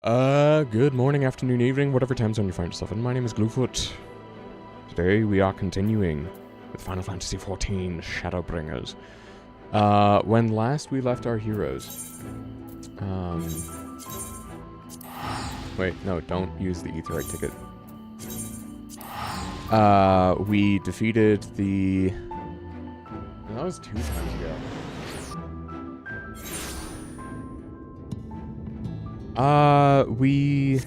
Good morning, afternoon, evening, whatever time zone you find yourself in. My name is Gluefoot. Today we are continuing with Final Fantasy XIV Shadowbringers. When last we left our heroes, wait, no, don't use the Aetheryte ticket. We defeated the... That was 2 times ago. We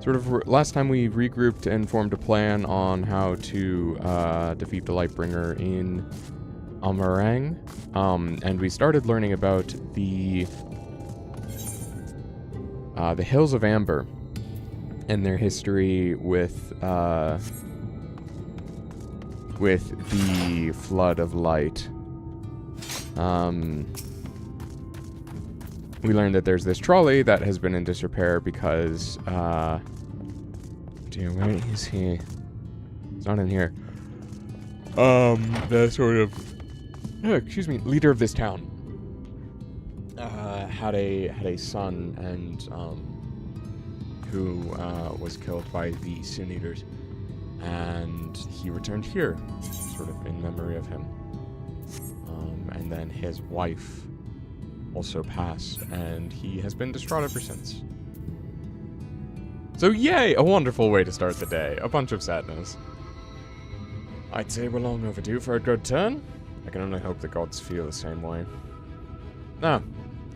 sort of last time we regrouped and formed a plan on how to defeat the Lightbringer in Amarang, and we started learning about the Hills of Amber and their history with the Flood of Light. We learned that there's this trolley that has been in disrepair because, dear, where is he? It's not in here. The sort of, leader of this town, had a son and, who, was killed by the Sin Eaters, and he returned here, sort of in memory of him. And then his wife also passed, and he has been distraught ever since. So yay, a wonderful way to start the day. A bunch of sadness. I'd say we're long overdue for a good turn. I can only hope the gods feel the same way. Ah,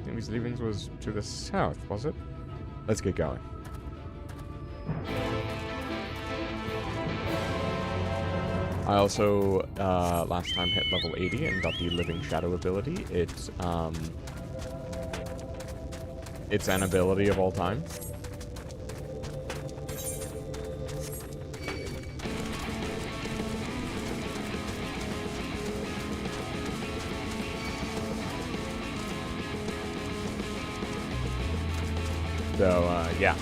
Amy's leavings was to the south, was it? Let's get going. I also, last time hit level 80 and got the Living Shadow ability. It's an ability of all time. So, yeah.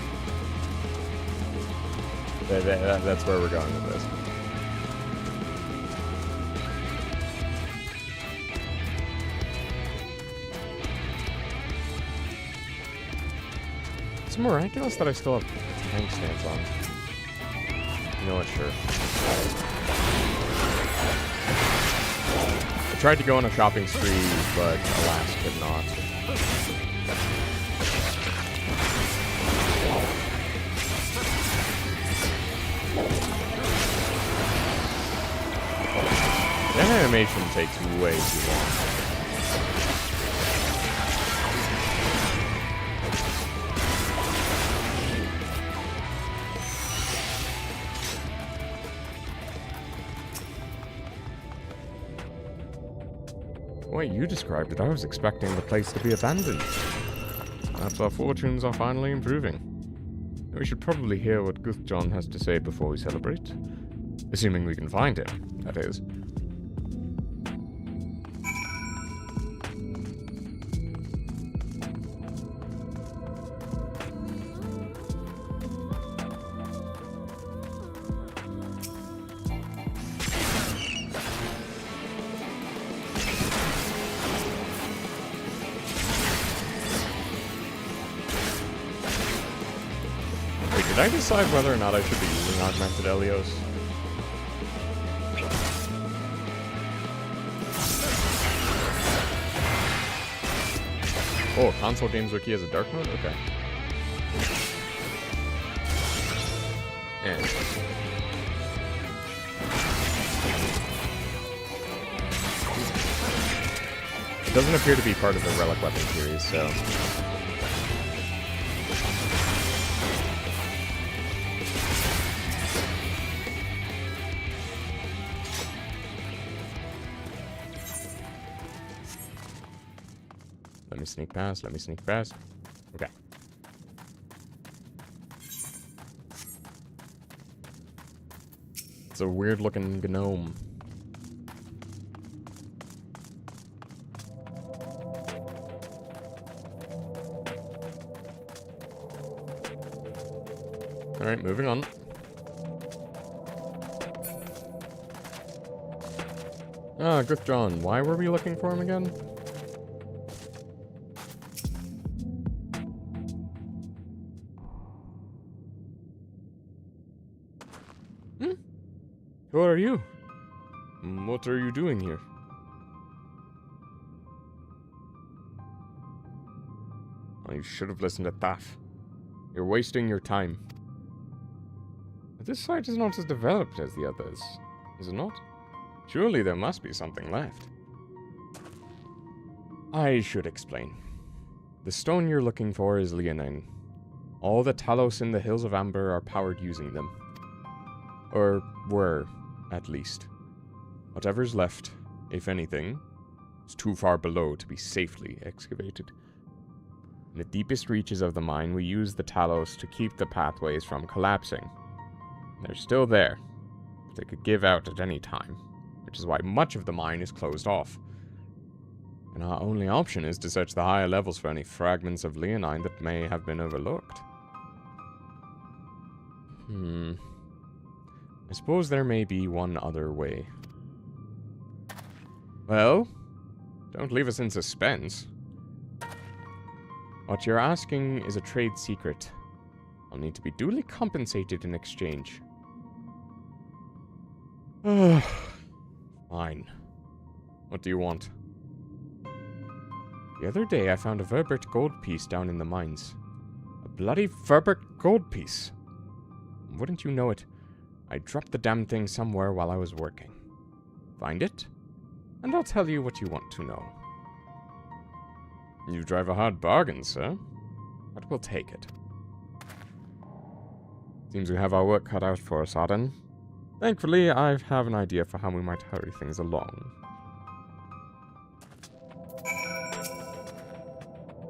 That's where we're going with this. It's miraculous that I still have tank stance on. You know what, sure. I tried to go on a shopping spree, but alas, could not. That animation takes way too long. The way you described it, I was expecting the place to be abandoned. Perhaps our fortunes are finally improving. We should probably hear what Guthjon has to say before we celebrate. Assuming we can find him, that is. Did I decide whether or not I should be using Augmented Elios? Oh, console games wiki has a dark mode? Okay. And it doesn't appear to be part of the Relic Weapon series, so... Let me sneak past. Okay. It's a weird looking gnome. Alright, moving on. Ah, Guthjon. Why were we looking for him again? Hmm? Who are you? What are you doing here? Oh, you should have listened to that. You're wasting your time. This site is not as developed as the others, is it not? Surely there must be something left. I should explain. The stone you're looking for is leonine. All the talos in the Hills of Amber are powered using them. Or were, at least. Whatever's left, if anything, is too far below to be safely excavated. In the deepest reaches of the mine, we use the talos to keep the pathways from collapsing. They're still there, but they could give out at any time, which is why much of the mine is closed off. And our only option is to search the higher levels for any fragments of leonine that may have been overlooked. I suppose there may be one other way. Well, don't leave us in suspense. What you're asking is a trade secret. I'll need to be duly compensated in exchange. Fine. What do you want? The other day I found a Verbert gold piece down in the mines. A bloody Verbert gold piece. Wouldn't you know it, I dropped the damn thing somewhere while I was working. Find it, and I'll tell you what you want to know. You drive a hard bargain, sir. But we'll take it. Seems we have our work cut out for us, Arden. Thankfully, I have an idea for how we might hurry things along.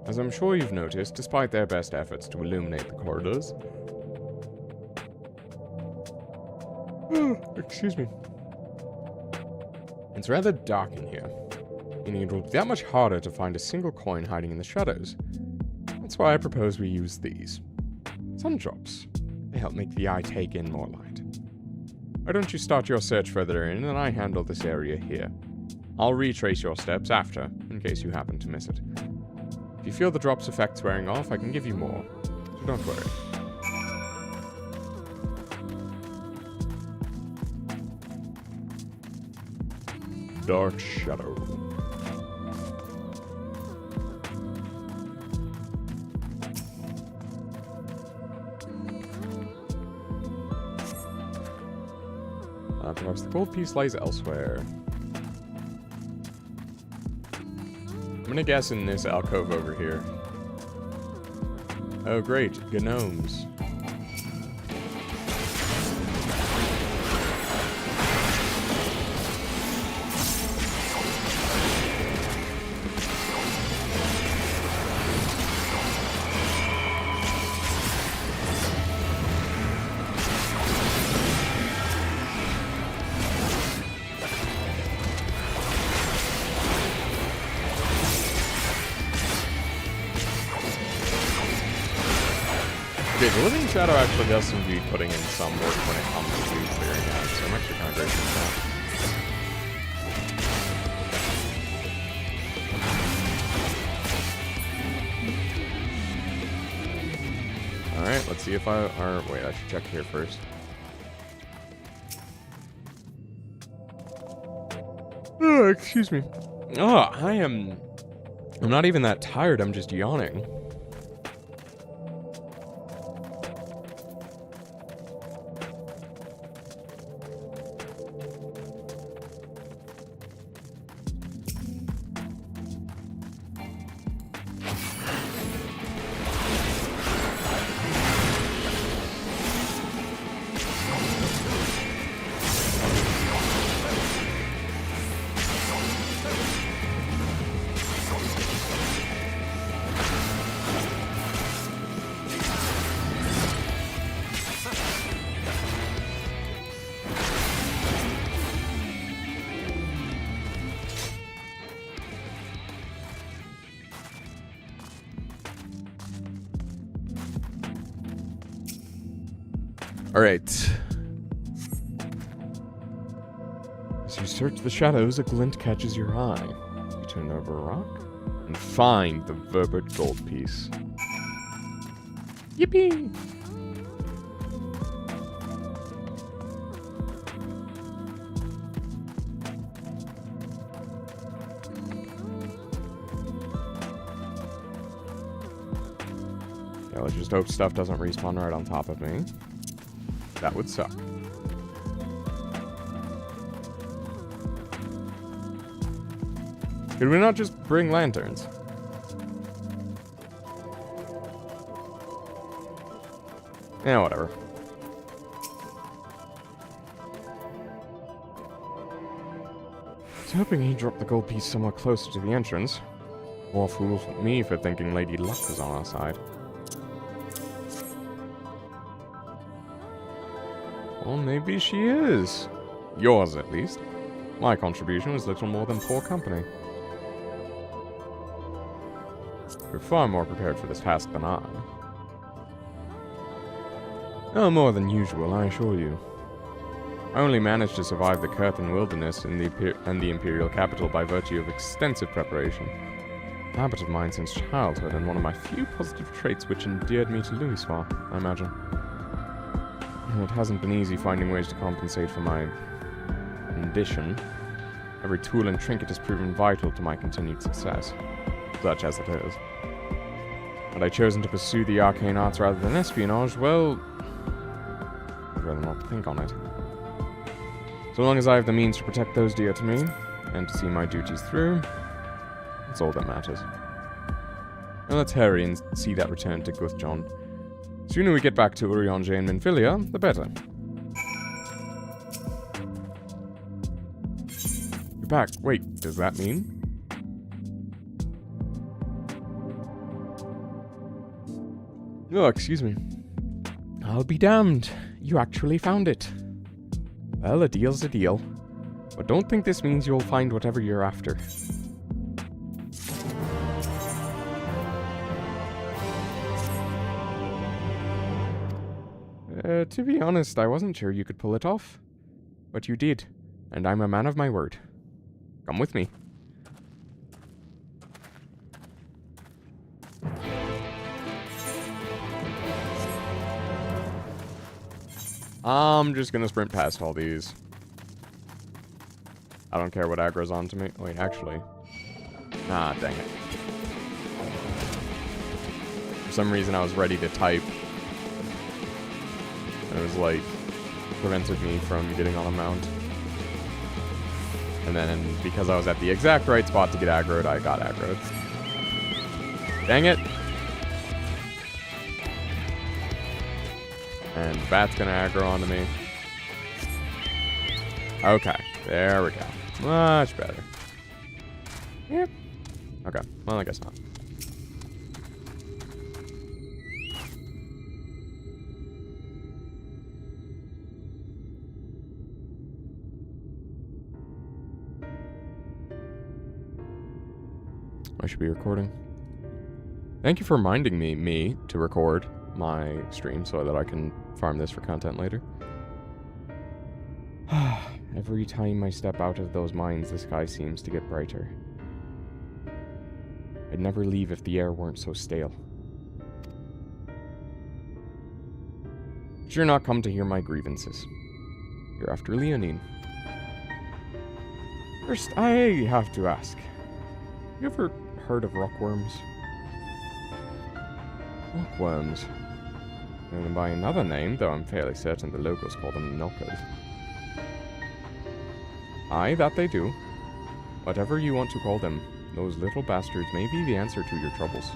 As I'm sure you've noticed, despite their best efforts to illuminate the corridors... excuse me. It's rather dark in here, meaning it will be that much harder to find a single coin hiding in the shadows. That's why I propose we use these. Sun drops. They help make the eye take in more light. Why don't you start your search further in, and I handle this area here. I'll retrace your steps after, in case you happen to miss it. If you feel the drop's effects wearing off, I can give you more, so don't worry. Dark Shadow. Perhaps the gold piece lies elsewhere. I'm gonna guess in this alcove over here. Oh great, gnomes. Okay, the Living Shadow actually does seem to be putting in some work when it comes to clearing out, so I'm actually kind of grateful for that. Alright, let's see if wait, I should check here first. Oh, excuse me. Oh, I'm not even that tired, I'm just yawning. Alright. As you search the shadows, a glint catches your eye. You turn over a rock and find the Verbert gold piece. Yippee! Yeah, let's just hope stuff doesn't respawn right on top of me. That would suck. Could we not just bring lanterns? Yeah, whatever. I was hoping he dropped the gold piece somewhat closer to the entrance. More fool me for thinking Lady Luck was on our side. Well, maybe she is. Yours, at least. My contribution was little more than poor company. You're far more prepared for this task than I. No more than usual, I assure you. I only managed to survive the Curtin wilderness and the Imperial capital by virtue of extensive preparation. A habit of mine since childhood, and one of my few positive traits which endeared me to Louisfort, I imagine. It hasn't been easy finding ways to compensate for my condition. Every tool and trinket has proven vital to my continued success, such as it is. Had I chosen to pursue the arcane arts rather than espionage, well, I'd rather not think on it. So long as I have the means to protect those dear to me, and to see my duties through, that's all that matters. Now let's hurry and see that return to Guthjon. The sooner we get back to Urianger and Minfilia, the better. You're back. Wait, does that mean? Oh, excuse me. I'll be damned. You actually found it. Well, a deal's a deal. But don't think this means you'll find whatever you're after. To be honest, I wasn't sure you could pull it off. But you did, and I'm a man of my word. Come with me. I'm just gonna sprint past all these. I don't care what aggro's on to me. Wait, actually. Ah, dang it. For some reason I was ready to type. And it was like, prevented me from getting on a mount. And then, because I was at the exact right spot to get aggroed, I got aggroed. Dang it! And the bat's gonna aggro onto me. Okay, there we go. Much better. Yep. Okay, well, I guess not. I should be recording. Thank you for reminding me to record my stream so that I can farm this for content later. Every time I step out of those mines, the sky seems to get brighter. I'd never leave if the air weren't so stale. But you're not come to hear my grievances. You're after Leonine. First, I have to ask. You ever heard of rockworms? Rockworms. And by another name, though I'm fairly certain the locals call them knockers. Aye, that they do. Whatever you want to call them, those little bastards may be the answer to your troubles.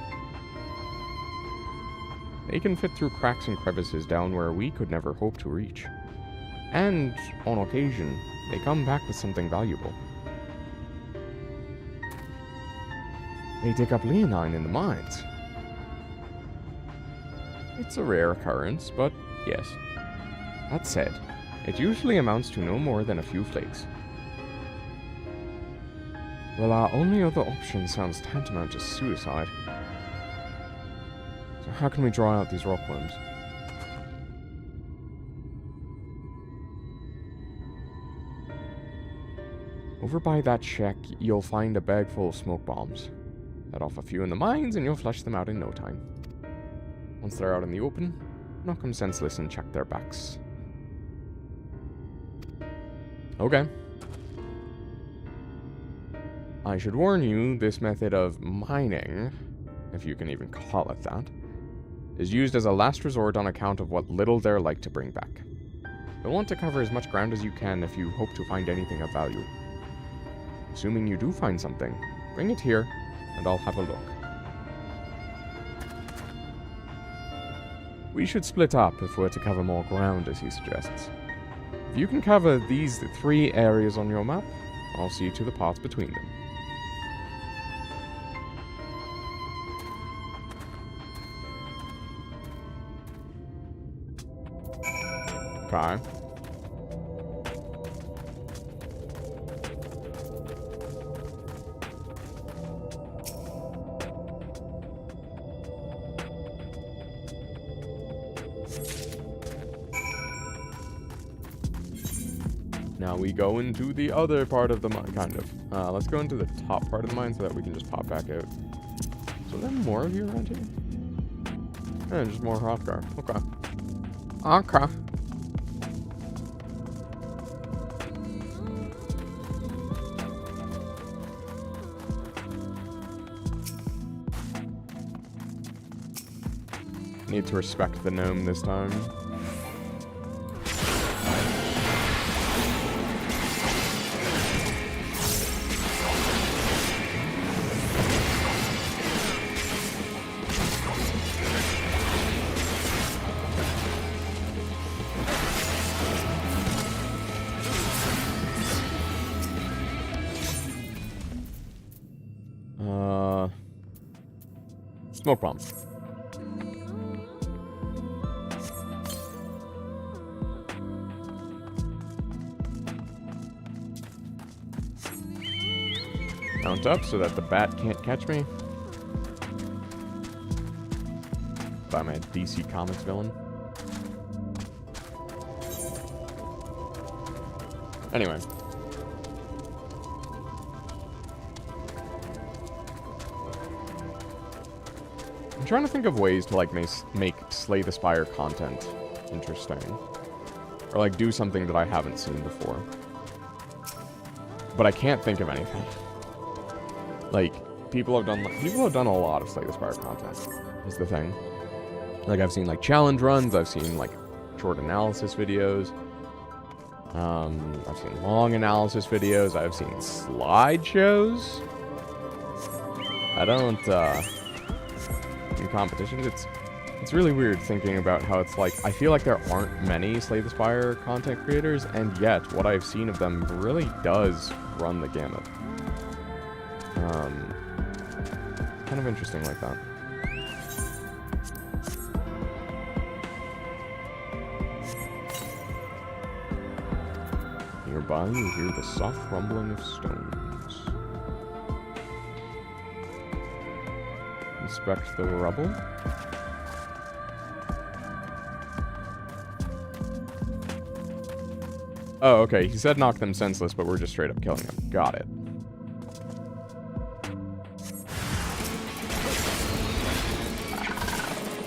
They can fit through cracks and crevices down where we could never hope to reach. And, on occasion, they come back with something valuable. They dig up Leonine in the mines. It's a rare occurrence, but yes. That said, it usually amounts to no more than a few flakes. Well, our only other option sounds tantamount to suicide. So how can we draw out these rockworms? Over by that shack, you'll find a bag full of smoke bombs. Let off a few in the mines and you'll flush them out in no time. Once they're out in the open, knock them senseless and check their backs. Okay. I should warn you, this method of mining, if you can even call it that, is used as a last resort on account of what little they're like to bring back. You'll want to cover as much ground as you can if you hope to find anything of value. Assuming you do find something, bring it here, and I'll have a look. We should split up if we're to cover more ground, as he suggests. If you can cover these 3 areas on your map, I'll see to the parts between them. Okay. Now we go into the other part of the mine, kind of. Let's go into the top part of the mine so that we can just pop back out. So there more of you around here? Yeah, just more Hrothgar. Okay. Okay. Need to respect the gnome this time. Smoke bomb. Mount up so that the bat can't catch me. By my DC Comics villain. Anyway. I'm trying to think of ways to, like, make Slay the Spire content interesting. Or, like, do something that I haven't seen before. But I can't think of anything. Like, people have done a lot of Slay the Spire content, is the thing. Like, I've seen, like, challenge runs, I've seen, like, short analysis videos. I've seen long analysis videos, I've seen slideshows. I don't, in competitions, it's really weird thinking about how it's like, I feel like there aren't many Slay the Spire content creators, and yet what I've seen of them really does run the gamut. Kind of interesting like that. Nearby, you hear the soft rumbling of stones. Inspect the rubble. Oh, okay. He said knock them senseless, but we're just straight up killing them. Got it.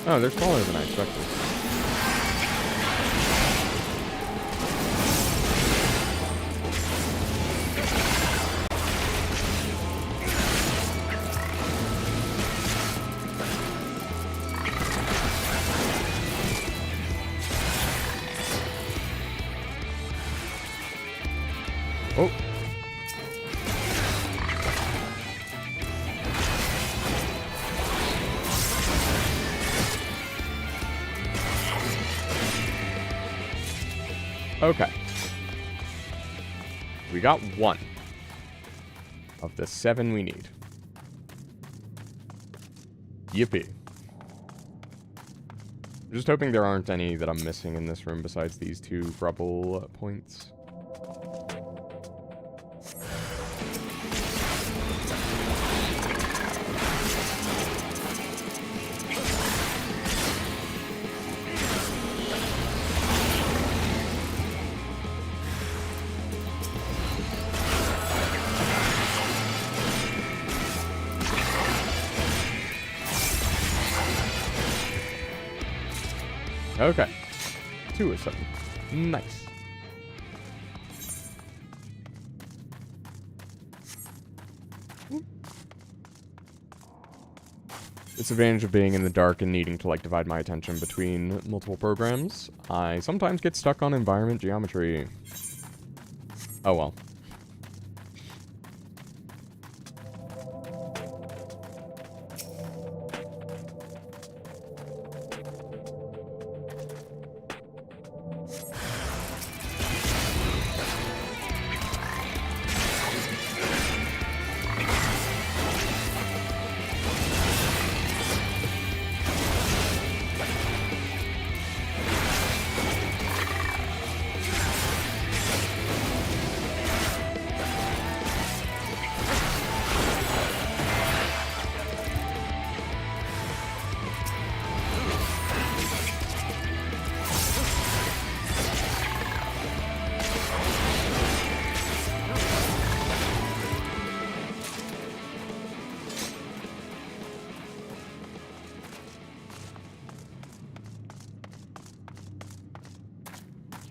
Oh, they're smaller than I expected. Oh. Okay. We got 1 of the 7 we need. Yippee. I'm just hoping there aren't any that I'm missing in this room besides these 2 rubble points. Okay. 2 of 7. Nice. disadvantage of being in the dark and needing to, like, divide my attention between multiple programs. I sometimes get stuck on environment geometry. Oh well.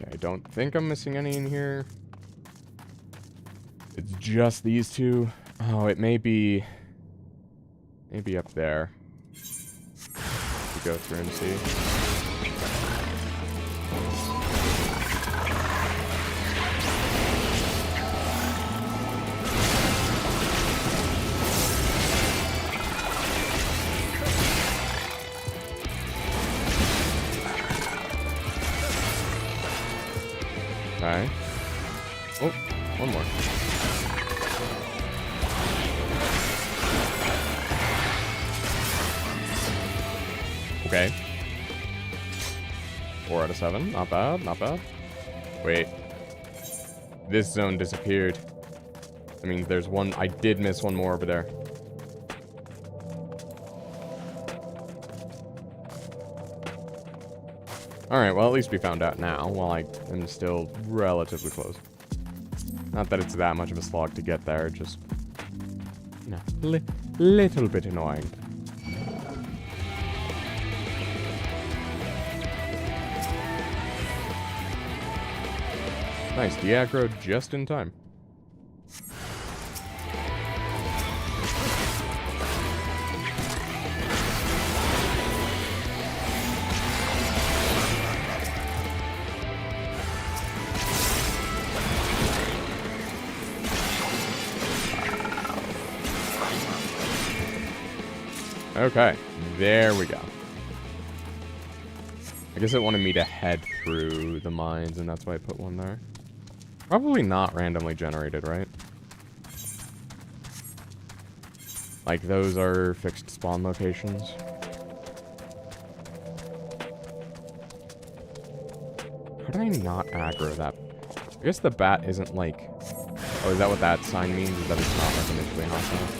I don't think I'm missing any in here. It's just these two. Oh, it may be... maybe up there. We go through and see. Okay. Oh, one more. Okay. 4 out of 7. Not bad, not bad. Wait. This zone disappeared. I mean, there's one... I did miss one more over there. Alright, well, at least we found out now, while I am still relatively close. Not that it's that much of a slog to get there, just... you know, little bit annoying. Nice, de-aggro just in time. Okay, there we go. I guess it wanted me to head through the mines, and that's why I put one there. Probably not randomly generated, right? Like, those are fixed spawn locations. How did I not aggro that? I guess the bat isn't like... oh, is that what that sign means? Is that it's not like initially hostile?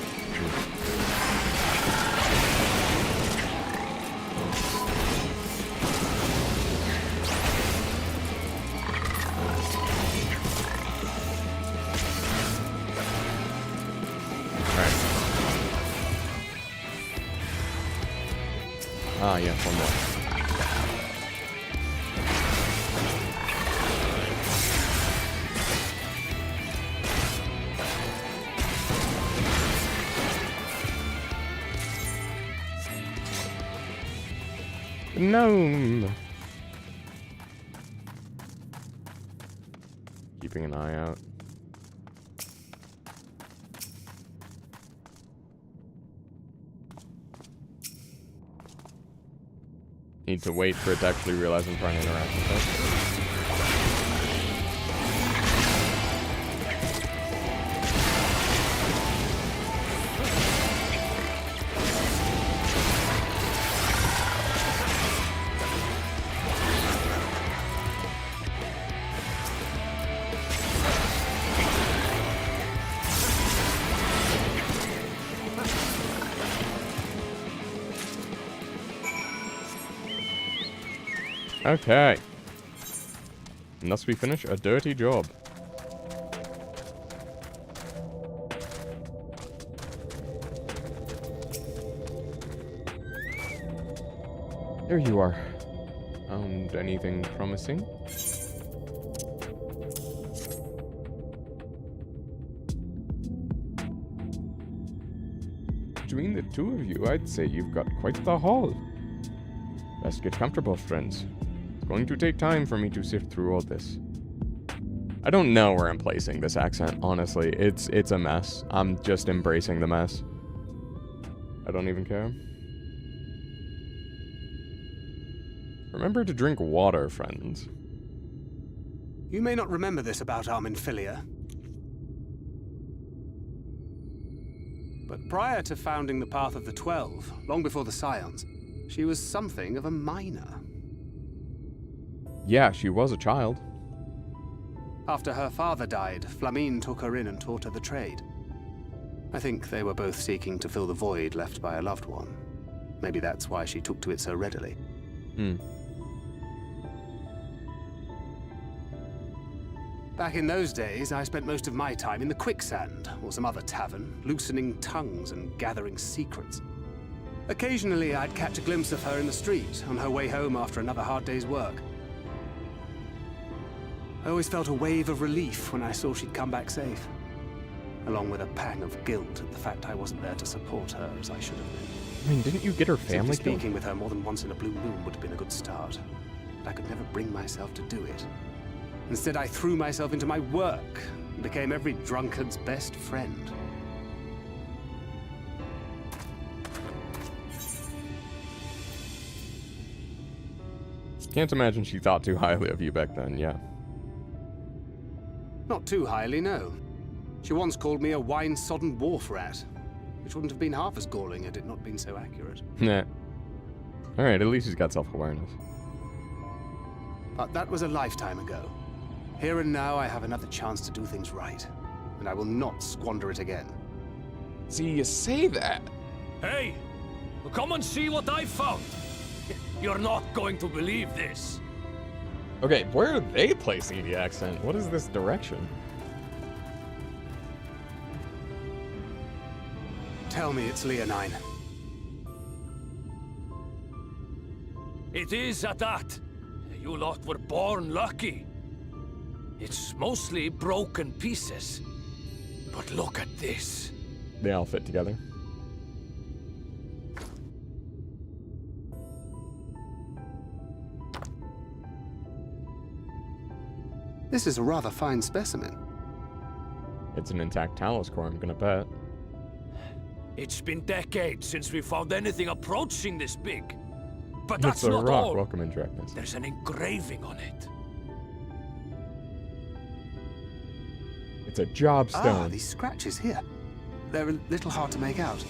Ah, yeah, one more. Gnome! Keeping an eye out. Need to wait for it to actually realize I'm trying to interact with it. Okay. And thus we finish a dirty job. There you are. Found anything promising? between the two of you, I'd say you've got quite the haul. Best get comfortable, friends. It's going to take time for me to sift through all this. I don't know where I'm placing this accent, honestly. It's a mess. I'm just embracing the mess. I don't even care. Remember to drink water, friends. You may not remember this about Arminfilia, but prior to founding the Path of the 12, long before the Scions, she was something of a minor. Yeah, she was a child. After her father died, Flamine took her in and taught her the trade. I think they were both seeking to fill the void left by a loved one. Maybe that's why she took to it so readily. Back in those days, I spent most of my time in the quicksand, or some other tavern, loosening tongues and gathering secrets. Occasionally, I'd catch a glimpse of her in the street, on her way home after another hard day's work. I always felt a wave of relief when I saw she'd come back safe, along with a pang of guilt at the fact I wasn't there to support her as I should have been. I mean, didn't you get her family killed? Speaking with her more than once in a blue moon would have been a good start, but I could never bring myself to do it. Instead, I threw myself into my work and became every drunkard's best friend. Can't imagine she thought too highly of you back then, yeah. Not too highly, no. She once called me a wine-sodden wharf rat, which wouldn't have been half as galling had it not been so accurate. Nah. Alright, at least she's got self-awareness. But that was a lifetime ago. Here and now, I have another chance to do things right, and I will not squander it again. See, you say that. Hey! Come and see what I found! You're not going to believe this. Okay, where are they placing the accent? What is this direction? Tell me it's Leonine. It is at that. You lot were born lucky. It's mostly broken pieces. But look at this. They all fit together. This is a rather fine specimen. It's an intact Talos core, I'm gonna bet. It's been decades since we found anything approaching this big. But that's It's a not rock. all. Welcome in, Directness. There's an engraving on it. It's a job stone. Ah, these scratches here. They're a little hard to make out.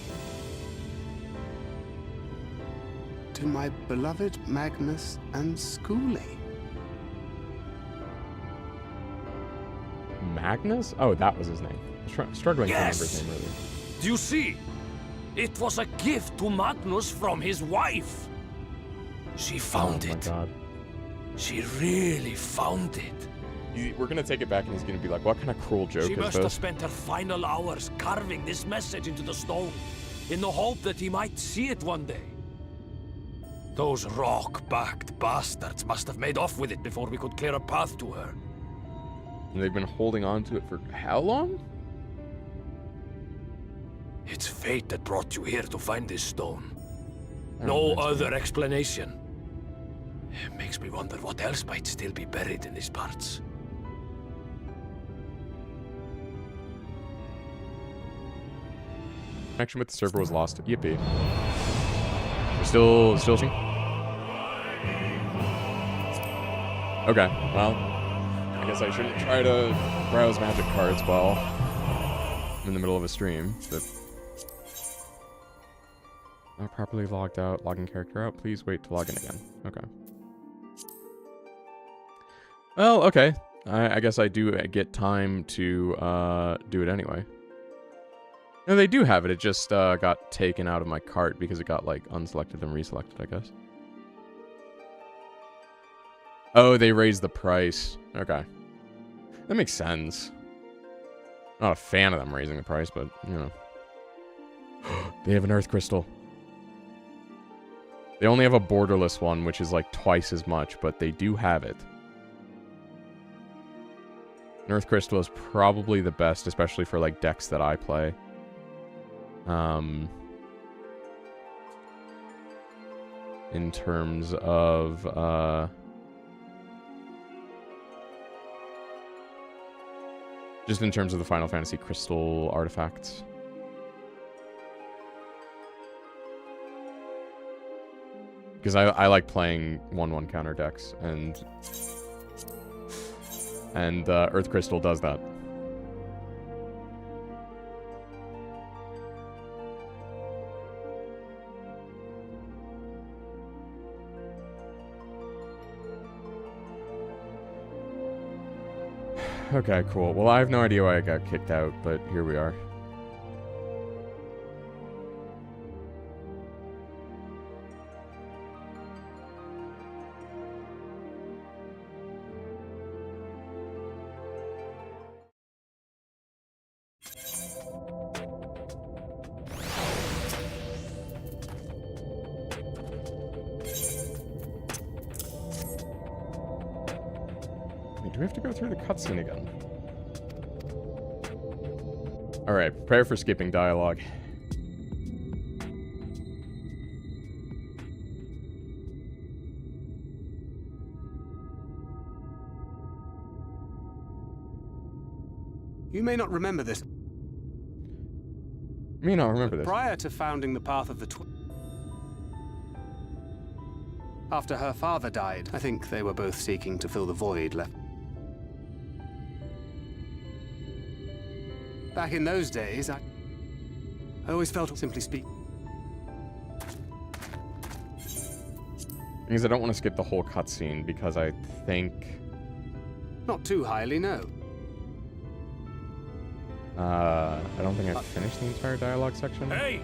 To my beloved Magnus and Schoolie. Magnus? Oh, that was his name. Struggling to remember his Yes. name really. Do you see? It was a gift to Magnus from his wife. She found Oh my it. god. She really found it. We're gonna take it back and he's gonna be like, what kind of cruel joke She is must have this? spent her final hours carving this message into the stone, in the hope that he might see it one day. Those rock-backed bastards must have made off with it before we could clear a path to her. And they've been holding on to it for how long? It's fate that brought you here to find this stone. That No reminds me. other explanation. It makes me wonder what else might still be buried in these parts. Connection with the server was lost. Yippee. We're still she? Okay, well, I guess I shouldn't try to browse magic cards while I'm in the middle of a stream, but... Not properly logged out. Logging character out. Please wait to log in again. Okay. Well, okay. I guess I do get time to do it anyway. No, they do have it. It just got taken out of my cart because it got, like, unselected and reselected, I guess. Oh, they raised the price. Okay. That makes sense. Not a fan of them raising the price, but, you know. They have an earth crystal. They only have a borderless one, which is, like, twice as much, but they do have it. An earth crystal is probably the best, especially for, like, decks that I play. in terms of just in terms of the Final Fantasy crystal artifacts. Because I like playing 1/1 counter decks, and Earth Crystal does that. Okay, cool. Well, I have no idea why I got kicked out, but here we are. Do we have to go through the cutscene again? Alright, prepare for skipping dialogue. You may not remember this. Me not remember this. Prior to founding the Path of the After her father died, I think they were both seeking to fill the void left. Back in those days, I always felt simply speak. Because I don't want to skip the whole cutscene, because I think... Not too highly, no. I don't think I've finished the entire dialogue section. Hey!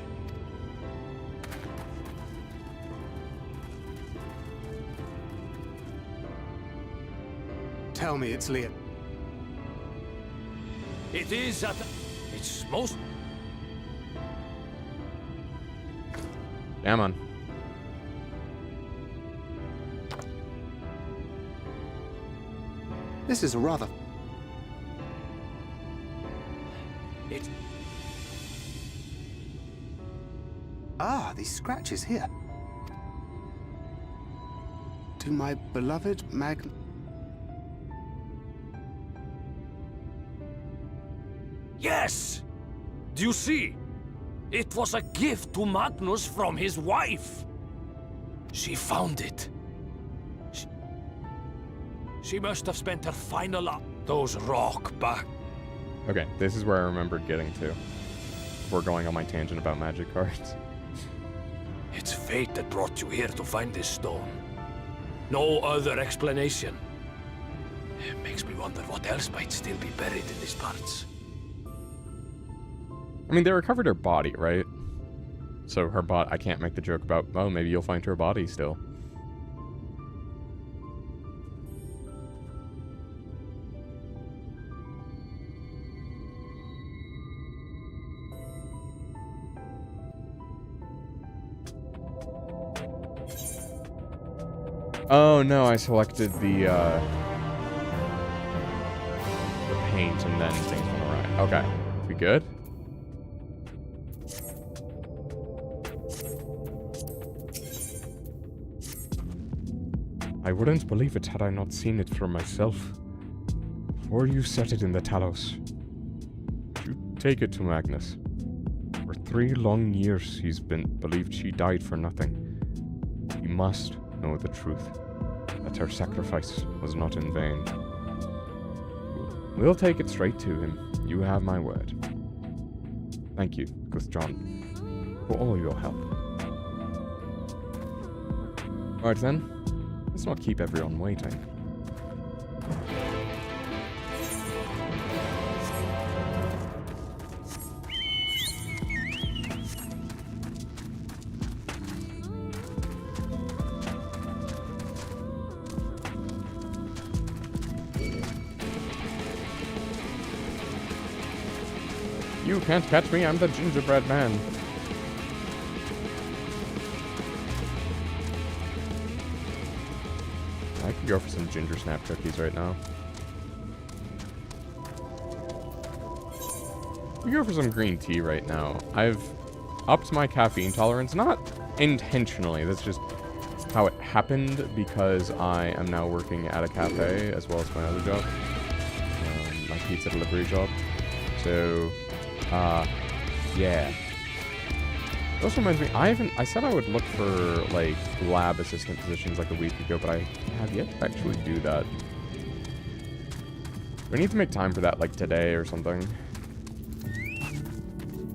Tell me it's Leah. It is at... It's most... Damn on. This is a rather... It... Ah, these scratches here. To my beloved Mag... Yes! Do you see? It was a gift to Magnus from his wife. She found it. She must have spent her final up. Those rock back. Okay, this is where I remembered getting to. Before going on my tangent about magic cards. It's fate that brought you here to find this stone. No other explanation. It makes me wonder what else might still be buried in these parts. I mean, they recovered her body, right? So her body, I can't make the joke about, oh, maybe you'll find her body still. Oh no, I selected the paint and then things went awry. Okay, we good? I wouldn't believe it had I not seen it for myself. Before you set it in the Talos. You take it to Magnus. For 3 long years he's been believed she died for nothing. He must know the truth. That her sacrifice was not in vain. We'll take it straight to him. You have my word. Thank you, Gluefoot, for all your help. Alright then. Let's not keep everyone waiting. You can't catch me, I'm the gingerbread man. I could go for some ginger snap cookies right now. We go for some green tea right now. I've upped my caffeine tolerance, not intentionally, that's just how it happened because I am now working at a cafe as well as my other job, my pizza delivery job. So, yeah. It also reminds me, I said I would look for, like, lab assistant positions like a week ago, but I have yet to actually do that. Do I need to make time for that, like, today or something?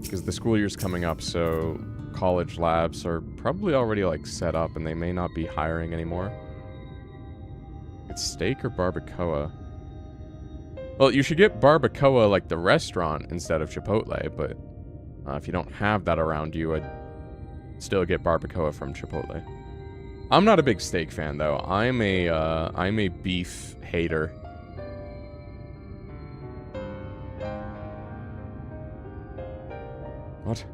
Because the school year's coming up, so college labs are probably already, like, set up, and they may not be hiring anymore. It's steak or barbacoa? Well, you should get barbacoa like the restaurant instead of Chipotle, but if you don't have that around you, I'd still get barbacoa from Chipotle. I'm not a big steak fan, though. I'm a beef hater. What?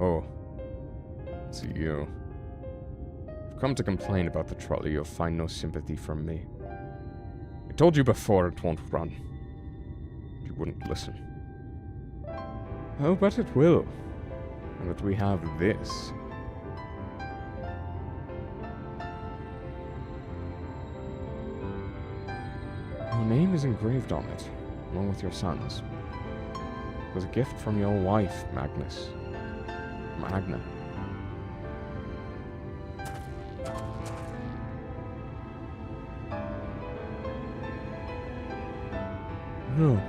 Oh. It's you. You've come to complain about the trolley. You'll find no sympathy from me. I told you before it won't run. You wouldn't listen. Oh, but it will. And that we have this. Your name is engraved on it, along with your son's. It was a gift from your wife, Magnus. Magna. No.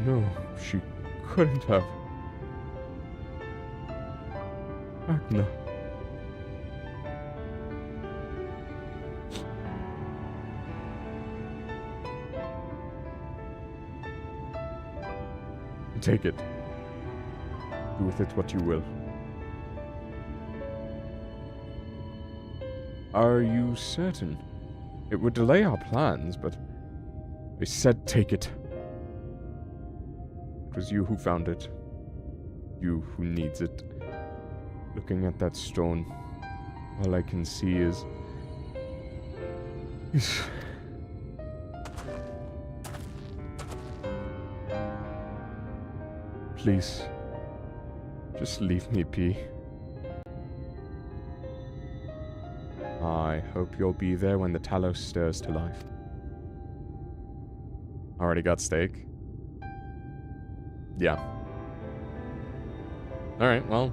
No, she couldn't have. Magna. Take it. Do with it what you will. Are you certain? It would delay our plans, but I said take it. It was you who found it. You who needs it. Looking at that stone, all I can see is... Please, just leave me be. I hope you'll be there when the Talos stirs to life. Already got steak? Yeah. Alright, well.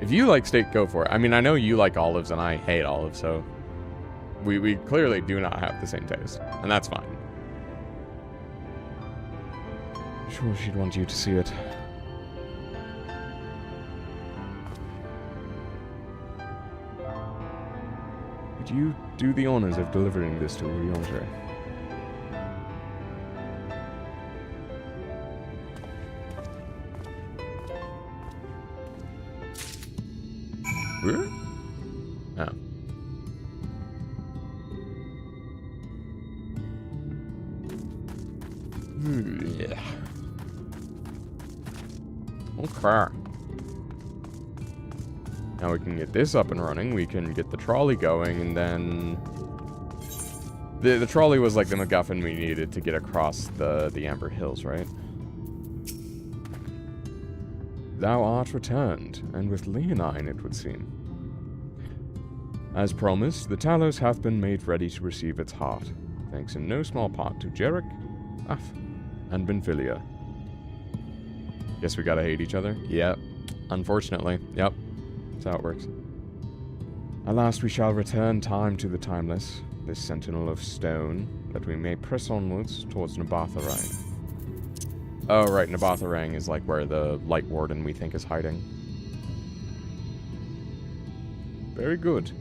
If you like steak, go for it. I mean, I know you like olives and I hate olives, so... We clearly do not have the same taste. And that's fine. Sure, she'd want you to see it. Would you do the honors of delivering this to Oriondre? Where? Oh. Yeah. Okay. Now we can get this up and running. We can get the trolley going, and then... The trolley was like the MacGuffin we needed to get across the Amber Hills, right? Thou art returned, and with Leonine, it would seem. As promised, the Talos hath been made ready to receive its heart, thanks in no small part to Jarek, Af, and Benfilia. Guess we gotta hate each other? Yep. Unfortunately. Yep. That's how it works. At last we shall return time to the timeless, this sentinel of stone, that we may press onwards towards Nabatharang. Oh, right, Nabatharang is like where the Light Warden we think is hiding. Very good.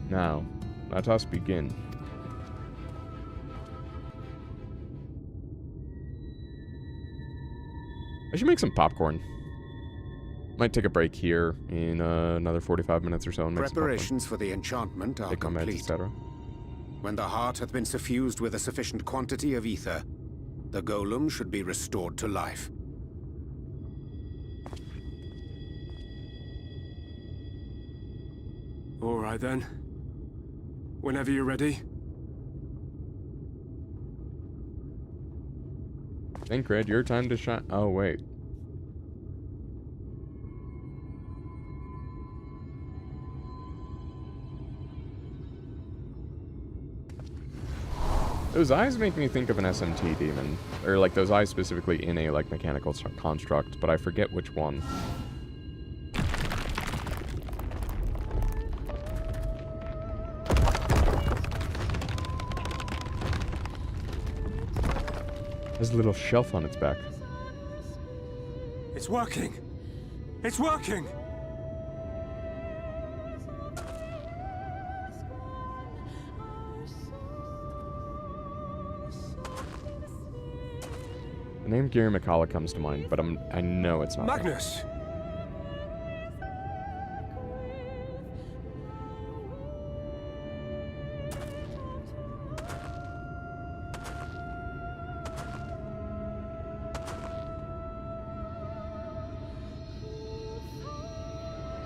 Now, let us begin. I should make some popcorn. Might take a break here in another 45 minutes or so and make Preparations for the enchantment are complete. Etc. When the heart hath been suffused with a sufficient quantity of ether, the golem should be restored to life. All right then. Whenever you're ready. Thinkred, your time to shine. Oh, wait. Those eyes make me think of an SMT demon. Or, like, those eyes specifically in a, like, mechanical construct, but I forget which one. There's a little shelf on its back. It's working! It's working! The name Gary McCullough comes to mind, but I know it's not. Magnus!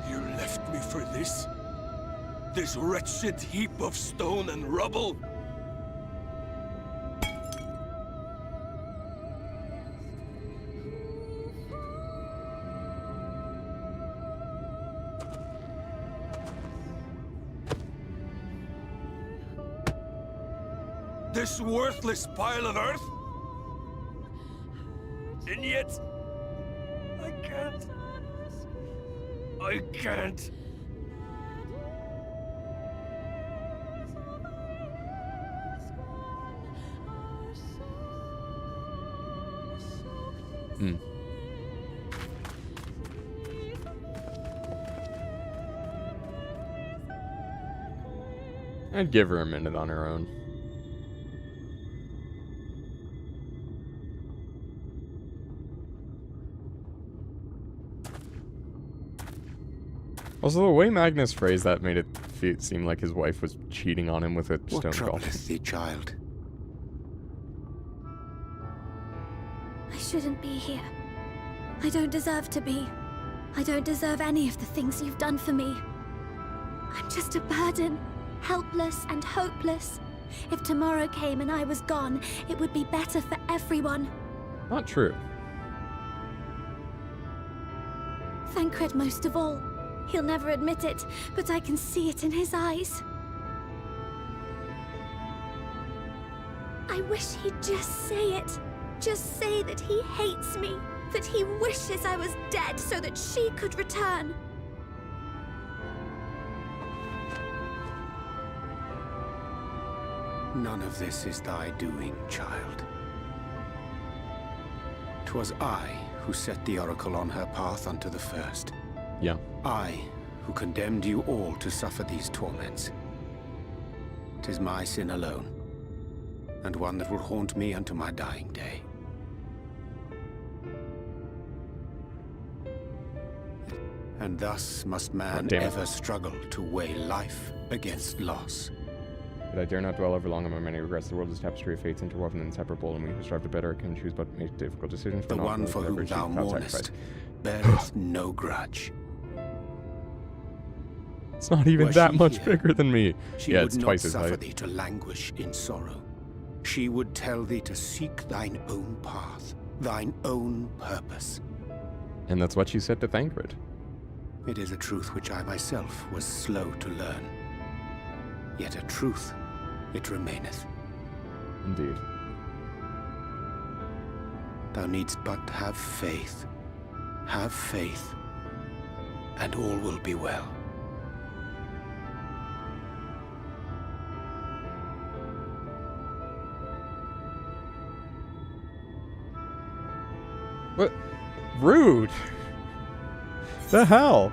You left me for this? This wretched heap of stone and rubble? This worthless pile of earth? And yet, I can't. I can't. I'd give her a minute on her own. Also, the way Magnus phrased that made it seem like his wife was cheating on him with a stone What golf. troubleth thee, child? I shouldn't be here. I don't deserve to be. I don't deserve any of the things you've done for me. I'm just a burden, helpless and hopeless. If tomorrow came and I was gone, it would be better for everyone. Not true. Thancred most of all. He'll never admit it, but I can see it in his eyes. I wish he'd just say it. Just say that he hates me, that he wishes I was dead so that she could return. None of this is thy doing, child. 'Twas I who set the oracle on her path unto the first. Yeah. I who condemned you all to suffer these torments. 'Tis my sin alone, and one that will haunt me unto my dying day. And thus must man damn it. ever struggle to weigh life against loss. But I dare not dwell over long on my many regrets. The world is a tapestry of fates interwoven and inseparable, and we who strive to better can choose but make difficult decisions. The not one always for whatever whom achieved thou without mournest sacrifice. beareth no grudge. It's not even Were that she much here, bigger than me. She Yeah, would it's not twice as suffer high. thee to languish in sorrow. She would tell thee to seek thine own path, thine own purpose. And that's what she said to Thancred. It is a truth which I myself was slow to learn. Yet a truth it remaineth. Indeed. Thou needst but have faith. Have faith, and all will be well. What? Rude! The hell?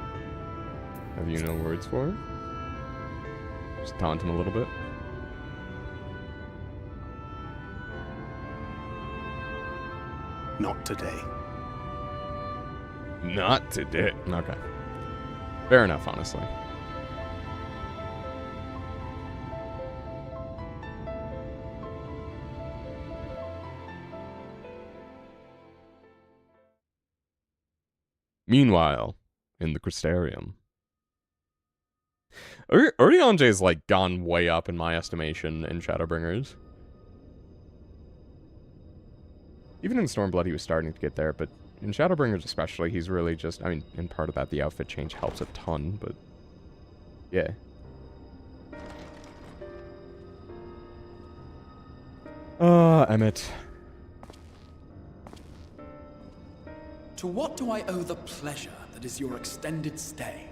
Have you no words for him? Just taunt him a little bit. Not today. Not today. Okay. Fair enough, honestly. Meanwhile, in the Crystarium. Uriange's like gone way up in my estimation in Shadowbringers. Even in Stormblood he was starting to get there, but in Shadowbringers especially, he's really just, I mean, in part of that the outfit change helps a ton, but yeah. Emmett. To what do I owe the pleasure that is your extended stay?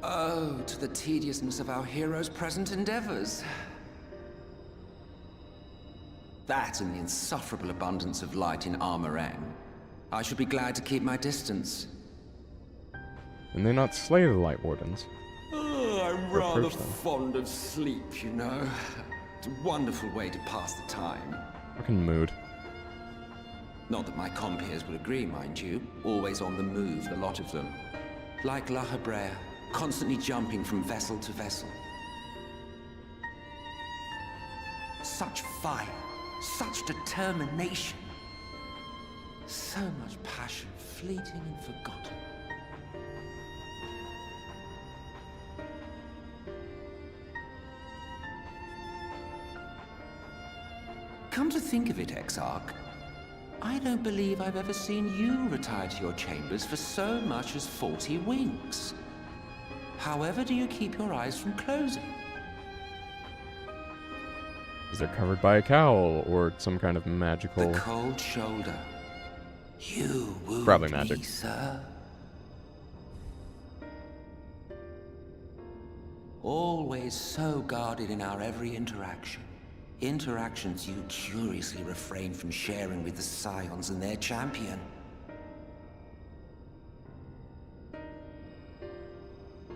Oh, to the tediousness of our hero's present endeavors. That and the insufferable abundance of light in Armorang. I should be glad to keep my distance. And they not slay the Light Wardens. Oh, I'm Or rather approach them. fond of sleep, you know. It's a wonderful way to pass the time. Fucking mood. Not that my compeers would agree, mind you. Always on the move, the lot of them. Like La Hebrea, constantly jumping from vessel to vessel. Such fire, such determination. So much passion, fleeting and forgotten. Come to think of it, Exarch, I don't believe I've ever seen you retire to your chambers for so much as 40 winks. However do you keep your eyes from closing? Is they're covered by a cowl or some kind of magical... The cold shoulder. You wound Probably me, magic. sir. Always so guarded in our every interaction. Interactions you curiously refrain from sharing with the Scions and their champion.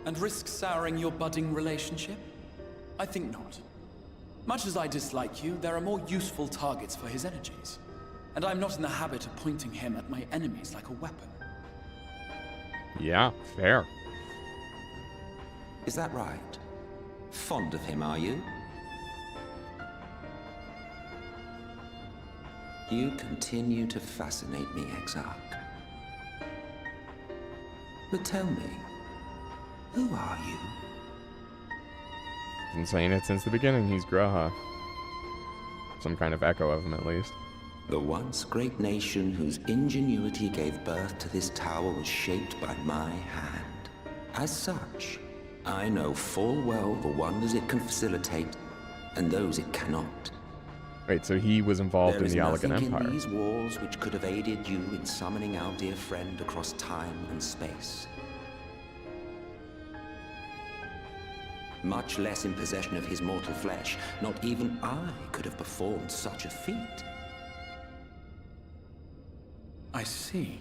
And risk souring your budding relationship? I think not. Much as I dislike you, there are more useful targets for his energies. And I'm not in the habit of pointing him at my enemies like a weapon. Yeah, fair. Is that right? Fond of him, are you? You continue to fascinate me, Exarch. But tell me, who are you? Been saying it since the beginning, he's Graha. Some kind of echo of him, at least. The once great nation whose ingenuity gave birth to this tower was shaped by my hand. As such, I know full well the wonders it can facilitate, and those it cannot. Wait, so he was involved in the Allegan There is Empire. nothing in these walls which could have aided you in summoning our dear friend across time and space. Much less in possession of his mortal flesh, not even I could have performed such a feat. I see.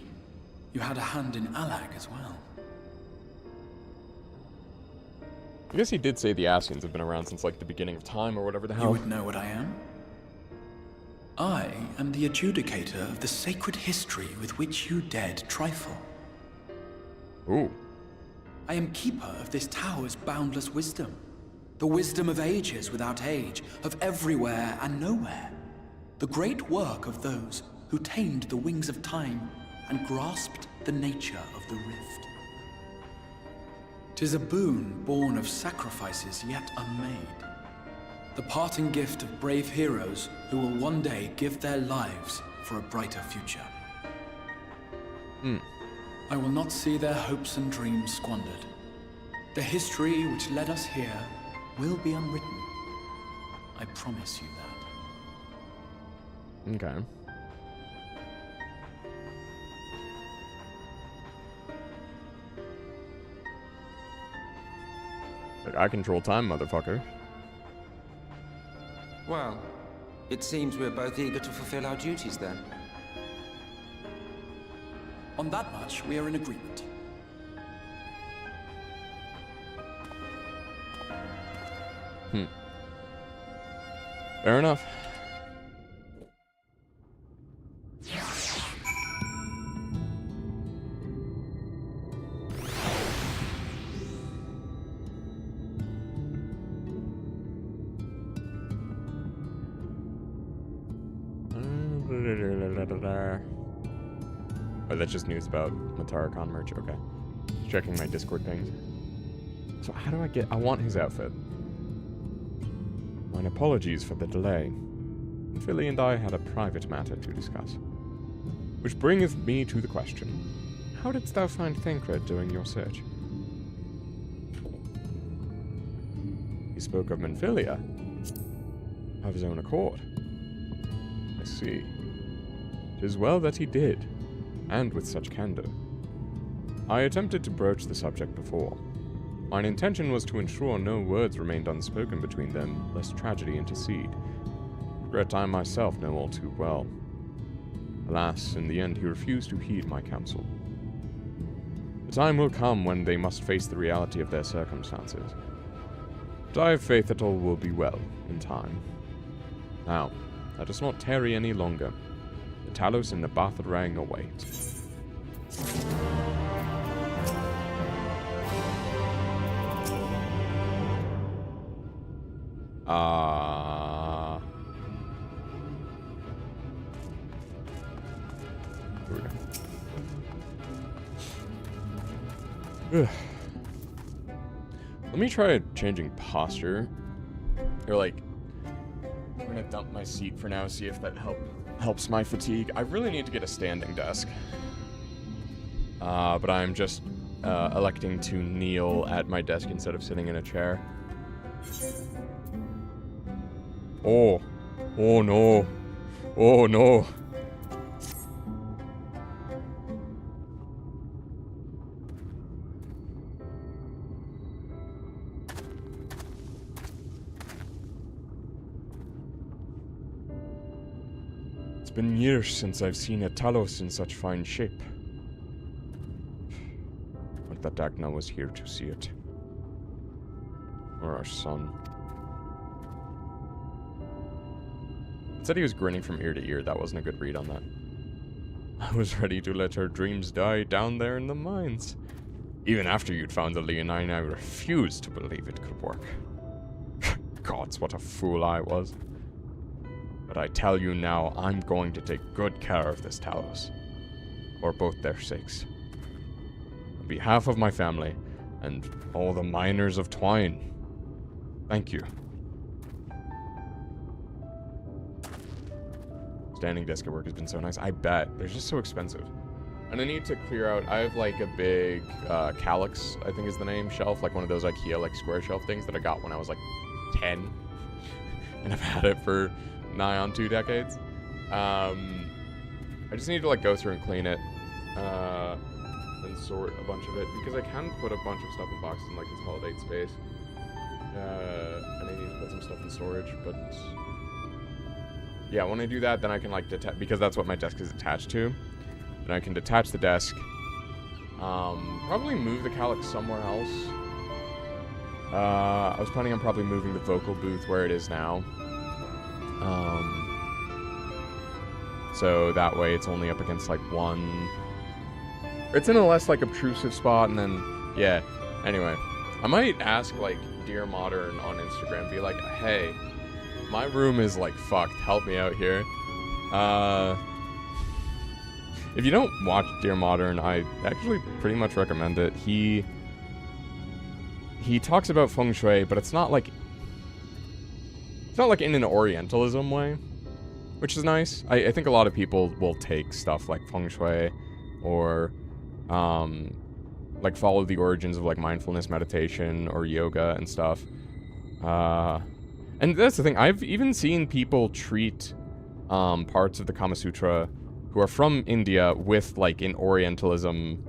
You had a hand in Allag as well. I guess he did say the Ascians have been around since, like, the beginning of time or whatever the You hell. would know what I am? I am the adjudicator of the sacred history with which you dead trifle. Ooh. I am keeper of this tower's boundless wisdom. The wisdom of ages without age, of everywhere and nowhere. The great work of those who tamed the wings of time and grasped the nature of the rift. 'Tis a boon born of sacrifices yet unmade. The parting gift of brave heroes who will one day give their lives for a brighter future. I will not see their hopes and dreams squandered. The history which led us here will be unwritten. I promise you that. Okay. Like, I control time, motherfucker. Well, it seems we're both eager to fulfill our duties then. On that much, we are in agreement. Fair enough. Oh, that's just news about Mataracon merch. Okay. Checking my Discord pings. So how do I get... I want his outfit. Mine apologies for the delay. Philly and I had a private matter to discuss. Which bringeth me to the question. How didst thou find Thancred during your search? You spoke of Menphilia. Of his own accord. I see. 'Tis well that he did, and with such candor. I attempted to broach the subject before. Mine intention was to ensure no words remained unspoken between them, lest tragedy intercede. Regret I myself know all too well. Alas, in the end he refused to heed my counsel. The time will come when they must face the reality of their circumstances. But I have faith that all will be well, in time. Now, let us not tarry any longer. The Talos and the Batharang await. Here we go. Ugh. Let me try changing posture. Or like, I'm gonna dump my seat for now, see if that helps my fatigue. I really need to get a standing desk. But I'm just electing to kneel at my desk instead of sitting in a chair. Oh. Oh no. Oh no. It's been years since I've seen a Talos in such fine shape. But that Dagna was here to see it. Or our son. It said he was grinning from ear to ear. That wasn't a good read on that. I was ready to let her dreams die down there in the mines. Even after you'd found the Leonine, I refused to believe it could work. Gods, what a fool I was. But I tell you now, I'm going to take good care of this Talos. For both their sakes. On behalf of my family, and all the miners of Twine. Thank you. Standing desk at work has been so nice. I bet. They're just so expensive. And I need to clear out, I have like a big calyx, I think is the name, shelf. Like one of those IKEA like square shelf things that I got when I was like 10. And I've had it for nigh on 2 decades. I just need to like go through and clean it. And sort a bunch of it. Because I can put a bunch of stuff in boxes and like consolidate space. And I need to put some stuff in storage, but... yeah, when I do that, then I can like detach, because that's what my desk is attached to. Then I can detach the desk. Probably move the calyx somewhere else. I was planning on probably moving the vocal booth where it is now. So that way it's only up against like one... it's in a less like obtrusive spot, and then, yeah. Anyway, I might ask like Dear Modern on Instagram, be like, hey, my room is like fucked, help me out here. If you don't watch Dear Modern, I actually pretty much recommend it. He talks about feng shui, but it's not like in an Orientalism way, which is nice. I think a lot of people will take stuff like feng shui or like follow the origins of like mindfulness meditation or yoga and stuff. And that's the thing, I've even seen people treat parts of the Kama Sutra who are from India with like an Orientalism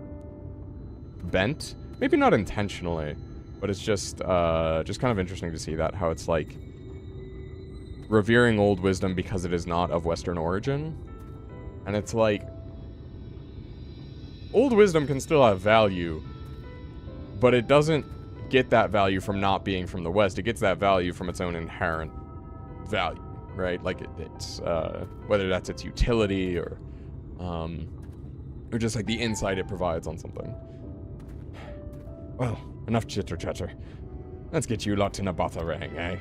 bent. Maybe not intentionally, but it's just kind of interesting to see that, how it's like revering old wisdom because it is not of Western origin. And it's like, old wisdom can still have value, but it doesn't get that value from not being from the West. It gets that value from its own inherent value, right? Like it's whether that's its utility or just like the insight it provides on something. Well, enough chitter chatter. Let's get you lot in a Batharang, eh?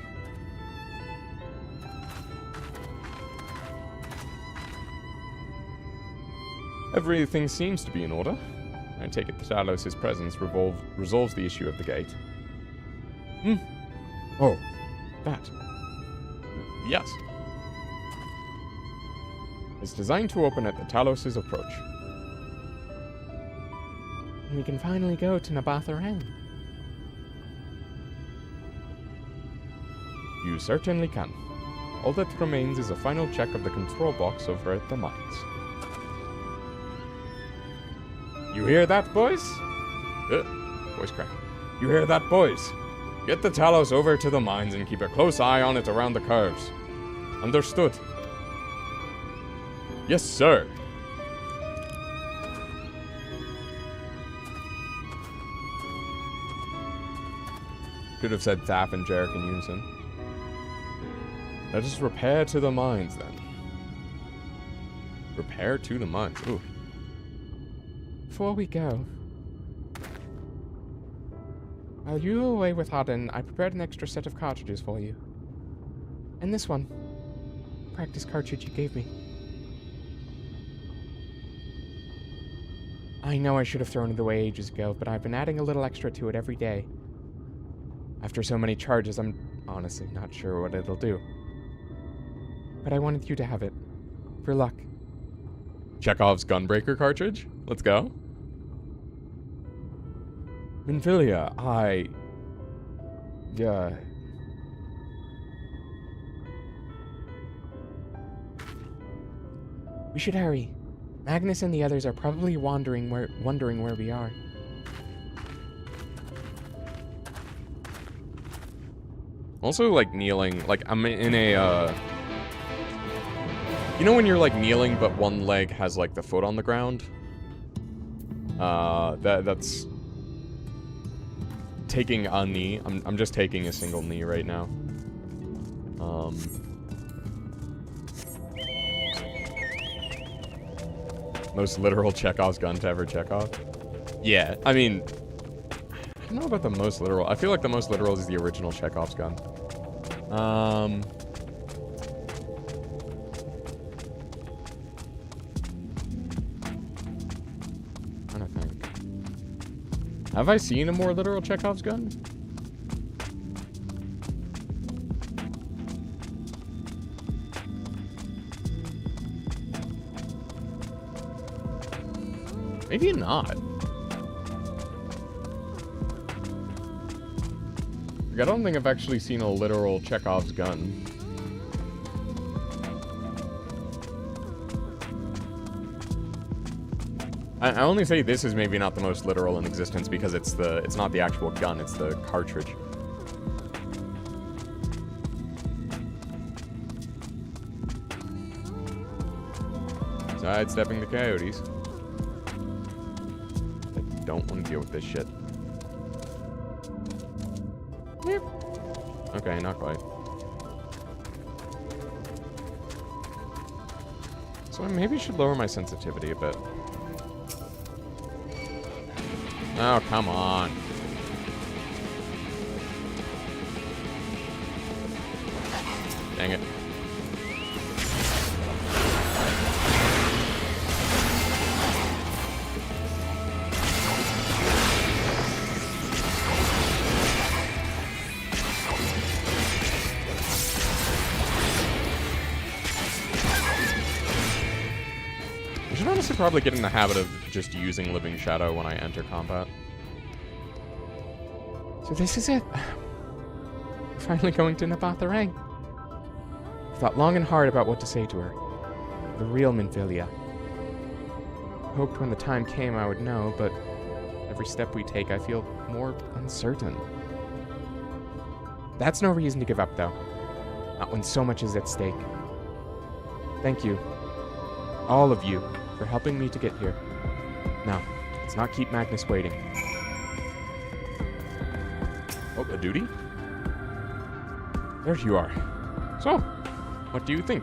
Everything seems to be in order. I take it that Talos' presence resolves the issue of the gate. Oh, that. Yes. It's designed to open at the Talos' approach. We can finally go to Nabatharang. You certainly can. All that remains is a final check of the control box over at the mines. You hear that, boys? Voice crack. You hear that, boys? Get the Talos over to the mines and keep a close eye on it around the curves. Understood? Yes, sir. Could have said Thap and Jarek in unison. Let us repair to the mines, then. Repair to the mines. Ooh. Before we go, while you were away with Harden, I prepared an extra set of cartridges for you. And this one. Practice cartridge you gave me. I know I should have thrown it away ages ago, but I've been adding a little extra to it every day. After so many charges, I'm honestly not sure what it'll do. But I wanted you to have it. For luck. Chekhov's Gunbreaker cartridge? Let's go. Minfilia, we should hurry. Magnus and the others are probably wondering where we are. Also, like, kneeling, like, I'm in a, you know when you're, like, kneeling, but one leg has, like, the foot on the ground? That's taking a knee. I'm just taking a single knee right now. Most literal Chekhov's gun to ever Chekhov? Yeah, I mean, I don't know about the most literal. I feel like the most literal is the original Chekhov's gun. I don't think. Have I seen a more literal Chekhov's gun? Maybe not. Like, I don't think I've actually seen a literal Chekhov's gun. I only say this is maybe not the most literal in existence because it's not the actual gun, it's the cartridge. Sidestepping the coyotes. I don't want to deal with this shit. Yep. Okay, not quite. So I maybe should lower my sensitivity a bit. Oh, come on. Dang it. I should honestly probably get in the habit of just using Living Shadow when I enter combat. So this is it. Finally going to Nabatha Rang. I thought long and hard about what to say to her. The real Minfilia. Hoped when the time came I would know, but every step we take I feel more uncertain. That's no reason to give up, though. Not when so much is at stake. Thank you. All of you. For helping me to get here. Now, let's not keep Magnus waiting. Oh, a duty? There you are. So, what do you think?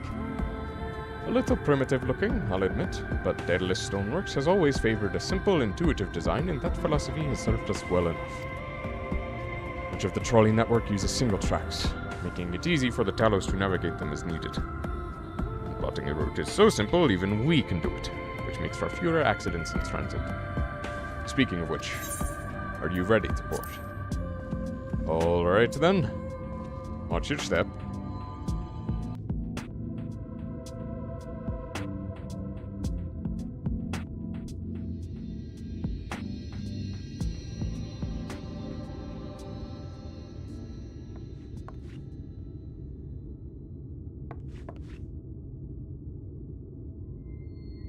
A little primitive looking, I'll admit, but Daedalus Stoneworks has always favored a simple, intuitive design, and that philosophy has served us well enough. Much of the trolley network uses single tracks, making it easy for the Talos to navigate them as needed. Plotting a route is so simple, even we can do it, which makes for fewer accidents in transit. Speaking of which, are you ready to board? Alright then. Watch your step.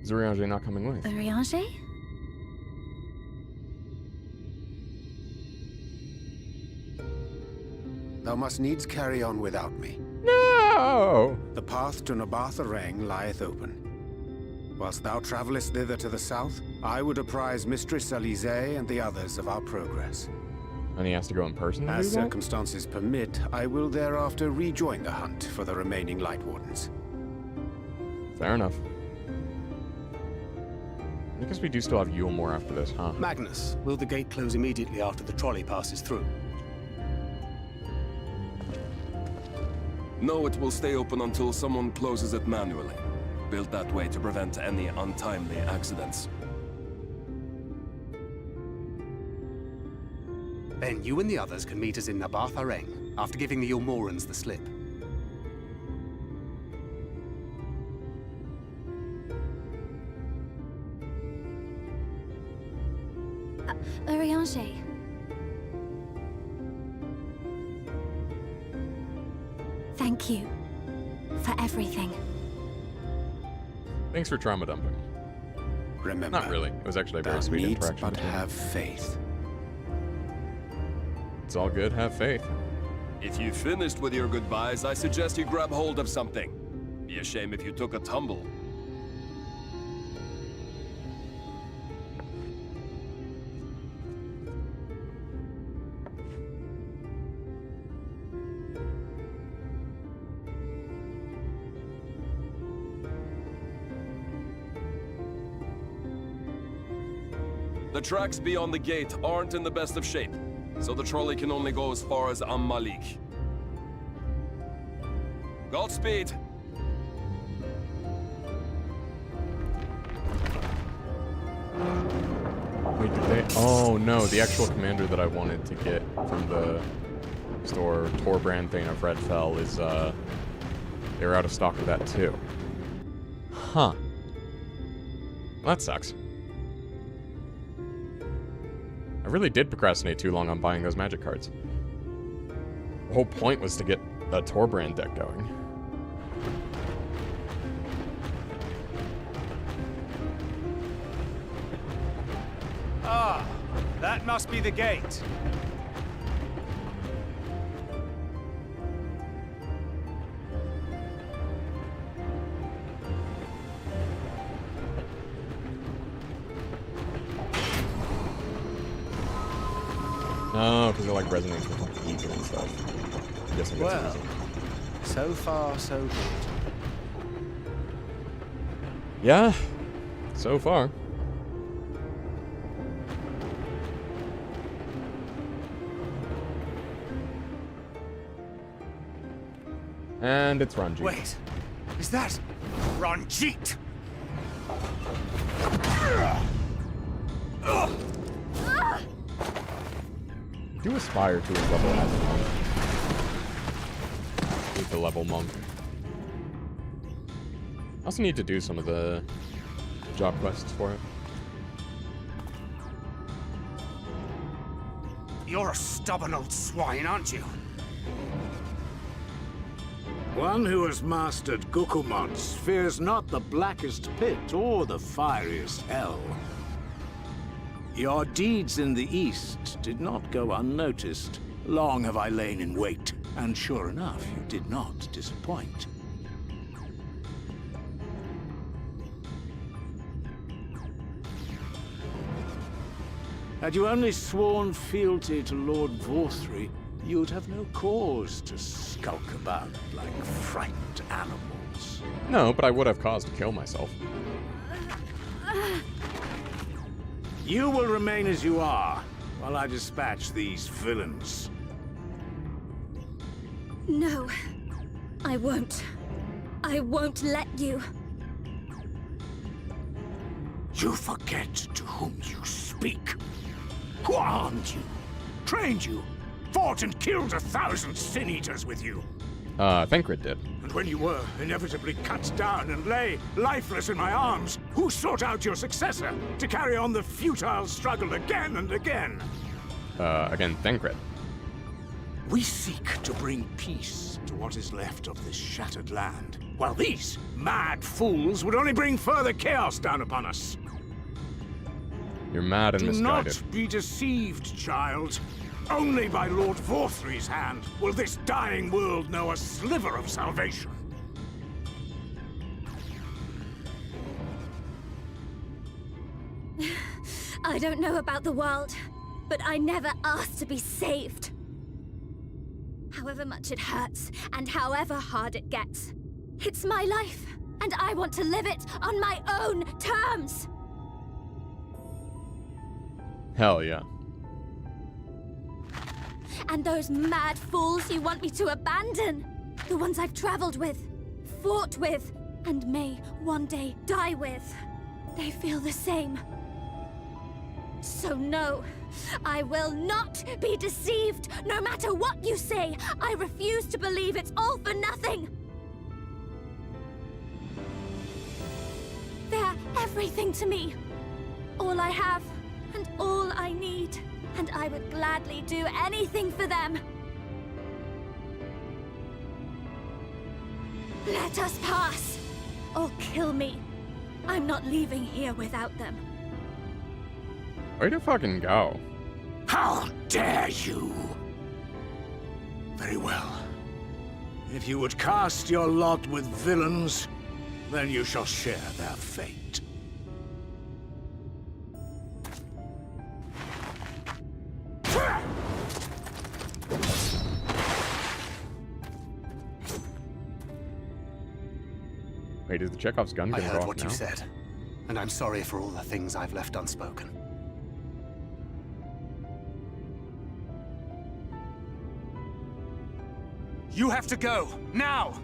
Is Urianger not coming with? Urianger? Thou must needs carry on without me. No! The path to Nabarth Arang lieth open. Whilst thou travellest thither to the south, I would apprise Mistress Alize and the others of our progress. And he has to go in person to As do that? circumstances permit, I will thereafter rejoin the hunt for the remaining Light Wardens. Fair enough. I guess we do still have Yulmore after this, huh? Magnus, will the gate close immediately after the trolley passes through? No, it will stay open until someone closes it manually. Built that way to prevent any untimely accidents. Then you and the others can meet us in Nabarth Arang, after giving the Yulmorans the slip. Urianger. Thank you for everything. Thanks for trauma dumping. Remember, Not really. It was actually a very thou sweet needs interaction. but between them. have faith. It's all good. Have faith. If you finished with your goodbyes, I suggest you grab hold of something. Be a shame if you took a tumble. The tracks beyond the gate aren't in the best of shape, so the trolley can only go as far as Malik. Godspeed! Wait, did they? Oh no, the actual commander that I wanted to get from the store, Torbrand Thane of Redfell, is they were out of stock of that too. Huh. Well, that sucks. I really did procrastinate too long on buying those magic cards. The whole point was to get a Torbrand deck going. Ah, that must be the gate. No, because it like resonates with like evil and stuff. I'm guessing that's the Well, reason. so far so good. Yeah, so far. And it's Ranjit. Wait, is that Ranjit? Do aspire to his level as a monk. Need the level monk. I also need to do some of the job quests for it. You're a stubborn old swine, aren't you? One who has mastered Gukumots fears not the blackest pit or the fieriest hell. Your deeds in the east did not go unnoticed. Long have I lain in wait, and sure enough, you did not disappoint. Had you only sworn fealty to Lord Vorthry, you'd have no cause to skulk about like frightened animals. No, but I would have cause to kill myself. You will remain as you are, while I dispatch these villains. No, I won't. I won't let you. You forget to whom you speak. Who armed you, trained you, fought and killed 1,000 sin-eaters with you. Thancred did. And when you were inevitably cut down and lay lifeless in my arms, who sought out your successor to carry on the futile struggle again and again? Again, Thancred. We seek to bring peace to what is left of this shattered land, while these mad fools would only bring further chaos down upon us. You're mad and Do misguided. not be deceived, child. Only by Lord Vorthry's hand will this dying world know a sliver of salvation. I don't know about the world, but I never asked to be saved. However much it hurts, and however hard it gets. It's my life, and I want to live it on my own terms! Hell yeah. And those mad fools you want me to abandon, the ones I've traveled with, fought with, and may one day die with, they feel the same. So no, I will not be deceived, no matter what you say. I refuse to believe it's all for nothing. They're everything to me. All I have, and all I need. And I would gladly do anything for them. Let us pass, or kill me. I'm not leaving here without them. Way to fucking go. How dare you! Very well. If you would cast your lot with villains, then you shall share their fate. Wait, is the Chekhov's gun I gonna go heard off what now? you said, and I'm sorry for all the things I've left unspoken. You have to go, now!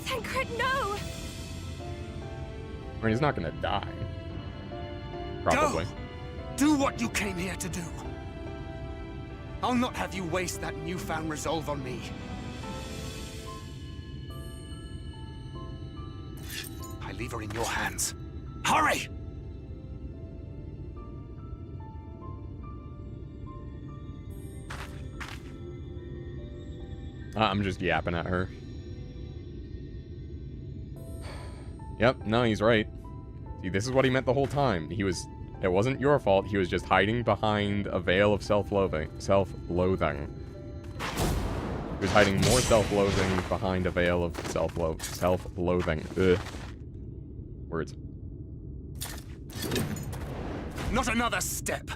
Thancred, no! I mean, he's not gonna die. Probably. Go! Do what you came here to do. I'll not have you waste that newfound resolve on me. I leave her in your hands. Hurry! I'm just yapping at her. Yep, no, he's right. See, this is what he meant the whole time. It wasn't your fault, he was just hiding behind a veil of self-loathing. He was hiding more self-loathing behind a veil of self-loathing. Ugh. Words. Not another step.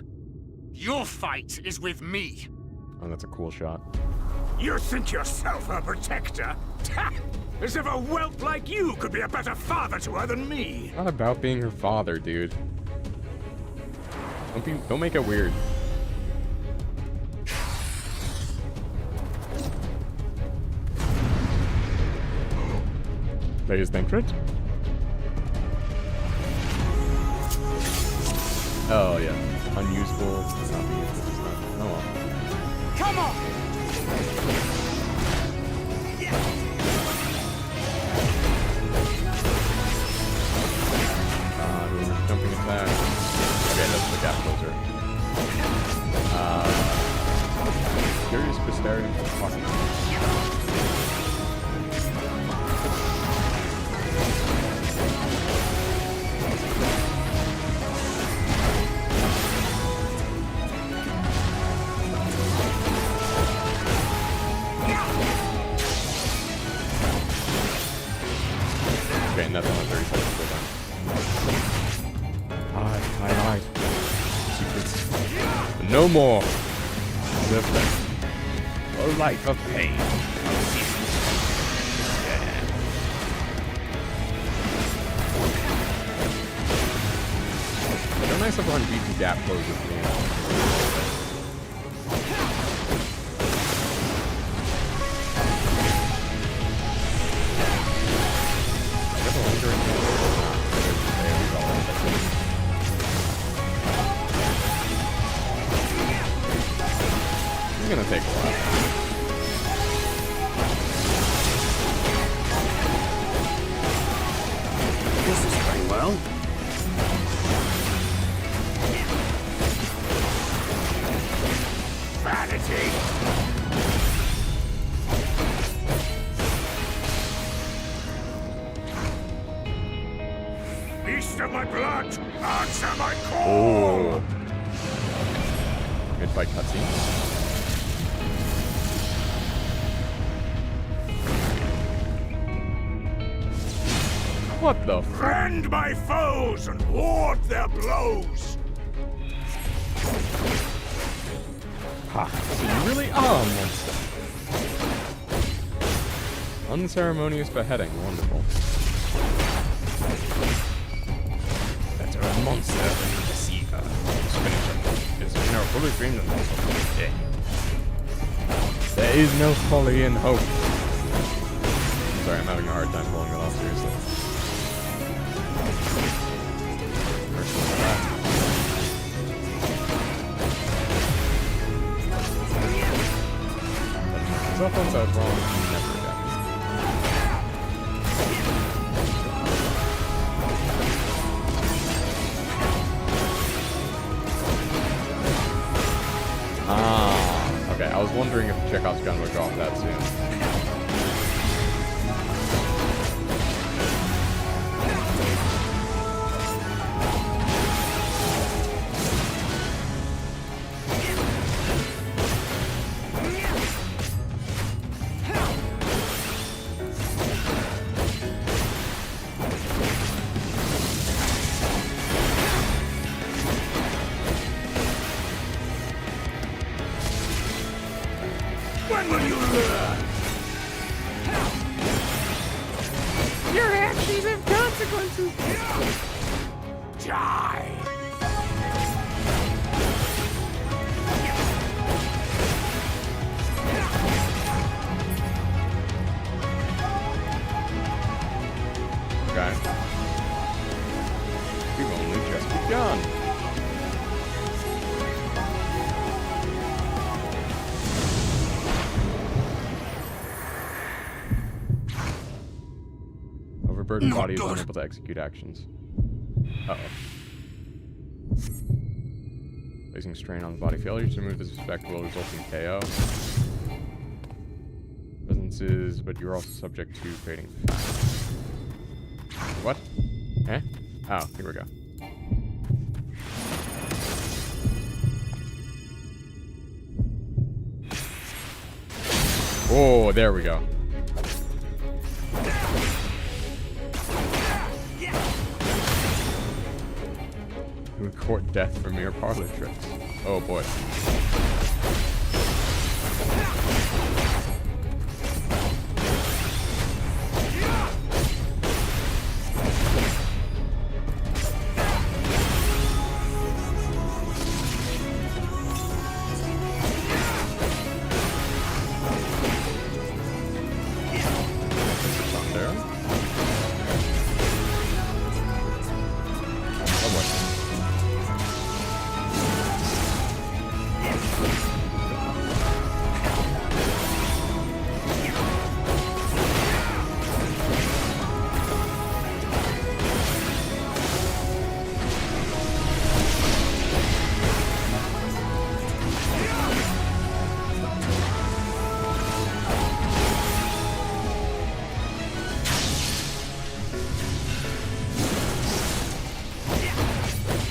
Your fight is with me. Oh, that's a cool shot. You think yourself her protector? As if a whelp like you could be a better father to her than me. It's not about being her father, dude. Don't make it weird. Players Thancred? Oh yeah. Unuseful. It's not being useful, it's not. Oh well. Come on! Jumping attack. Okay, that's the gap closer. Curious Bastarian fucking. Okay, nothing on 30 seconds for them. Hide. Secrets. No more. Live them. A life of pain. So nice of one beating gap closes with me. It's gonna take a while. This is going well. vanity! Feast of my blood! Answer my call! Oh. Mid-fight cutscene. What the f- Rend my foes and ward their blows! Ha, so you really are a monster. Unceremonious beheading, wonderful. Better a monster than a deceiver. His finisher is no fully dreamed of himself. Yeah. There is no folly in hope. Sorry, I'm having a hard time pulling that off seriously. First one's back. Cell phone sounds wrong. Never again. Ah, okay. I was wondering if Chekhov's gun would go off that soon. When will you learn? Your actions have consequences. Die. Okay. We've only just begun. Overburdened body is unable to execute actions. Uh-oh. Placing strain on the body. Failure to remove this effect will result in KO. Presences, but you're also subject to fading fast. What? Eh? Oh, here we go. Oh, there we go. You would court death for mere parlor tricks. Oh boy.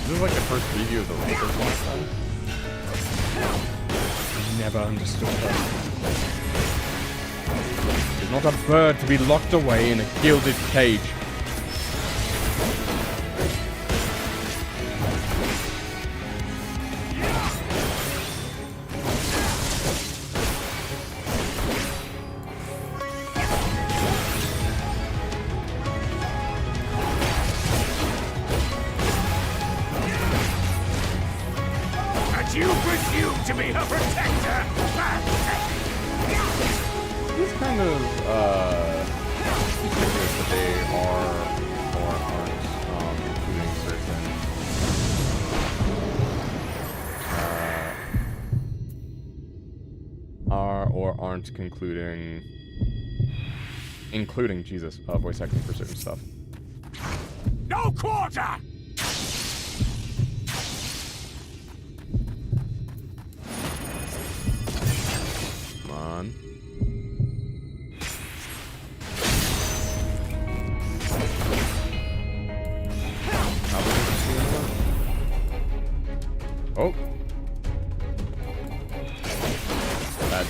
This is like the first preview of the Lakers last time. Never understood that. It's not a bird to be locked away in a gilded cage. You presume to be her protector! It's kind of, ridiculous that they are or aren't, including certain, are or aren't including Jesus, voice acting for certain stuff. No quarter!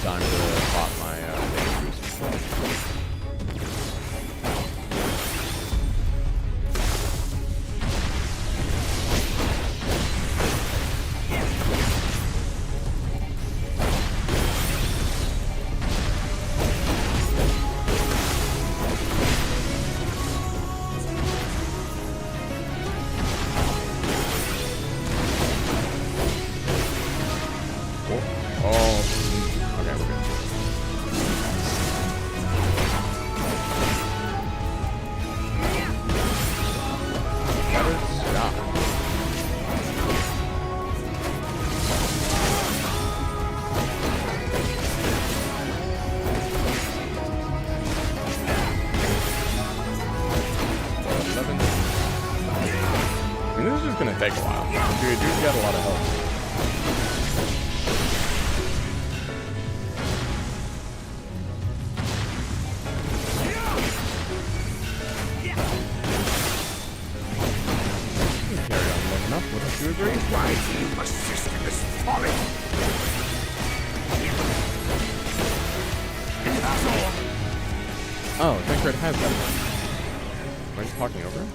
time to pop my data boost. Gonna take a while. Dude, you've got a lot of help. Carry on long enough, wouldn't you agree? Why do you persist in this folly? Oh, Thancred has that. Am I just talking over him?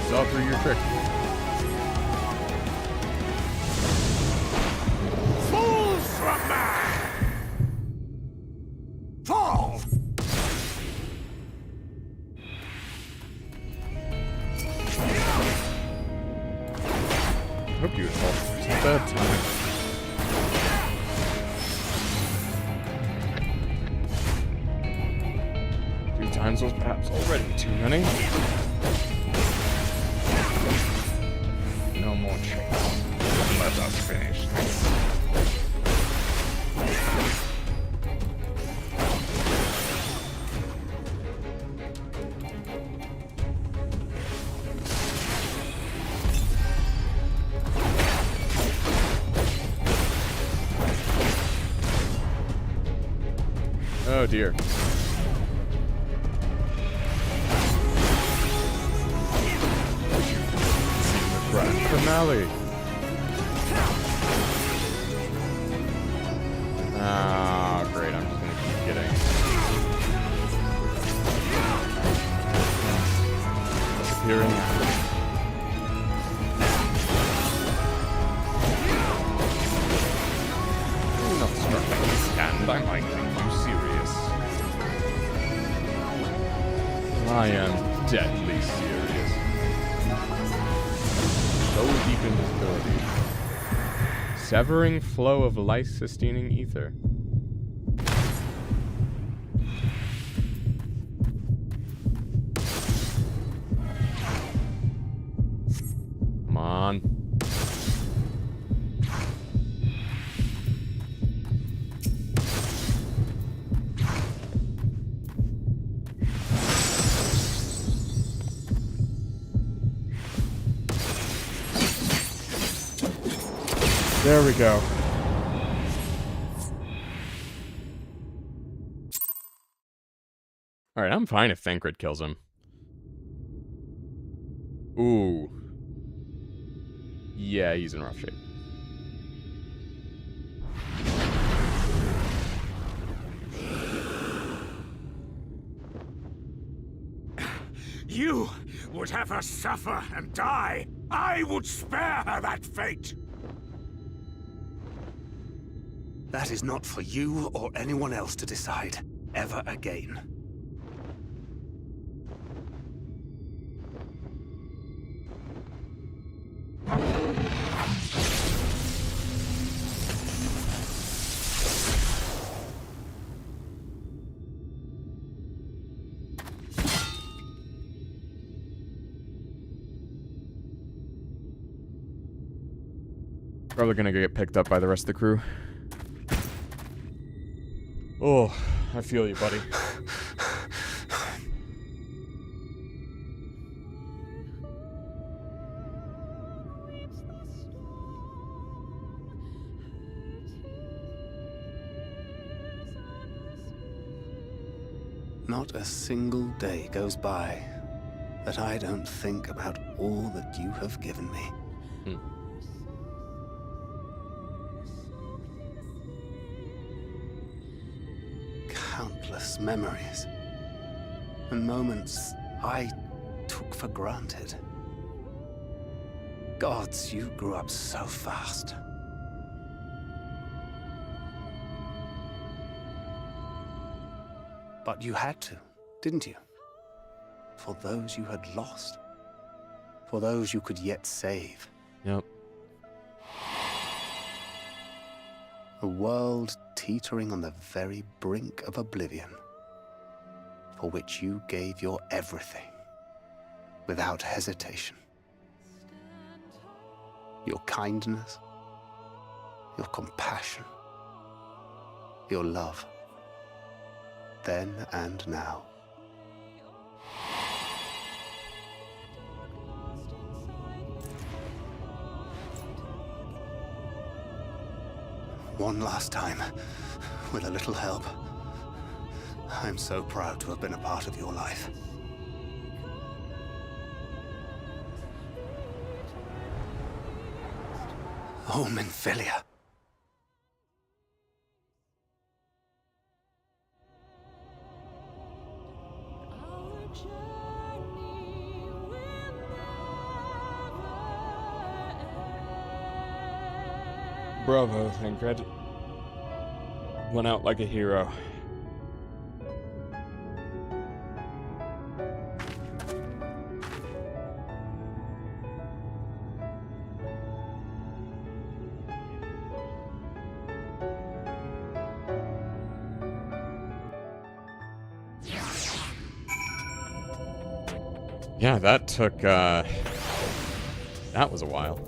Saw through your trick. Fools from man! Fall! Hope you would fall. It's a bad time. Two times was perhaps already too many. No more tricks. Let us finish this. Oh dear. Grand finale. Ah, great. I'm just gonna keep getting disappearing. You're not struggling to stand. I might think you serious. I am deadly serious. So deep in disability. Severing flow of life-sustaining ether. Come on. There we go. Alright, I'm fine if Thancred kills him. Ooh. Yeah, he's in rough shape. You would have her suffer and die. I would spare her that fate. That is not for you or anyone else to decide, ever again. Probably gonna get picked up by the rest of the crew. Oh, I feel you, buddy. Not a single day goes by that I don't think about all that you have given me. Countless memories and moments I took for granted. Gods, you grew up so fast. But you had to, didn't you? For those you had lost. For those you could yet save. Yep. A world teetering on the very brink of oblivion, for which you gave your everything, without hesitation. Your kindness, your compassion, your love, then and now. One last time, with a little help. I'm so proud to have been a part of your life. Oh, Minfilia. Bravo, Thancred. Went out like a hero. Yeah, that took, that was a while.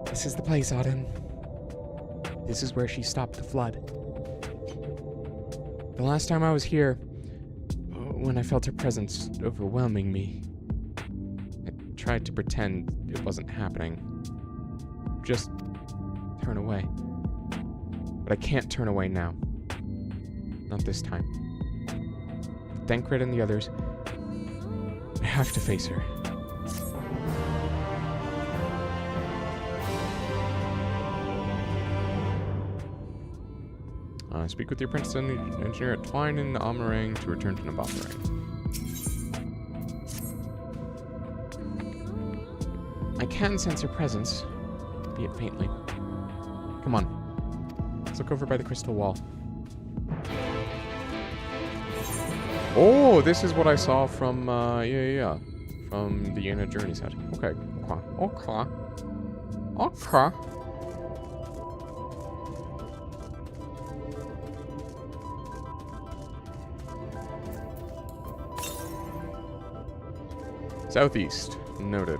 This is the place, Auden. This is where she stopped the flood. The last time I was here, when I felt her presence overwhelming me, I tried to pretend it wasn't happening. Just turn away. But I can't turn away now. Not this time. Thancred and the others, I have to face her. Speak with the apprentice and the engineer at Twine in Amarang to return to Nabatharang. I can sense her presence, be it faintly. Come on. Let's look over by the crystal wall. Oh, this is what I saw from, from the Yana Journey's head. Okay. Okay. Southeast. Noted.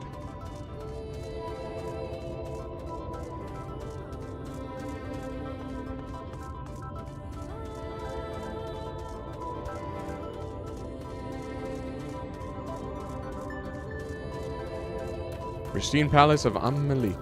Pristine Palace of Malik.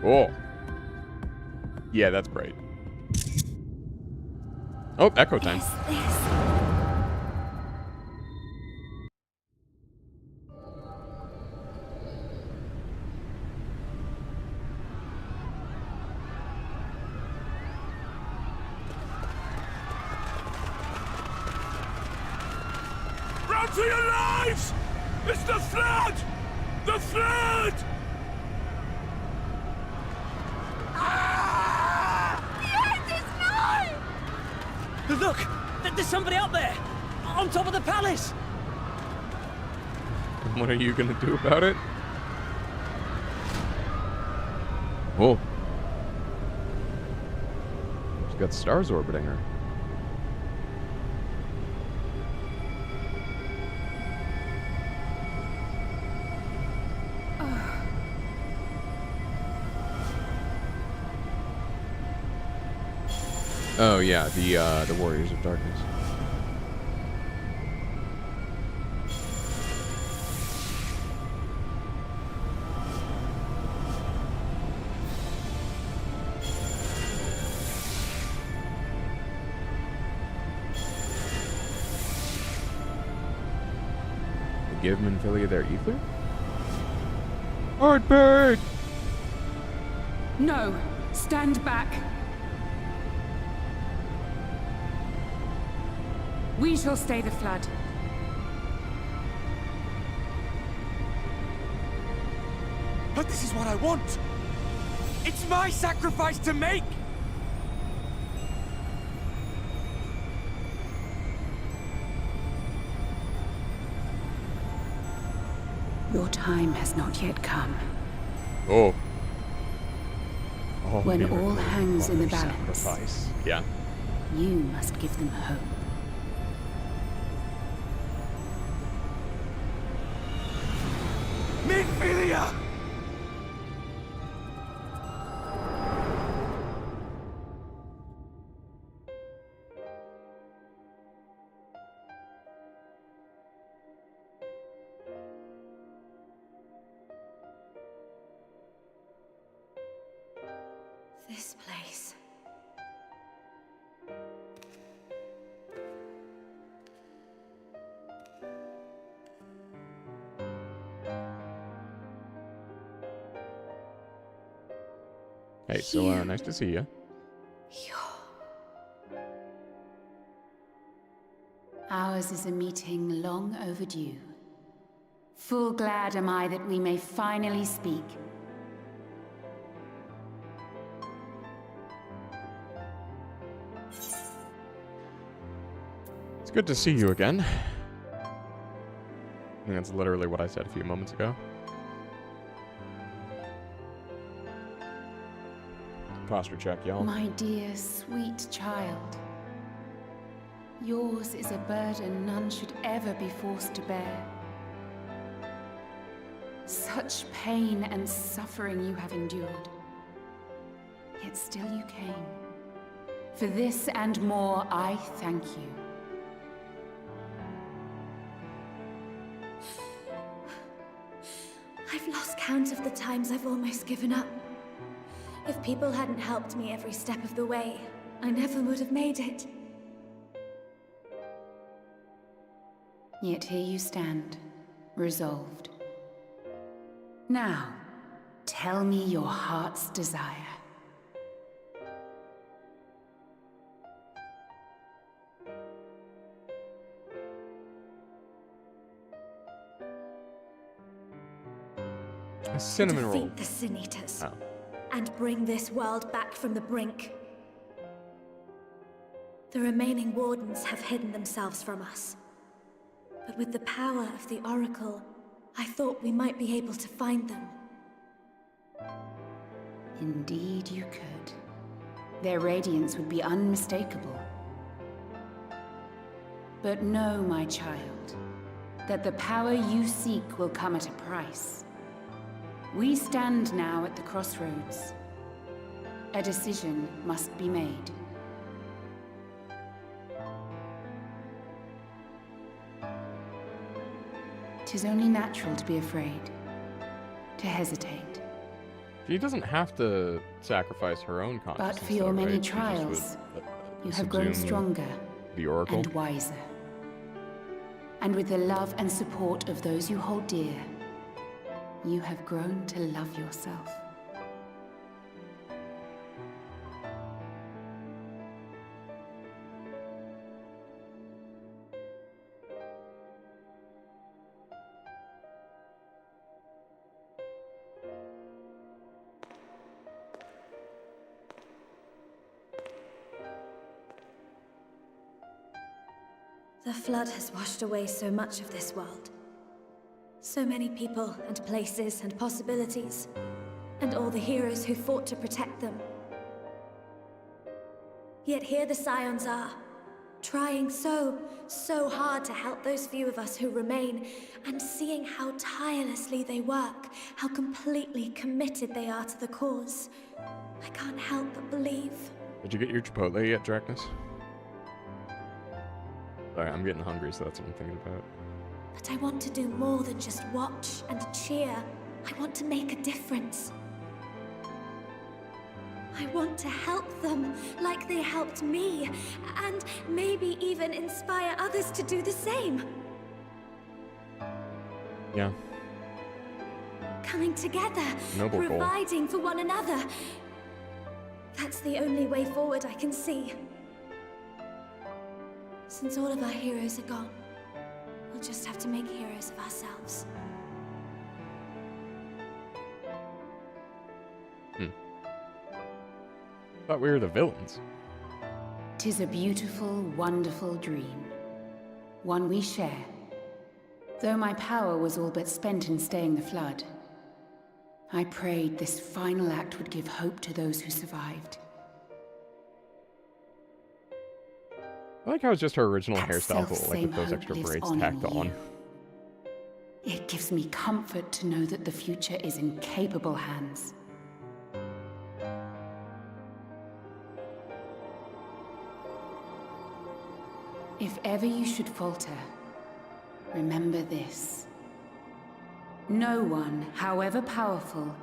Oh. Yeah, that's bright. Oh, echo time. Run for your lives! It's the flood! The flood! Look! There's somebody up there! On top of the palace! What are you gonna do about it? Whoa. She's got stars orbiting her. Oh yeah, the Warriors of Darkness. Give Minfilia their ether? Heartbird! No! Stand back! We shall stay the flood. But this is what I want! It's my sacrifice to make! Your time has not yet come. Oh. When all hangs in the balance, Sacrifice. Yeah. you must give them hope. Minfilia! This place. Hey, so nice to see you. Ours is a meeting long overdue. Full glad am I that we may finally speak. It's good to see you again. I think that's literally what I said a few moments ago. Posture check, y'all. My dear, sweet child. Yours is a burden none should ever be forced to bear. Such pain and suffering you have endured. Yet still you came. For this and more, I thank you. I've lost count of the times I've almost given up. If people hadn't helped me every step of the way, I never would have made it. Yet here you stand, resolved. Now, tell me your heart's desire. A cinnamon roll. Defeat the Sin Eaters. Oh. And bring this world back from the brink. The remaining Wardens have hidden themselves from us. But with the power of the Oracle, I thought we might be able to find them. Indeed you could. Their radiance would be unmistakable. But know, my child, that the power you seek will come at a price. We stand now at the crossroads. A decision must be made. Tis only natural to be afraid, to hesitate. She doesn't have to sacrifice her own consciousness. But for your though, many right? She just trials, would, you have grown subsume stronger the Oracle. and wiser. And with the love and support of those you hold dear, you have grown to love yourself. The flood has washed away so much of this world. So many people and places and possibilities, and all the heroes who fought to protect them. Yet here the Scions are, trying so hard to help those few of us who remain, and seeing how tirelessly they work, how completely committed they are to the cause. I can't help but believe Did you get your Chipotle yet, Dracnus? Sorry, I'm getting hungry, so that's what I'm thinking about. But I want to do more than just watch and cheer. I want to make a difference. I want to help them like they helped me, and maybe even inspire others to do the same. Yeah. Coming together, Noble goal. providing for one another. That's the only way forward I can see. Since all of our heroes are gone, we'll just have to make heroes of ourselves. Thought we were the villains. 'Tis a beautiful, wonderful dream. One we share. Though my power was all but spent in staying the flood, I prayed this final act would give hope to those who survived. I like how it's just her original That hairstyle, but like with those selfsame extra hope braids lives tacked on in on. you. It gives me comfort to know that the future is in capable hands. If ever you should falter, remember this. No one, however powerful,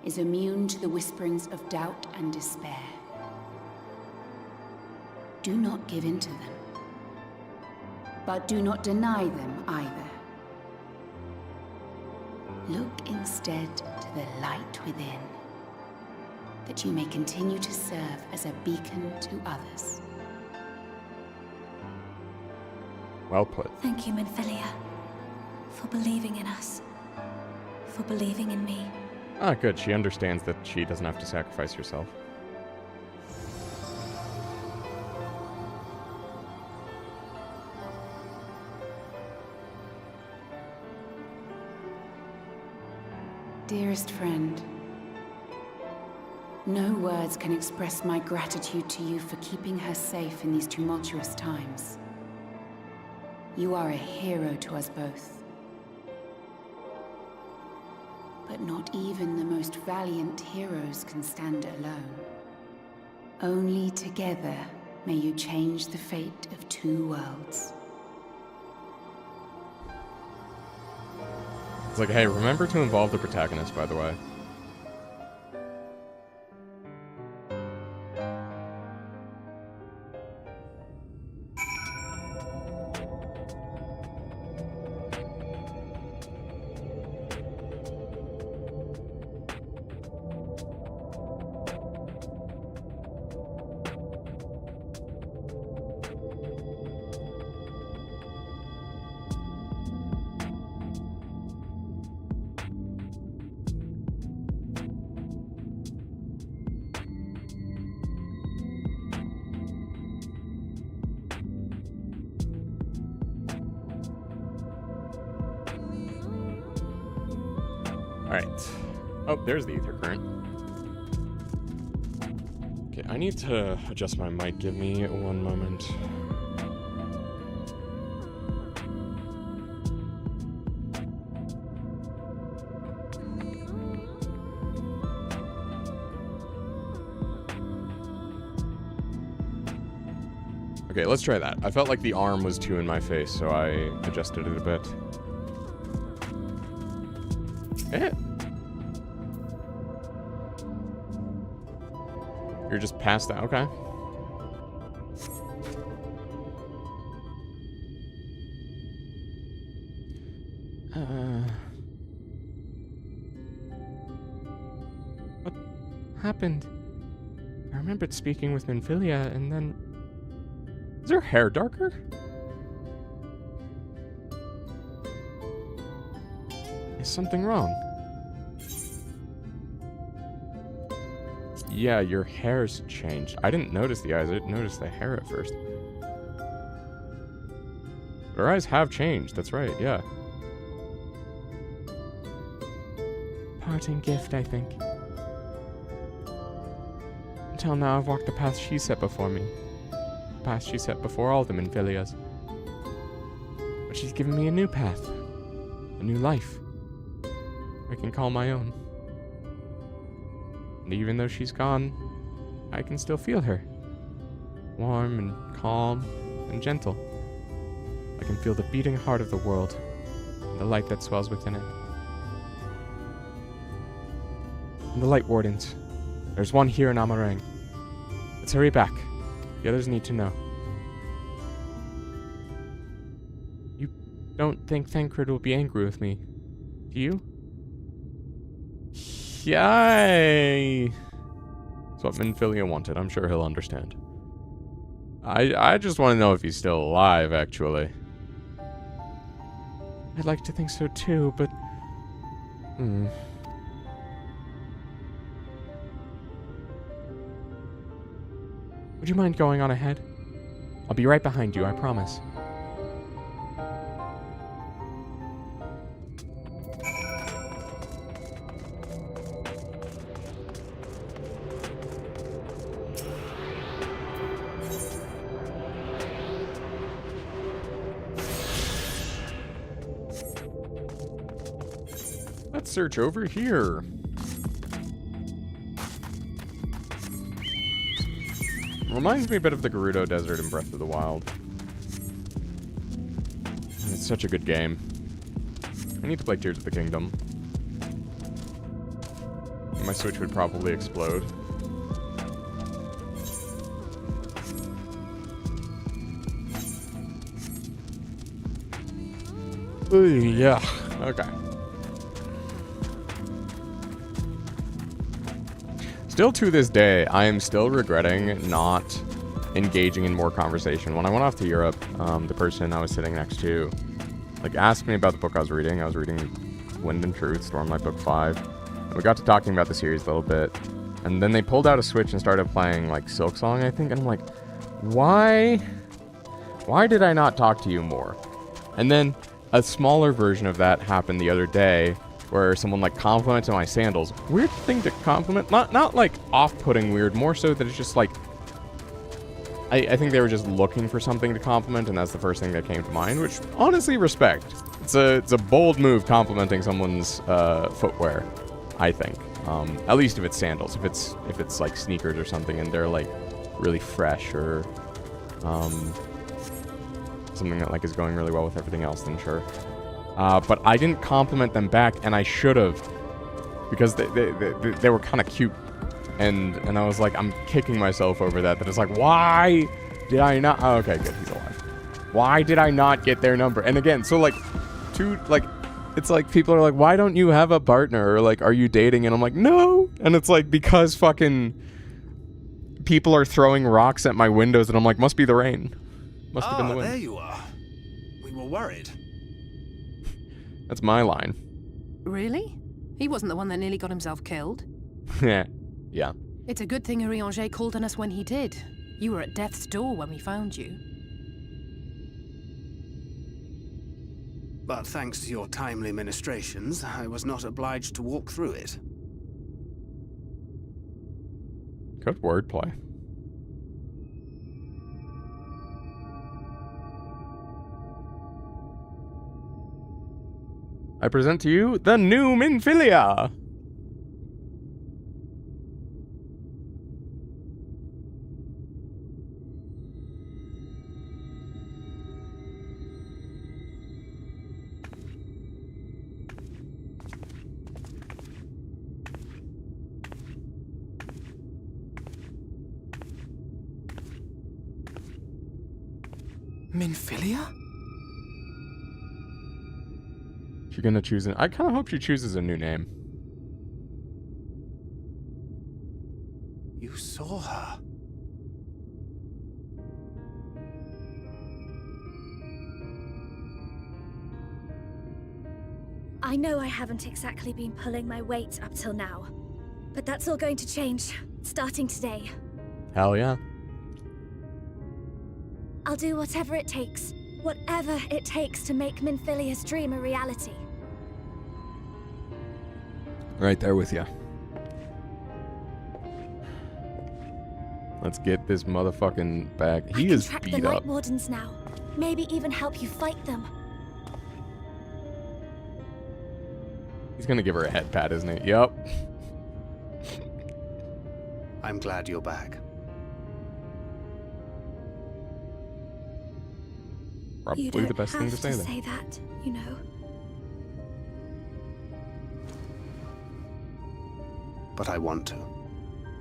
is immune to the whisperings of doubt and despair. Do not give in to them, but do not deny them either. Look instead to the light within, that you may continue to serve as a beacon to others. Well put. Thank you, Minfilia, for believing in us. For believing in me. Ah, good. She understands that she doesn't have to sacrifice herself. Dearest friend, no words can express my gratitude to you for keeping her safe in these tumultuous times. You are a hero to us both. But not even the most valiant heroes can stand alone. Only together may you change the fate of two worlds. It's like, hey, remember to involve the protagonist, by the way. Alright. Oh, there's the ether current. Okay, I need to adjust my mic. Give me one moment. Okay, let's try that. I felt like the arm was too in my face, so I adjusted it a bit. Eh. You're just past that, okay. What happened? I remembered speaking with Minfilia, and then... Is her hair darker? Is something wrong? Yeah, your hair's changed. I didn't notice the eyes, I didn't notice the hair at first. But her eyes have changed, that's right, yeah. Parting gift, I think. Until now, I've walked the path she set before me. The path she set before all the Minfilias. But she's given me a new path. A new life. I can call my own. And even though she's gone, I can still feel her. warm and calm and gentle. I can feel the beating heart of the world, and the light that swells within it. And the light wardens. There's one here in Amarang. Let's hurry back. The others need to know. You don't think Thancred will be angry with me, do you? Yay! That's what Minfilia wanted. I'm sure he'll understand. I just want to know if he's still alive, actually. I'd like to think so too, but... Would you mind going on ahead? I'll be right behind you, I promise. Let's search over here. Reminds me a bit of the Gerudo Desert in Breath of the Wild. It's such a good game. I need to play Tears of the Kingdom. My Switch would probably explode. Ooh, yeah, okay. Still to this day, I am still regretting not engaging in more conversation. When I went off to Europe, the person I was sitting next to, like, asked me about the book I was reading. I was reading Wind and Truth, Stormlight Book 5. And we got to talking about the series a little bit. And then they pulled out a Switch and started playing, like, Silksong, I think. And I'm like, why did I not talk to you more? And then a smaller version of that happened the other day, where someone, like, complimented my sandals. Weird thing to compliment. Not like, off-putting weird, more so that it's just, like... I think they were just looking for something to compliment, and that's the first thing that came to mind, which, honestly, respect. It's a bold move complimenting someone's footwear, I think. At least if it's sandals. If it's, like, sneakers or something, and they're, like, really fresh, or... something that, like, is going really well with everything else, then sure. But I didn't compliment them back, and I should have, because they were kind of cute, and I was like, I'm kicking myself over that. That it's like, why did I not? Oh, okay, good, he's alive. Why did I not get their number? And again, so like, it's like people are like, why don't you have a partner? Or like, are you dating? And I'm like, no. And it's like, because fucking people are throwing rocks at my windows, and I'm like, must be the rain. Must have been the wind. There you are. We were worried. That's my line. Really? He wasn't the one that nearly got himself killed? Yeah. It's a good thing Urianger called on us when he did. You were at death's door when we found you. But thanks to your timely ministrations, I was not obliged to walk through it. Good wordplay. I present to you the new Minfilia! Minfilia? She's gonna choose I kind of hope she chooses a new name. You saw her. I know I haven't exactly been pulling my weight up till now, but that's all going to change, starting today. Hell yeah. I'll do whatever it takes to make Minfilia's dream a reality. Right there with you. Let's get this motherfucking back. He is track beat the Light up. Wardens now. Maybe even help you fight them. He's gonna give her a head pat, isn't he? Yep. I'm glad you're back. probably You don't the best thing to have say to then. say that, you know. But I want to.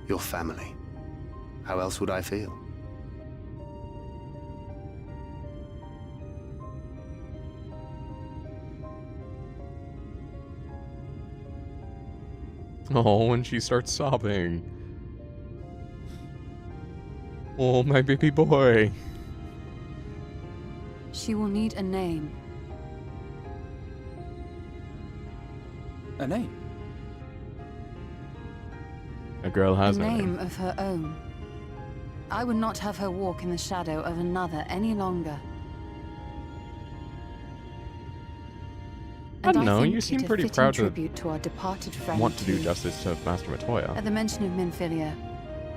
Your family. How else would I feel? Oh, and she starts sobbing. Oh, my baby boy. She will need a name. A name? A girl has a no name of her own. I would not have her walk in the shadow of another any longer. I don't And know, think you seem it a pretty fitting proud to tribute to our departed friend want to do too. justice to Master Matoya. At the mention of Minfilia,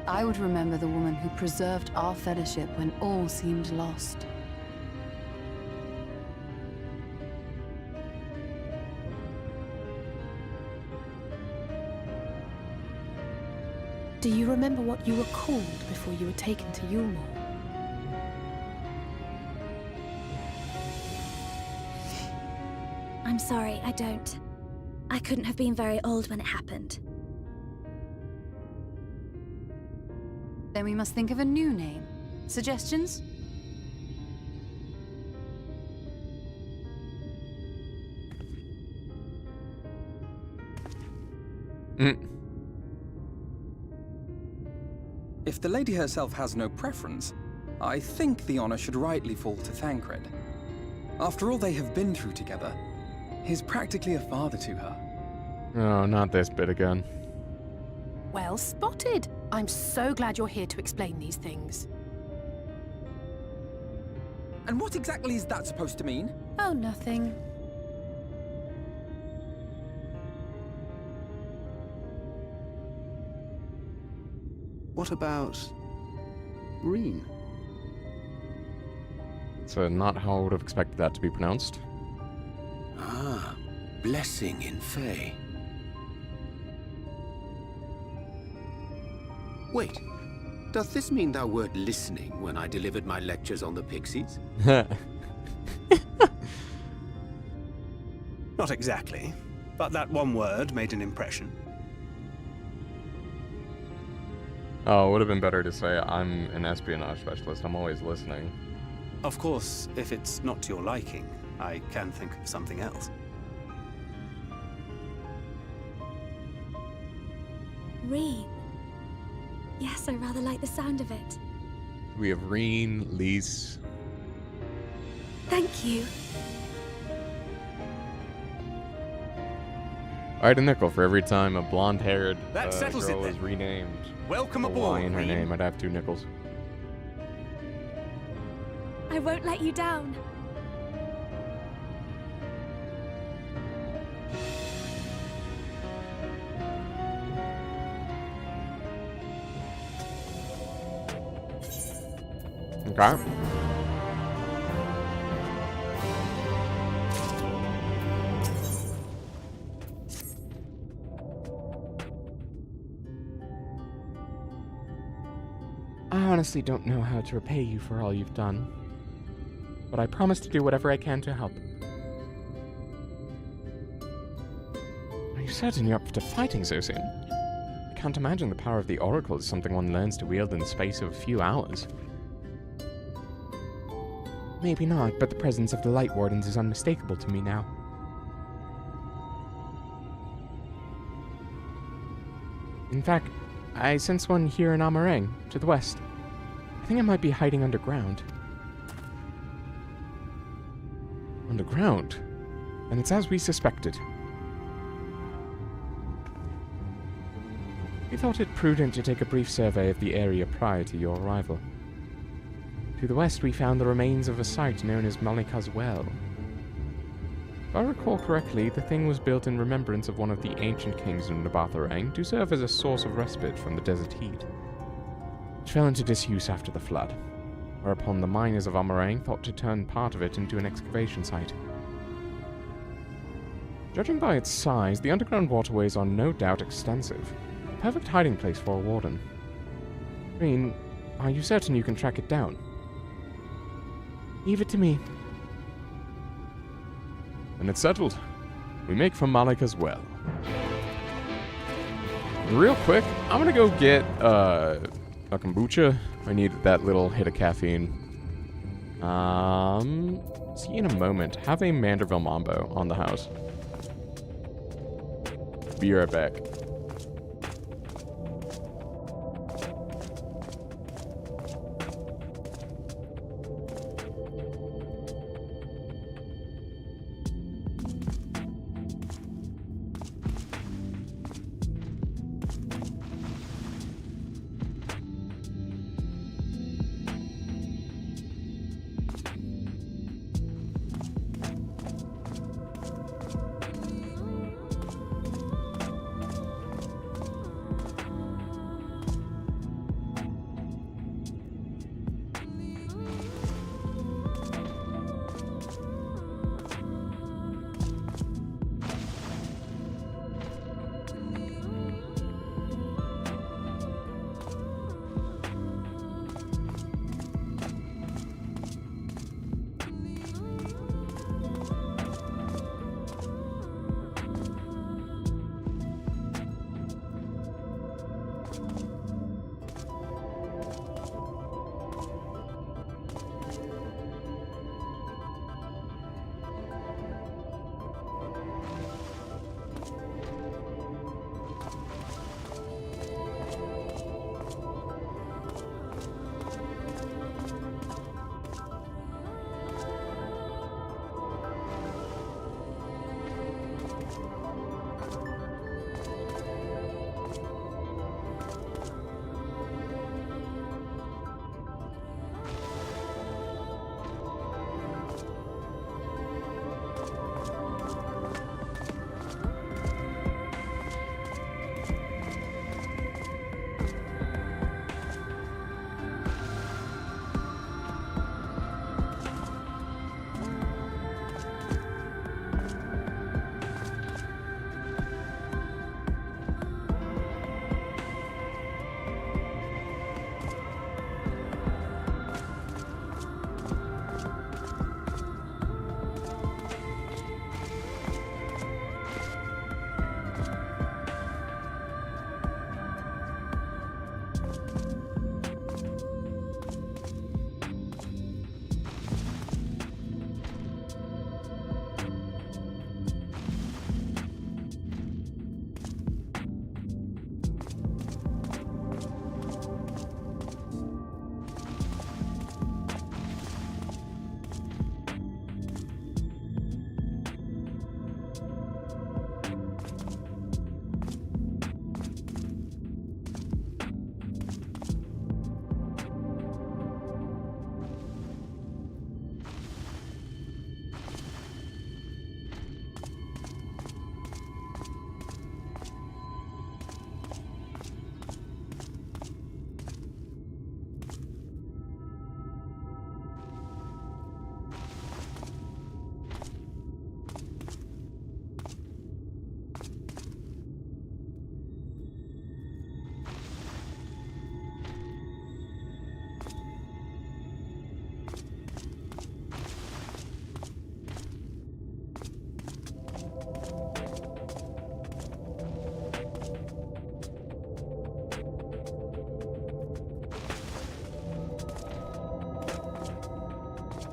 I would remember the woman who preserved our fellowship when all seemed lost. Do you remember what you were called before you were taken to Yulmore? I'm sorry, I don't. I couldn't have been very old when it happened. Then we must think of a new name. Suggestions? If the lady herself has no preference, I think the honor should rightly fall to Thancred. After all they have been through together, he's practically a father to her. Oh, not this bit again. Well spotted. I'm so glad you're here to explain these things. And what exactly is that supposed to mean? Oh, nothing. What about Reen? So not how I would have expected that to be pronounced. Ah, blessing in Fae. Wait, does this mean thou wert listening when I delivered my lectures on the pixies? Not exactly, but that one word made an impression. Oh, it would have been better to say I'm an espionage specialist. I'm always listening. Of course, if it's not to your liking, I can think of something else. Reen. Yes, I rather like the sound of it. We have Reen, Lise. Thank you. Alright, a nickel for every time a blonde-haired That settles it girl then. is renamed. Welcome a aboard, Y in her Reen. name. I'd have 2 nickels. I won't let you down. Okay. I honestly don't know how to repay you for all you've done, but I promise to do whatever I can to help. Are you certain you're up to fighting so soon? I can't imagine the power of the Oracle is something one learns to wield in the space of a few hours. Maybe not, but the presence of the Light Wardens is unmistakable to me now. In fact, I sense one here in Amarang, to the west. I think it might be hiding underground. Underground? And it's as we suspected. We thought it prudent to take a brief survey of the area prior to your arrival. To the west, we found the remains of a site known as Malika's Well. If I recall correctly, the thing was built in remembrance of one of the ancient kings of Nabatharang to serve as a source of respite from the desert heat. It fell into disuse after the flood, whereupon the miners of Amarang thought to turn part of it into an excavation site. Judging by its size, the underground waterways are no doubt extensive. A perfect hiding place for a warden. Green, are you certain you can track it down? Leave it to me. And it's settled. We make for Malik as well. Real quick, I'm gonna go get a kombucha. I need that little hit of caffeine. See you in a moment. Have a Manderville Mambo on the house. Be right back.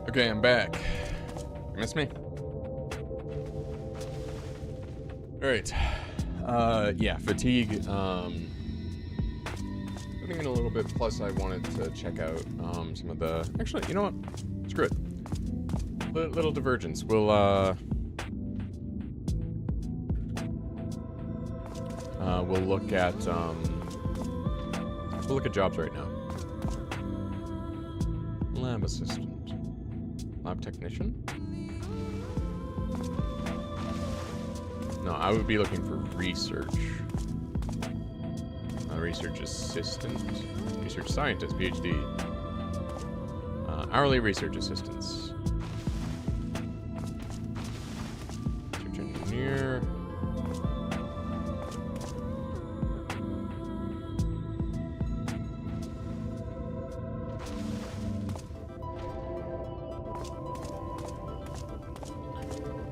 Okay, I'm back. You miss me? Alright. Yeah, fatigue. Putting in a little bit, plus I wanted to check out some of the... Actually, you know what? Screw it. Little divergence. We'll look at jobs right now. Lab assistant. Lab technician? No, I would be looking for research. Research assistant. Research scientist, PhD. Hourly research assistants. Research engineer.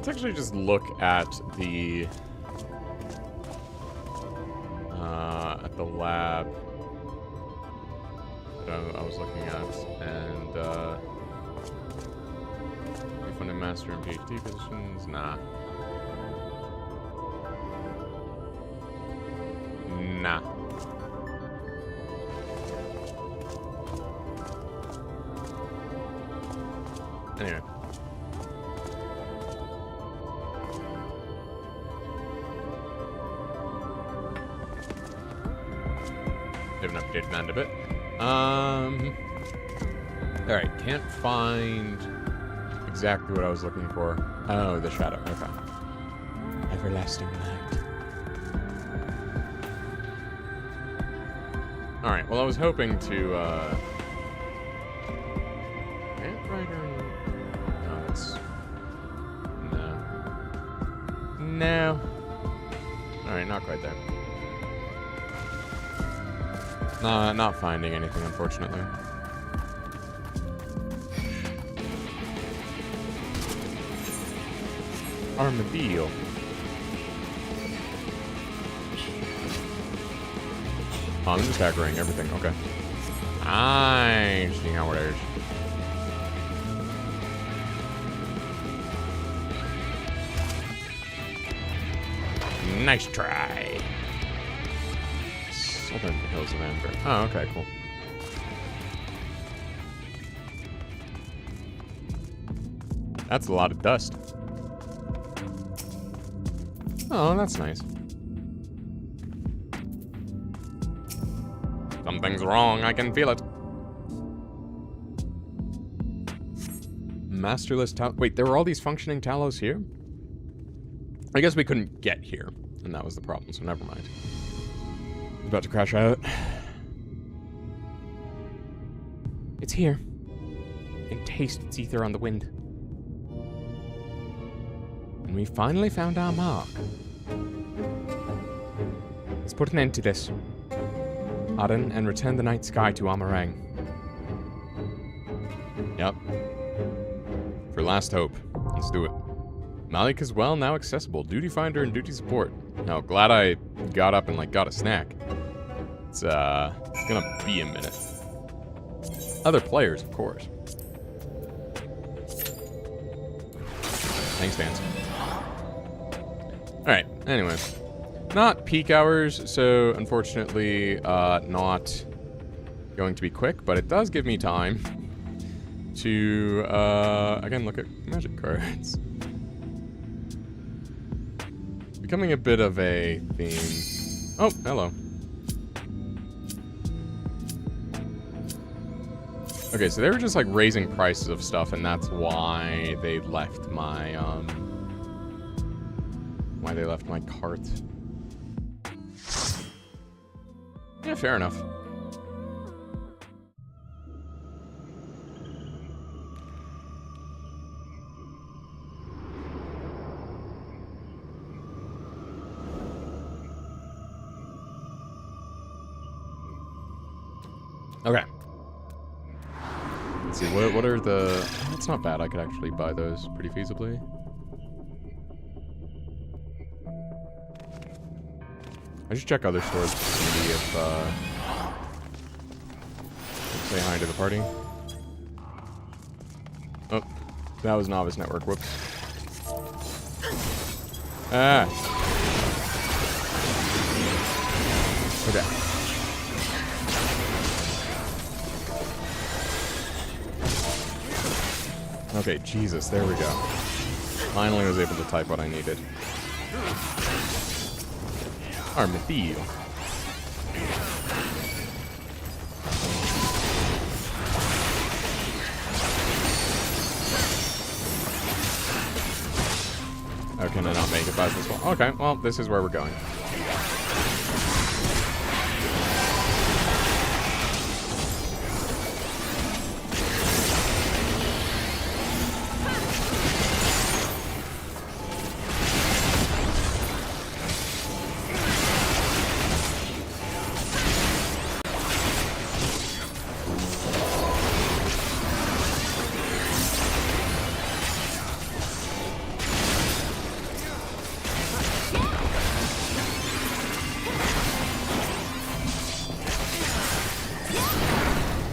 Let's actually just look at the lab that I was looking at, and funded master and PhD positions. Nah. Anyway. Haven't updated that a bit. Alright, can't find exactly what I was looking for. Oh, the shadow. Okay. Everlasting light. Alright, well I was hoping to, No, it's... No. Alright, not quite there. Not finding anything, unfortunately. Armadillo. Oh, I'm just aggroing everything. Okay. I see how it is. Nice try. Southern Hills of Amber. Oh, okay, cool. That's a lot of dust. Oh, that's nice. Something's wrong, I can feel it. Masterless Talos. Wait, there were all these functioning Talos here? I guess we couldn't get here, and that was the problem, so never mind. I was about to crash out. It's here. And taste its ether on the wind. And we finally found our mark. Let's put an end to this. Aden, and return the night sky to Amarang. Yep. For last hope. Let's do it. Malik is well now accessible. Duty finder and duty support. Now, glad I got up and got a snack. It's gonna be a minute. Other players, of course. Thanks, Vance. Alright, anyway. Not peak hours, so unfortunately not going to be quick, but it does give me time to, again, look at magic cards. Becoming a bit of a theme. Oh, hello. Okay, so they were just raising prices of stuff, and that's why they left my, cart. Yeah, fair enough. Okay. Let's see, what are the... It's not bad, I could actually buy those pretty feasibly. I should check other stores to see if, say hi to the party. Oh, that was Novice Network, whoops. Ah! Okay. Okay, Jesus, there we go. Finally was able to type what I needed. Armadillo. Oh, can I not make it past this one? Okay, well, this is where we're going.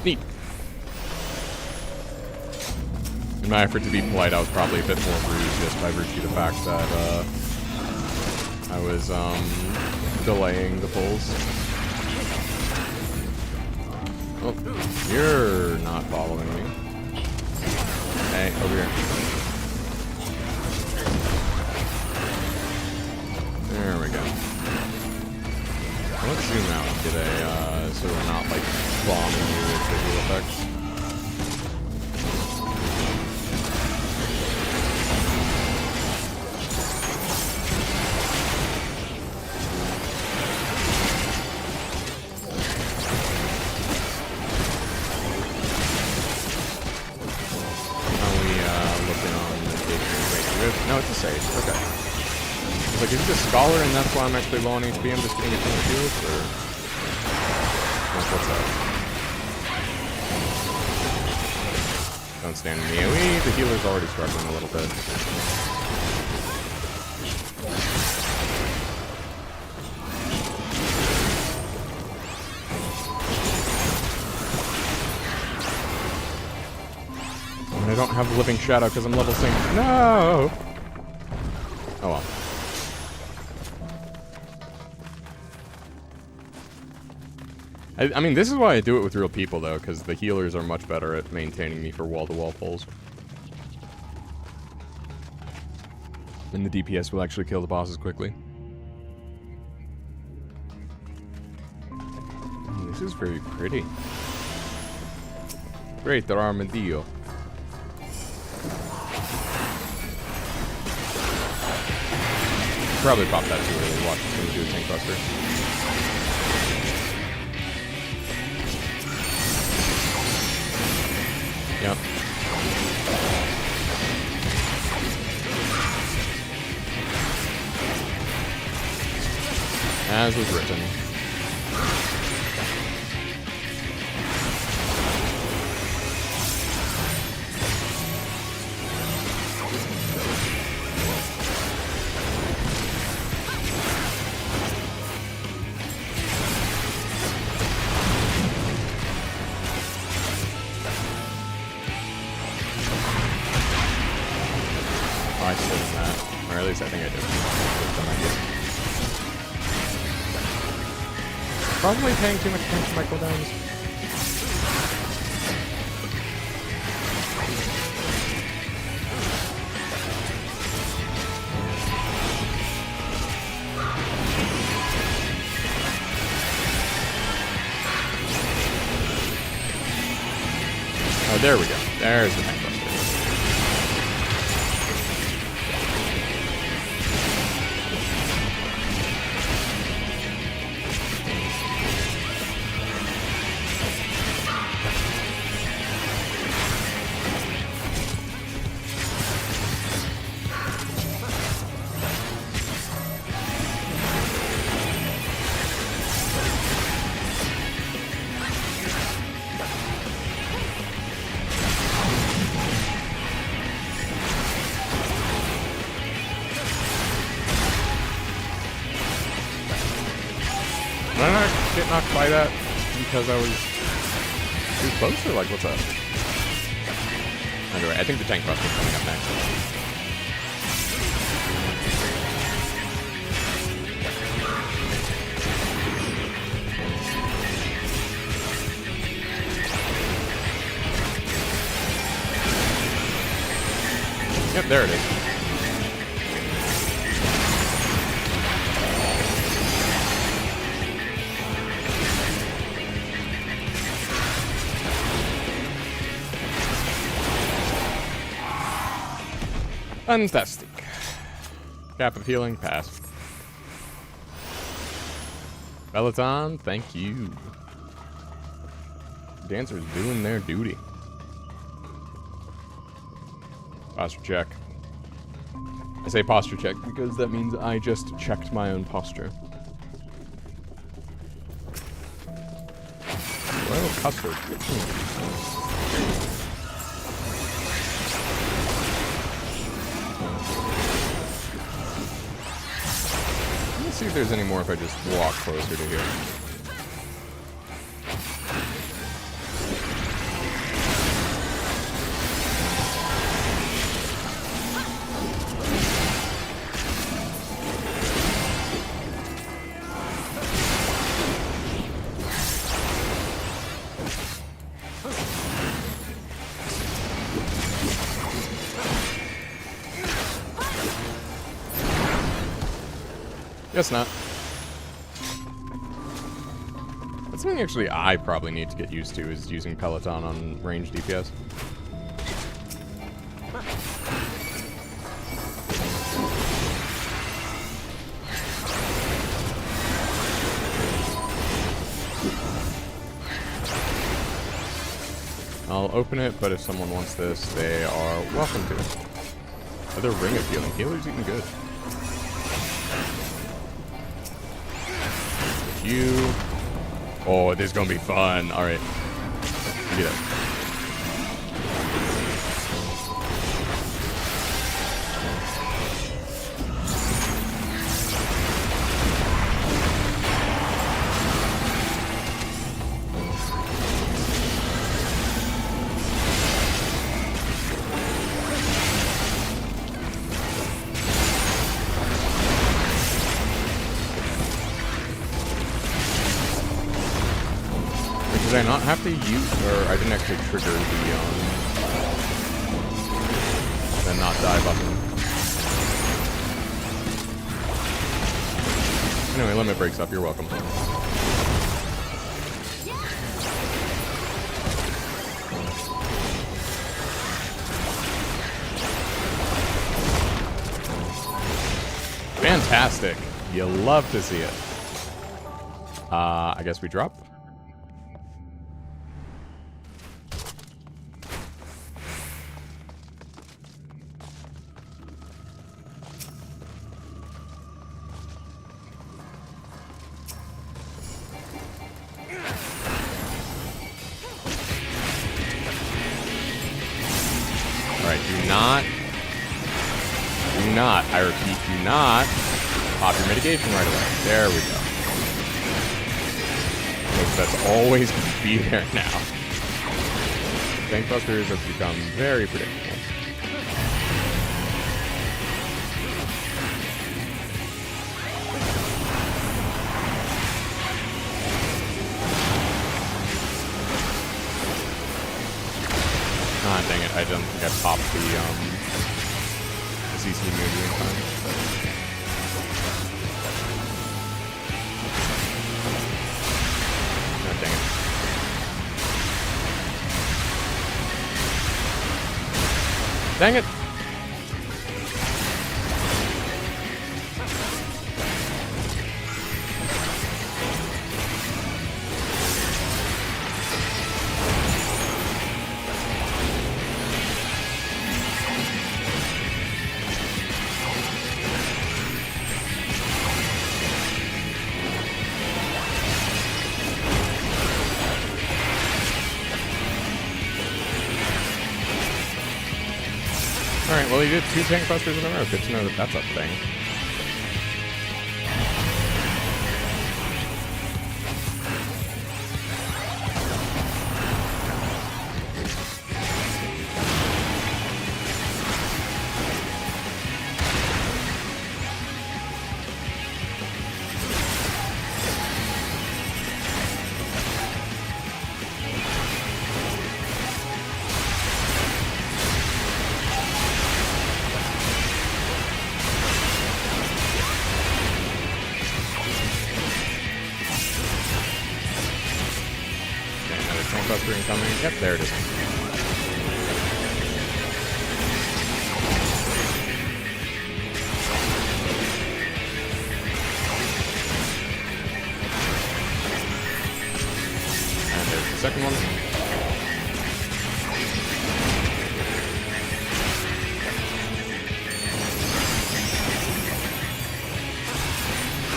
Neat. In my effort to be polite, I was probably a bit more rude just by virtue of the fact that I was delaying the pulls. Oh, you're not following me. Hey, over here. There we go. Let's zoom out and get a, so we're not, like, bombing you with visual effects. No, it's a sage. Okay. I was like, is it a scholar and that's why I'm actually low on HP? I'm just getting a ton of shields, or what's up? Don't stand in the AoE. The healer's already struggling a little bit. And I don't have a living shadow because I'm level sync. No! Oh well. I mean, this is why I do it with real people, though, because the healers are much better at maintaining me for wall-to-wall pulls. And the DPS will actually kill the bosses quickly. This is very pretty. Great, there are armadillo. Probably pop that too early. Watch it's gonna do a tank buster. Yep. As was written. I stood in that. Or at least I think I did. Probably paying too much attention to my cooldowns. Oh, there we go. There's the tank buster. Did I not get knocked by that because I was too close, or like, what's up? Anyway, I think the tank buster's coming up next. Yep, there it is. Fantastic. Cap of healing, pass. Peloton, thank you. Dancers doing their duty. Posture check. I say posture check because that means I just checked my own posture. Royal custard. Let's see if there's any more if I just walk closer to here. Guess not. That's something actually I probably need to get used to, is using Peloton on range DPS. I'll open it, but if someone wants this, they are welcome to it. Other ring of healing. Healer's eating good. You. Oh, this is gonna be fun. All right. Look at that. Did I not have to use, or I didn't actually trigger the not die button. Anyway, limit breaks up, you're welcome. Fantastic. You love to see it. I guess we drop. I repeat, do not pop your mitigation right away. There we go. Because that's always going to be there now. Bankbusters have become very predictable. Ah, dang it, I don't think I popped the CC immunity in time. Oh, dang it. Dang it! Alright, well, he did 2 tank busters in a row. Good to know that that's a thing. Incoming. Yep, there it is. And there's the second one.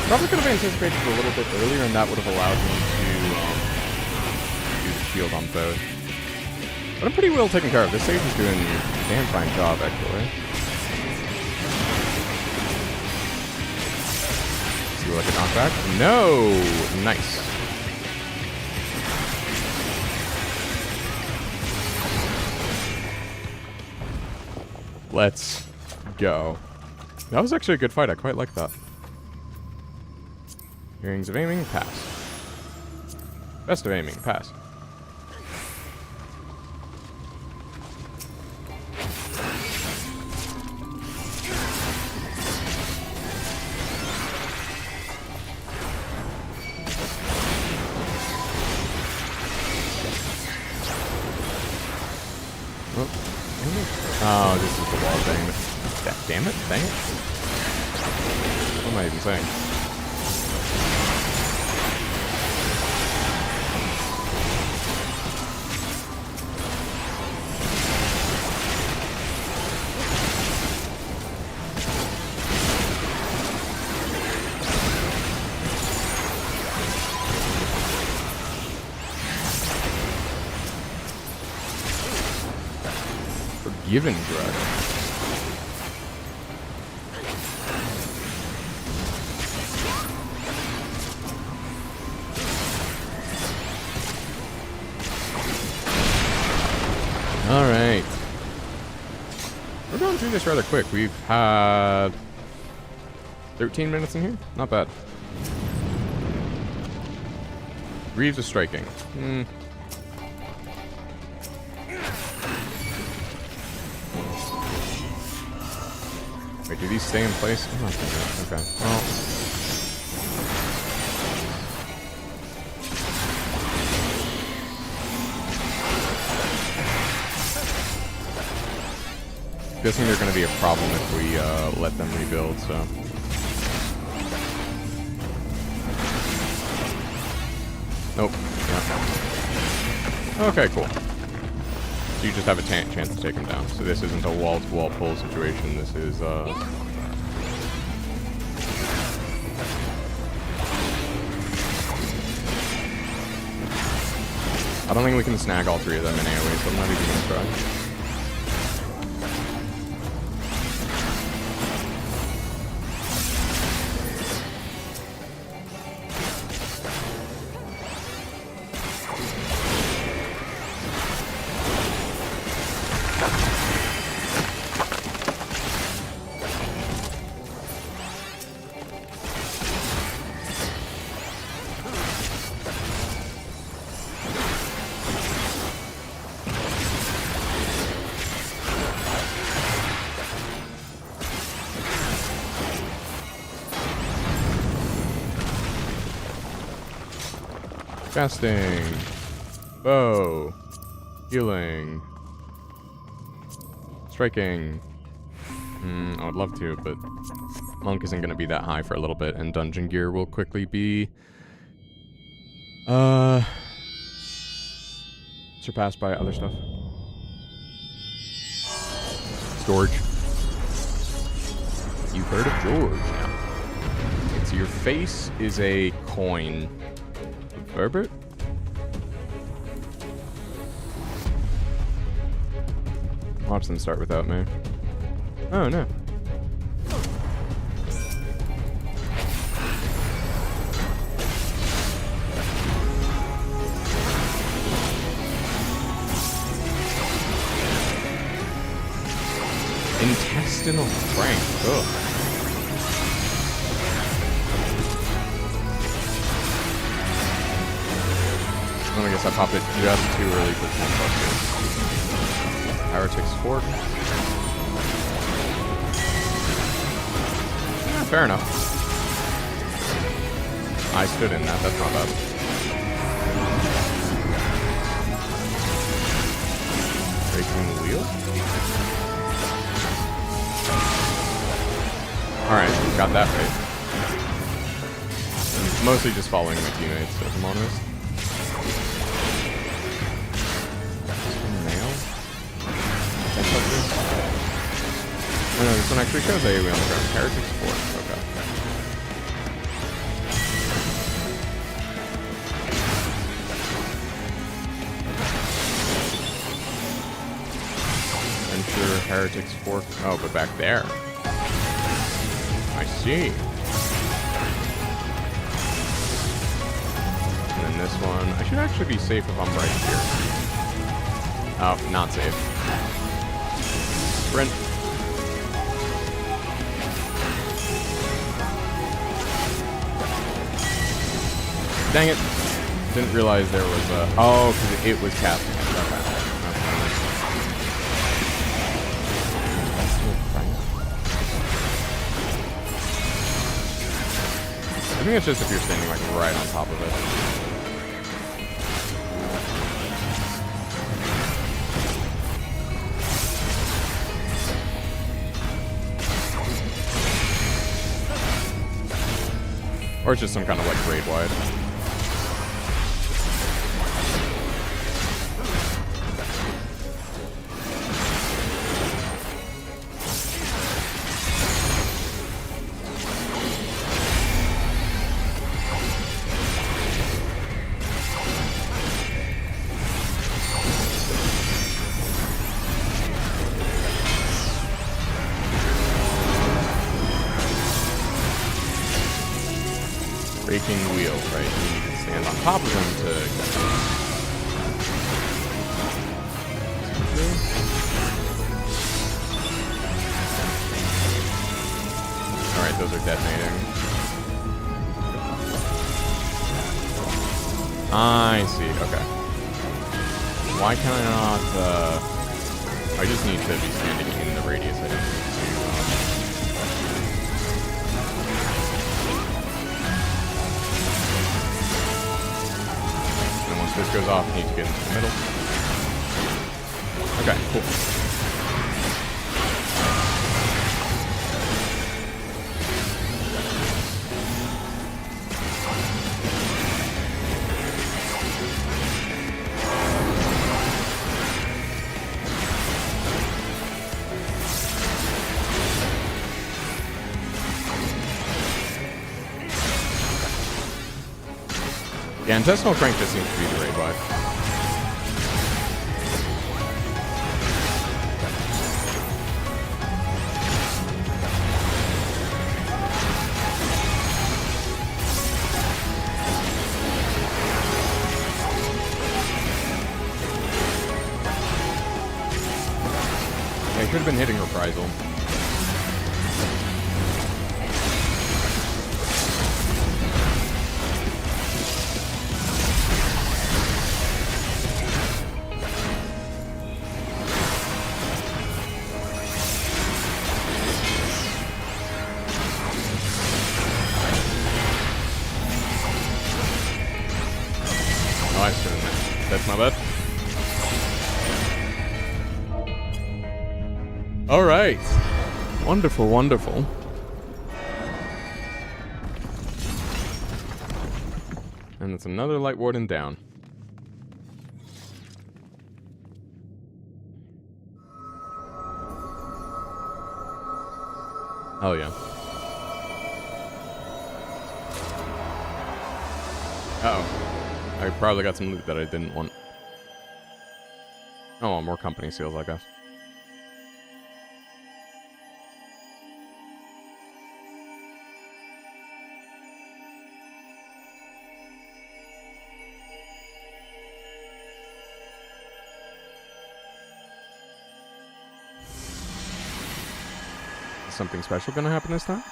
Probably could have anticipated a little bit earlier, and that would have allowed me to shield on both. But I'm pretty well taken care of. This sage is doing a damn fine job, actually. See what I can knock back? No! Nice. Let's go. That was actually a good fight. I quite like that. Hearings of aiming, pass. Best of aiming, pass. Oh, oh, this is the wall thing. Damn it, dang it. What am I even saying? Forgiven drug. Alright. We're going through this rather quick. We've had 13 minutes in here? Not bad. Reeves is striking. Wait, do these stay in place? Oh, okay. Well. Guessing they're going to be a problem if we let them rebuild, so. Nope. Yeah. Okay, cool. So you just have a chance to take them down. So this isn't a wall-to-wall pull situation. This is, I don't think we can snag all three of them in AoE, so I'm not even going to try. Casting, bow, healing, striking. I would love to, but monk isn't going to be that high for a little bit, and dungeon gear will quickly be surpassed by other stuff. Storage. You've heard of George now. Okay, so your face is a coin. Herbert? Watch them start without me. Oh, no. Intestinal strength. Ugh. I guess I popped it just too early for 10 bucks. Heretic's Fork. Yeah, fair enough. I stood in that, that's not bad. Breaking the wheel? Alright, got that right. Mostly just following my teammates, if I'm honest. No, this one actually shows AoE on the ground. Heretic's Fork. Okay. I'm sure Heretic's Fork. Oh, but back there. I see. And then this one. I should actually be safe if I'm right here. Oh, not safe. Sprint. Dang it. Didn't realize there was a... Oh, because it was casting. Okay. I think it's just if you're standing like right on top of it. Or it's just some kind of like grade wide. Breaking wheel, right? You need to stand on top of them to get them. Alright, those are detonating. I see, okay. Why can I not, I just need to be standing in the radius. I don't need to, once this goes off, I need to get into the middle. Okay, cool. Yeah, intestinal crank just seems to be the raid wide. Yeah, he could have been hitting reprisal. That's my bad. All right. Wonderful, wonderful. And it's another Light Warden down. Hell yeah. Uh-oh. I probably got some loot that I didn't want. Oh, well, more company seals, I guess. Is something special gonna happen this time?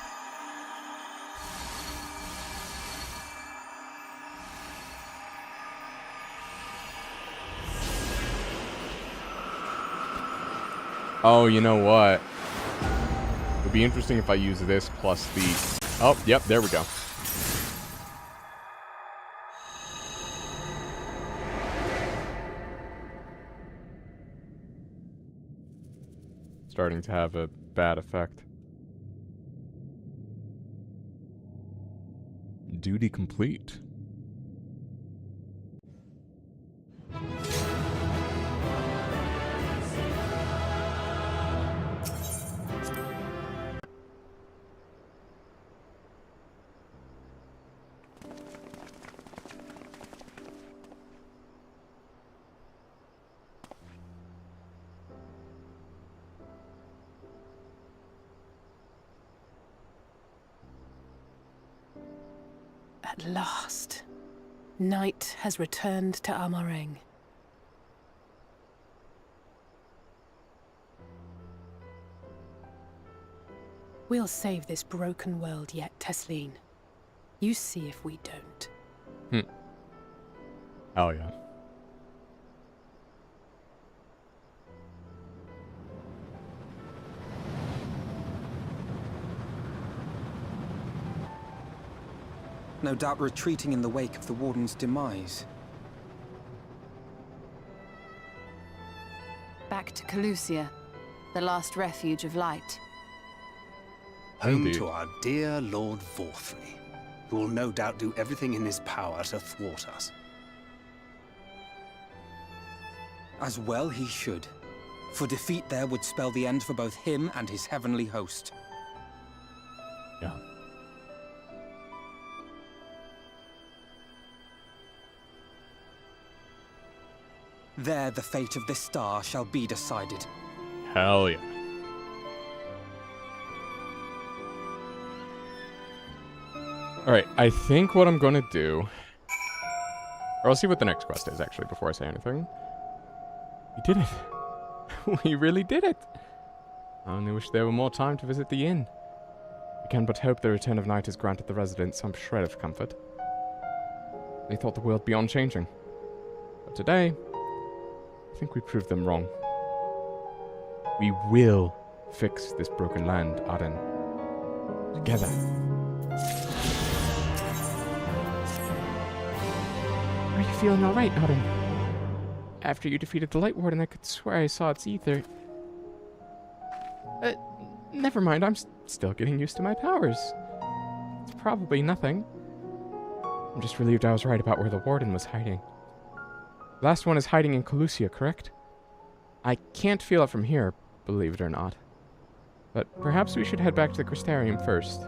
Oh, you know what? It'd be interesting if I use this plus the... Oh, yep, there we go. Starting to have a bad effect. Duty complete. At last, night has returned to Amareng. We'll save this broken world yet, Tesleen. You see if we don't. Hell yeah. No doubt retreating in the wake of the Warden's demise. Back to Calusia, the last refuge of light. Home to our dear Lord Vorthry. who will no doubt do everything in his power to thwart us. As well he should. For defeat there would spell the end for both him and his heavenly host. Yeah. There the fate of this star shall be decided. Hell yeah. Alright, I think what I'm gonna do... Or I'll see what the next quest is, actually, before I say anything. We did it. We really did it. I only wish there were more time to visit the inn. We can but hope the return of night has granted the residents some shred of comfort. They thought the world beyond changing. But today, I think we proved them wrong. We will fix this broken land, Aden. Together. Are you feeling alright, Aden? After you defeated the Light Warden, I could swear I saw its ether. Never mind, I'm still getting used to my powers. It's probably nothing. I'm just relieved I was right about where the Warden was hiding. The last one is hiding in Colusia, correct? I can't feel it from here, believe it or not. But perhaps we should head back to the Crystarium first.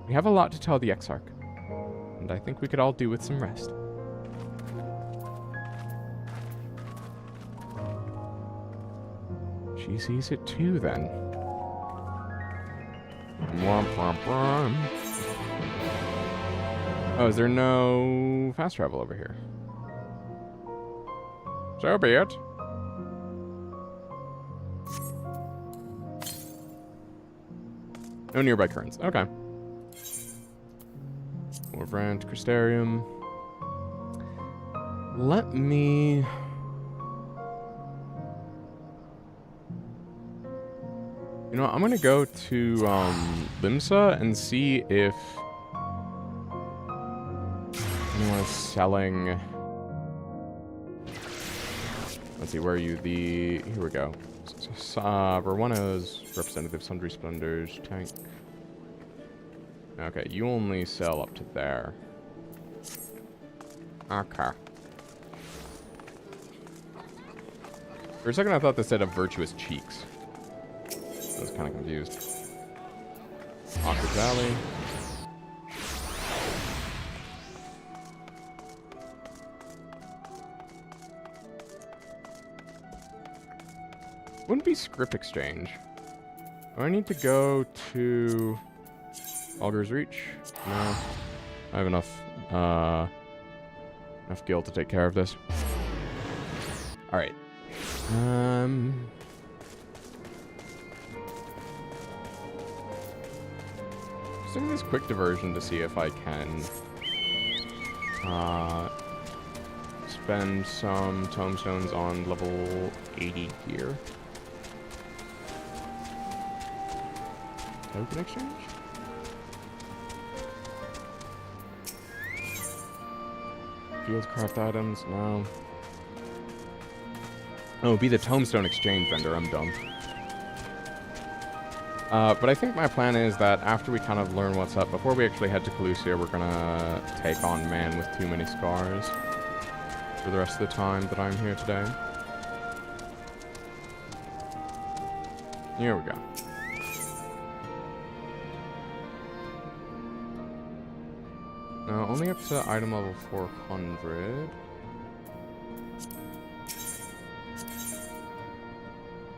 We have a lot to tell the Exarch, and I think we could all do with some rest. She sees it too, then. Womp, womp, womp. Oh, is there no fast travel over here? So be it. No nearby currents. Okay. Over to Crystarium. Let me... You know what, I'm gonna go to Limsa and see if anyone is selling. Let's see, where are you? Here we go. Verwana's representative, Sundry Splendors, tank. Okay, you only sell up to there. Okay. For a second I thought this said of virtuous cheeks. I was kind of confused. Awkward Valley. Wouldn't be script exchange. Do I need to go to Auger's Reach? No. I have enough gil to take care of this. Alright. Just doing this quick diversion to see if I can spend some tomestones on level 80 here. Token exchange? Fieldcraft items? No. Oh, be the tombstone exchange vendor. I'm dumb. But I think my plan is that after we kind of learn what's up, before we actually head to Colusia, we're gonna take on Man with Too Many Scars for the rest of the time that I'm here today. Here we go. No, only up to item level 400.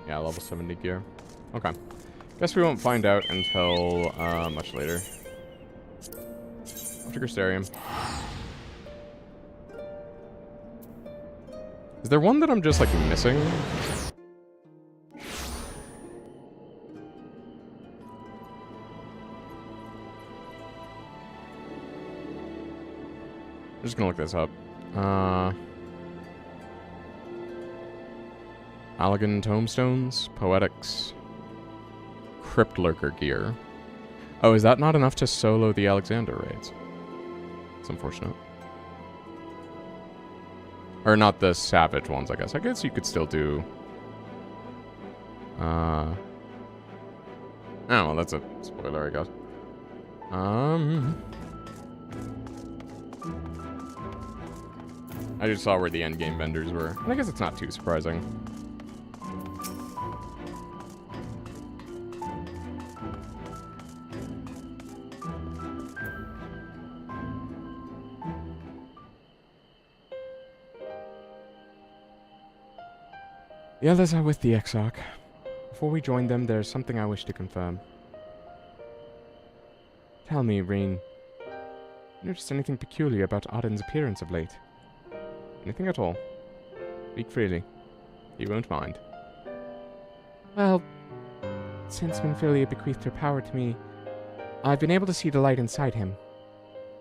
Yeah, level 70 gear. Okay. Guess we won't find out until much later. After Crystarium. Is there one that I'm just like missing? I'm just gonna look this up. Allegan Tomestones, Poetics, Crypt Lurker gear. Oh, is that not enough to solo the Alexander raids? It's unfortunate. Or not the Savage ones, I guess. I guess you could still do... Oh, well, that's a spoiler, I guess. I just saw where the endgame vendors were. And I guess it's not too surprising. The others are with the Exarch. Before we join them, there's something I wish to confirm. Tell me, Reen, noticed anything peculiar about Arden's appearance of late? Anything at all? Speak freely. You won't mind. Well, since Minfilia bequeathed her power to me, I've been able to see the light inside him.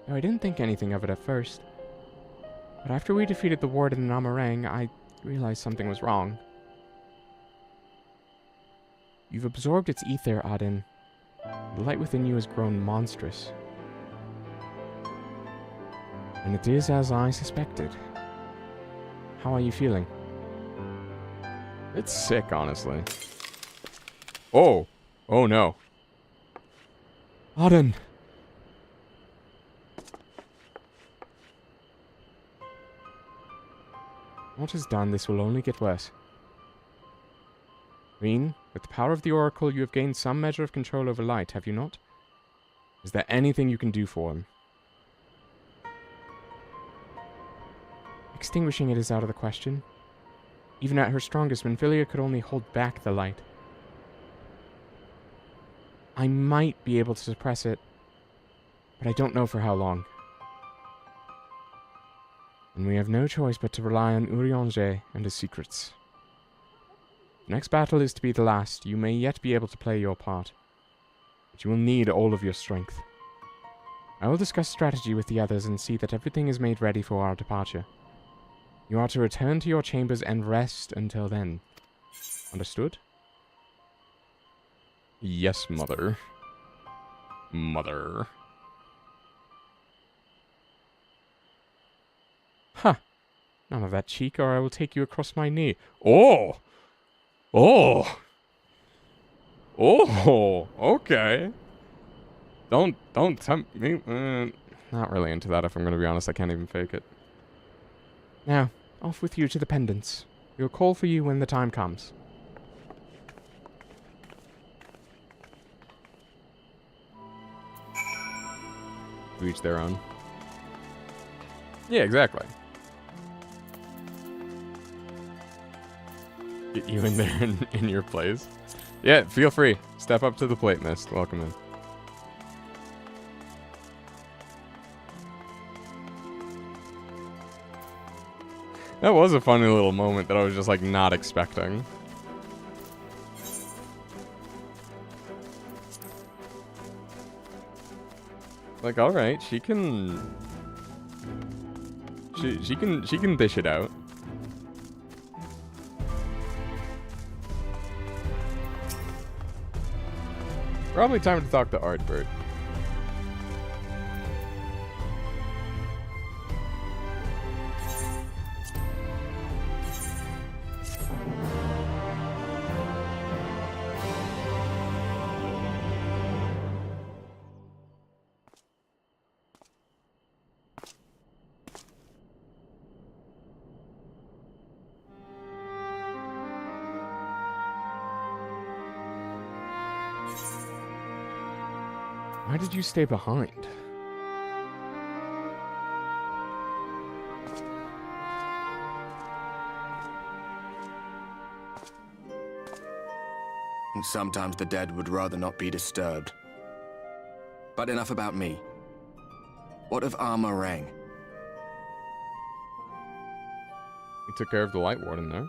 Though I didn't think anything of it at first. But after we defeated the Warden in Amarang, I realized something was wrong. You've absorbed its ether, Arden. The light within you has grown monstrous. And it is as I suspected. How are you feeling? It's sick, honestly. Oh! Oh no. Arden! What is done, this will only get worse. Reen, with the power of the Oracle, you have gained some measure of control over light, have you not? Is there anything you can do for him? Extinguishing it is out of the question. Even at her strongest, Minfilia could only hold back the light. I might be able to suppress it, but I don't know for how long. And we have no choice but to rely on Urianger and his secrets. The next battle is to be the last. You may yet be able to play your part, but you will need all of your strength. I will discuss strategy with the others and see that everything is made ready for our departure. You are to return to your chambers and rest until then. Understood? Yes, mother. Mother. Huh. None of that cheek, or I will take you across my knee. Oh! Oh! Oh! Okay. Don't tempt me. Not really into that, if I'm going to be honest. I can't even fake it. Now, off with you to the pendants. We'll call for you when the time comes. To each their own. Yeah, exactly. Get you in there in your place. Yeah, feel free. Step up to the plate, Mist. Welcome in. That was a funny little moment that I was just like not expecting. Like, all right, she can dish it out. Probably time to talk to Ardbert. Why did you stay behind? And sometimes the dead would rather not be disturbed. But enough about me. What of Amarang? We took care of the Light Warden there.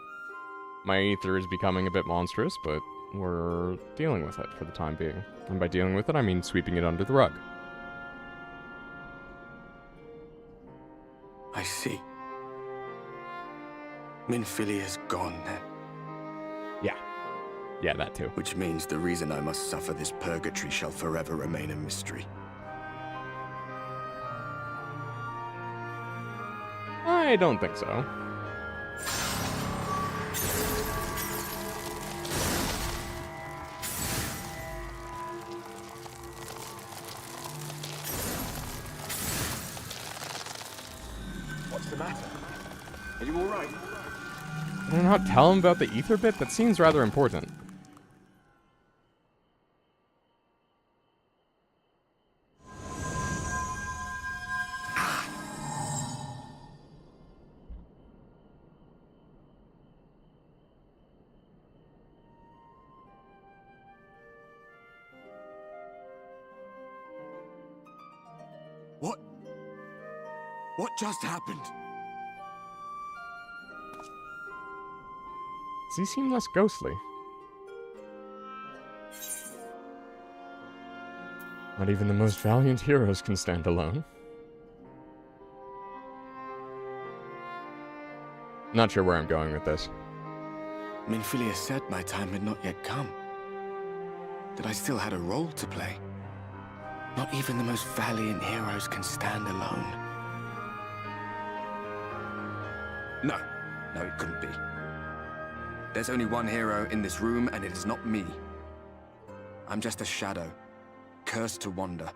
My ether is becoming a bit monstrous, but we're dealing with it for the time being. And by dealing with it, I mean sweeping it under the rug. I see. Minfilia's gone then. Yeah. Yeah, that too. Which means the reason I must suffer this purgatory shall forever remain a mystery. I don't think so. I not tell him about the ether bit? That seems rather important. What just happened? Does he seem less ghostly? Not even the most valiant heroes can stand alone. Not sure where I'm going with this. Minfilia said my time had not yet come. That I still had a role to play. Not even the most valiant heroes can stand alone. No, it couldn't be. There's only one hero in this room, and it is not me. I'm just a shadow, cursed to wander.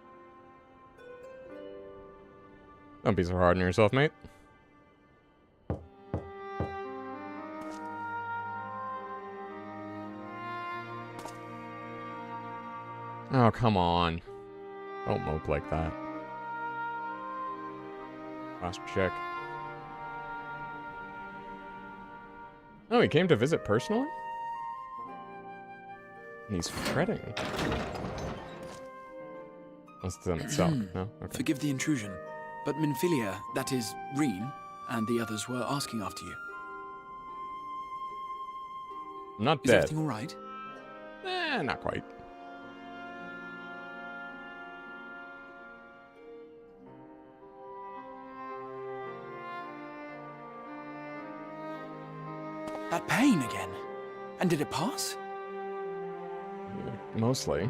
Don't be so hard on yourself, mate. Oh, come on. Don't mope like that. Last check. Oh, he came to visit personally? He's fretting. That's them itself, no? Okay. Forgive the intrusion, but Minfilia, that is, Reen, and the others were asking after you. I'm not Is dead. everything all right? Not quite. That pain again. And did it pass? Mostly.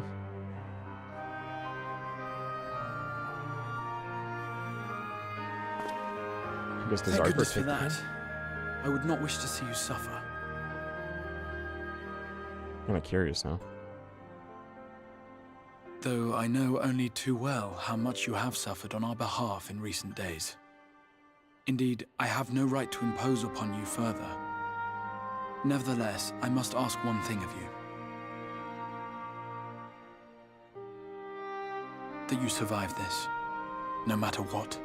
I guess does Thank Arbor goodness for take the that. pain? I would not wish to see you suffer. I'm kinda curious now. Though I know only too well how much you have suffered on our behalf in recent days. Indeed, I have no right to impose upon you further. Nevertheless, I must ask one thing of you. That you survive this, no matter what.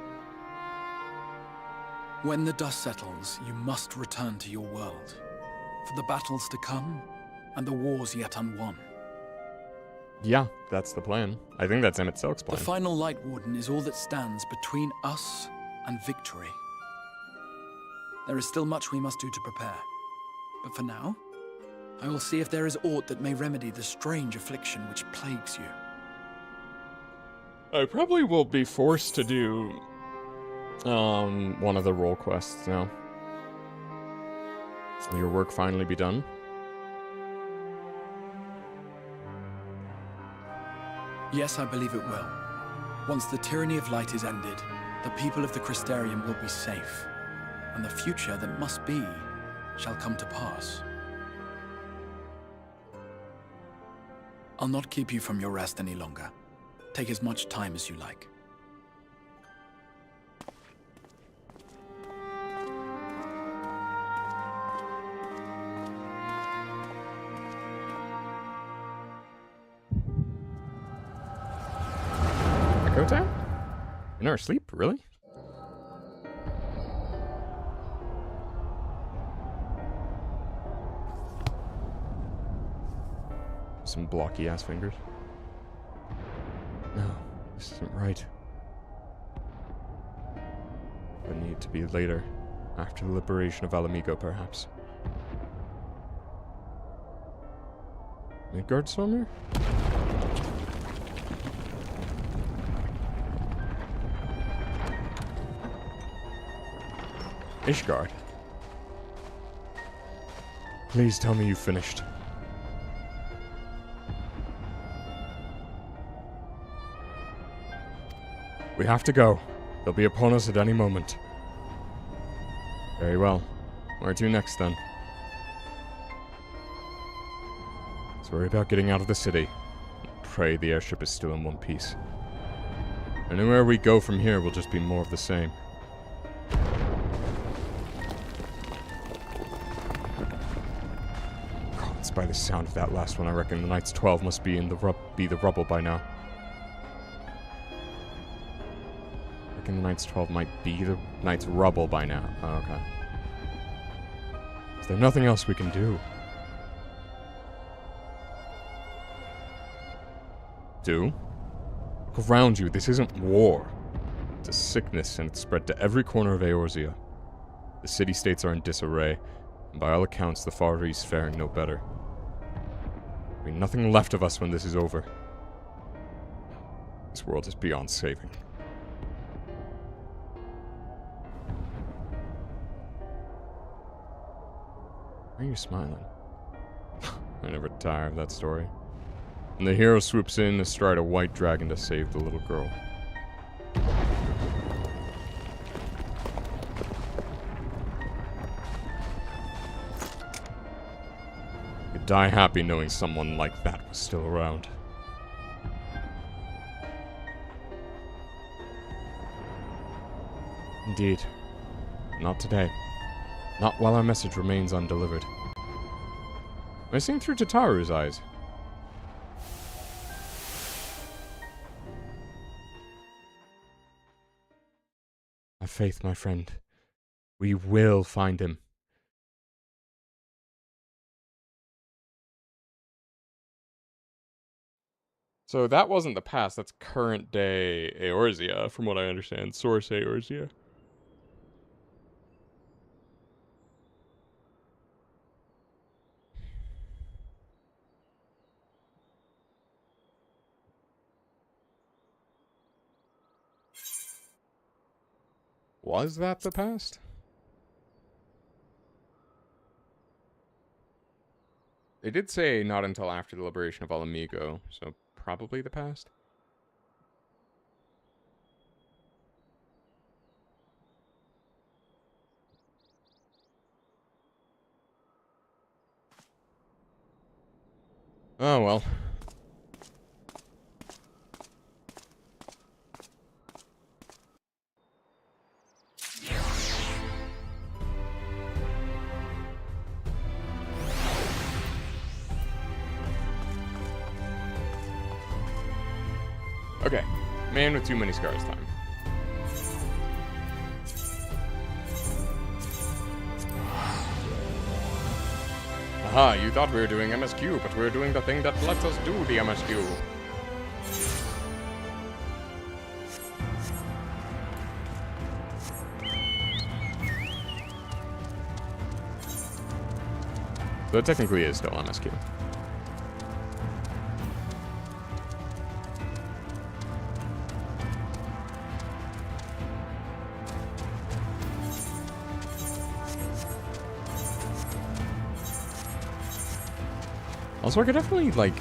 When the dust settles, you must return to your world, for the battles to come, and the wars yet unwon. Yeah, that's the plan. I think that's Emmett Silk's plan. The final Light Warden is all that stands between us and victory. There is still much we must do to prepare. But for now, I will see if there is aught that may remedy the strange affliction which plagues you. I probably will be forced to do one of the role quests now. Will your work finally be done? Yes, I believe it will. Once the tyranny of light is ended, the people of the Crystarium will be safe, and the future that must be shall come to pass. I'll not keep you from your rest any longer. Take as much time as you like. Echo Town? In our sleep? Really? Some blocky ass fingers. No, this isn't right. It need to be later, after the liberation of Alamigo, perhaps. Midgard somewhere? Ishgard. Please tell me you finished. We have to go. They'll be upon us at any moment. Very well. Where to next, then? Let's worry about getting out of the city. Pray the airship is still in one piece. Anywhere we go from here will just be more of the same. It's by the sound of that last one, I reckon the Knight's 12 must be in the rubble by now. I reckon the Knight's 12 might be the Knight's rubble by now. Oh, okay. Is there nothing else we can do? Look around you, this isn't war. It's a sickness, and it's spread to every corner of Eorzea. The city-states are in disarray, and by all accounts, the Far East faring no better. There'll be nothing left of us when this is over. This world is beyond saving. Why are you smiling? I never tire of that story. And the hero swoops in astride a white dragon to save the little girl. You'd die happy knowing someone like that was still around. Indeed. Not today. Not while our message remains undelivered. I sing through Tataru's eyes. Have faith, my friend. We will find him. So that wasn't the past, that's current day Eorzea, from what I understand. Source Eorzea. Was that the past? They did say not until after the liberation of Alamigo, so probably the past. Oh well. Okay, man with too many scars time. Aha, you thought we were doing MSQ, but we're doing the thing that lets us do the MSQ. So it technically is still MSQ. Also, I could definitely, like,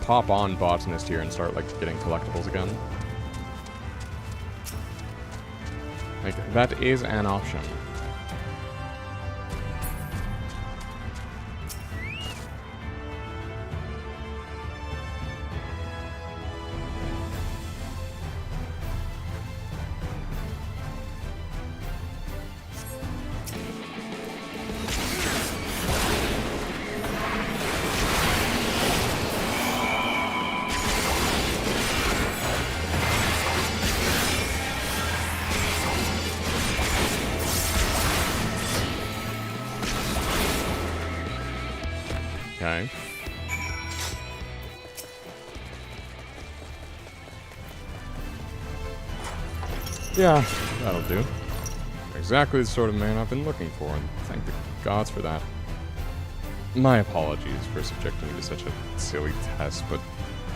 pop on Botanist here and start, like, getting collectibles again. Like, that is an option. Okay. Yeah, that'll do. Exactly the sort of man I've been looking for, and thank the gods for that. My apologies for subjecting you to such a silly test, but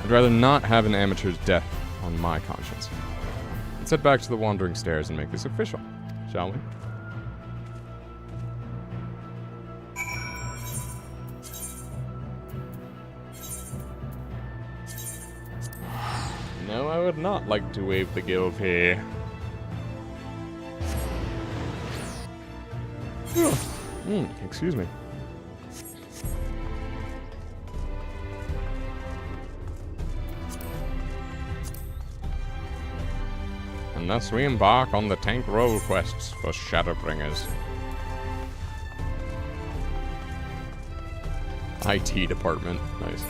I'd rather not have an amateur's death on my conscience. Let's head back to the Wandering Stairs and make this official, shall we? No, I would not like to wave the guild here. Excuse me. And thus we embark on the tank roll quests for Shadowbringers. IT department. Nice.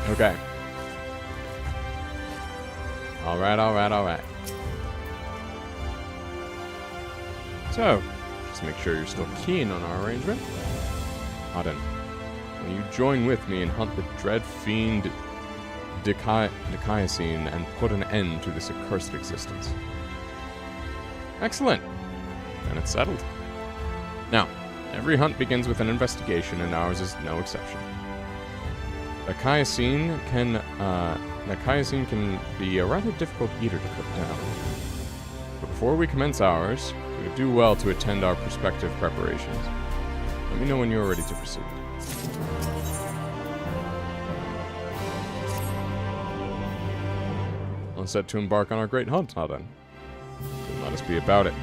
Okay. Alright. So, just make sure you're still keen on our arrangement. Auden, will you join with me and hunt the dread fiend Dicayasine and put an end to this accursed existence? Excellent. Then it's settled. Now, every hunt begins with an investigation, and ours is no exception. Dicayasine can be a rather difficult eater to cook down. But before we commence ours, we would do well to attend our prospective preparations. Let me know when you are ready to proceed. All set to embark on our great hunt, now then. Then let us be about it.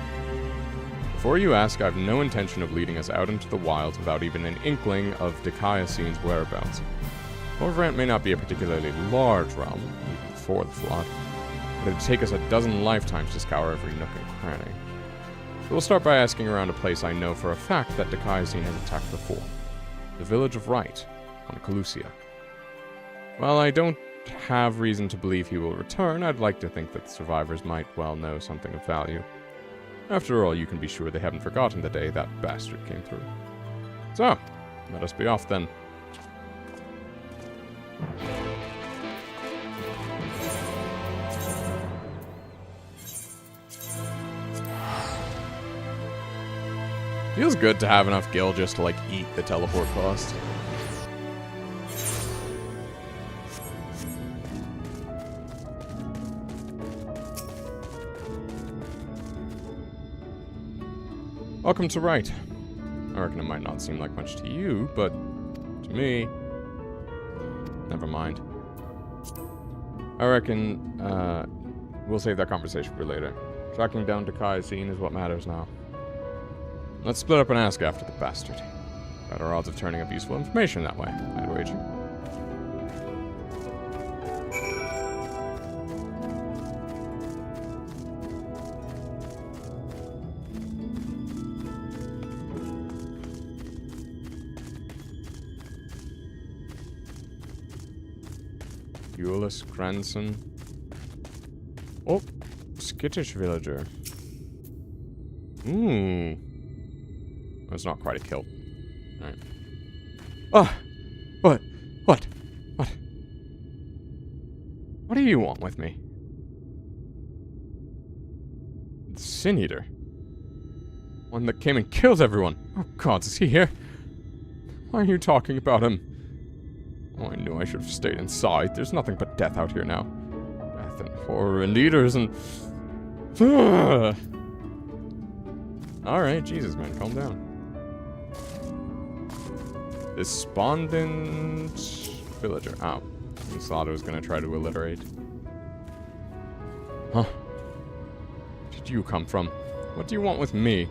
Before you ask, I have no intention of leading us out into the wilds without even an inkling of Dicayasine's whereabouts. Corvorant may not be a particularly large realm, even before the flood, but it would take us a dozen lifetimes to scour every nook and cranny. So we'll start by asking around a place I know for a fact that Dicayasine has attacked before. The village of Wright, on Calusia. While I don't have reason to believe he will return, I'd like to think that the survivors might well know something of value. After all, you can be sure they haven't forgotten the day that bastard came through. So, let us be off then. Feels good to have enough gil just to, like, eat the teleport cost. Welcome to Wright. I reckon it might not seem like much to you, but to me... Never mind. I reckon, we'll save that conversation for later. Tracking down Dicayasine is what matters now. Let's split up and ask after the bastard. Better odds of turning up useful information that way, I'd wager. Euless grandson. Oh, skittish villager. Ooh. That's not quite a kill. Alright. Ah! What? What? What do you want with me? The Sin Eater. One that came and killed everyone. Oh gods, is he here? Why are you talking about him? Oh, I knew I should have stayed inside. There's nothing but death out here now. Death and horror and eaters and... Alright, Jesus, man, calm down. Despondent villager. Oh, I thought I was going to try to alliterate. Huh? Where did you come from? What do you want with me?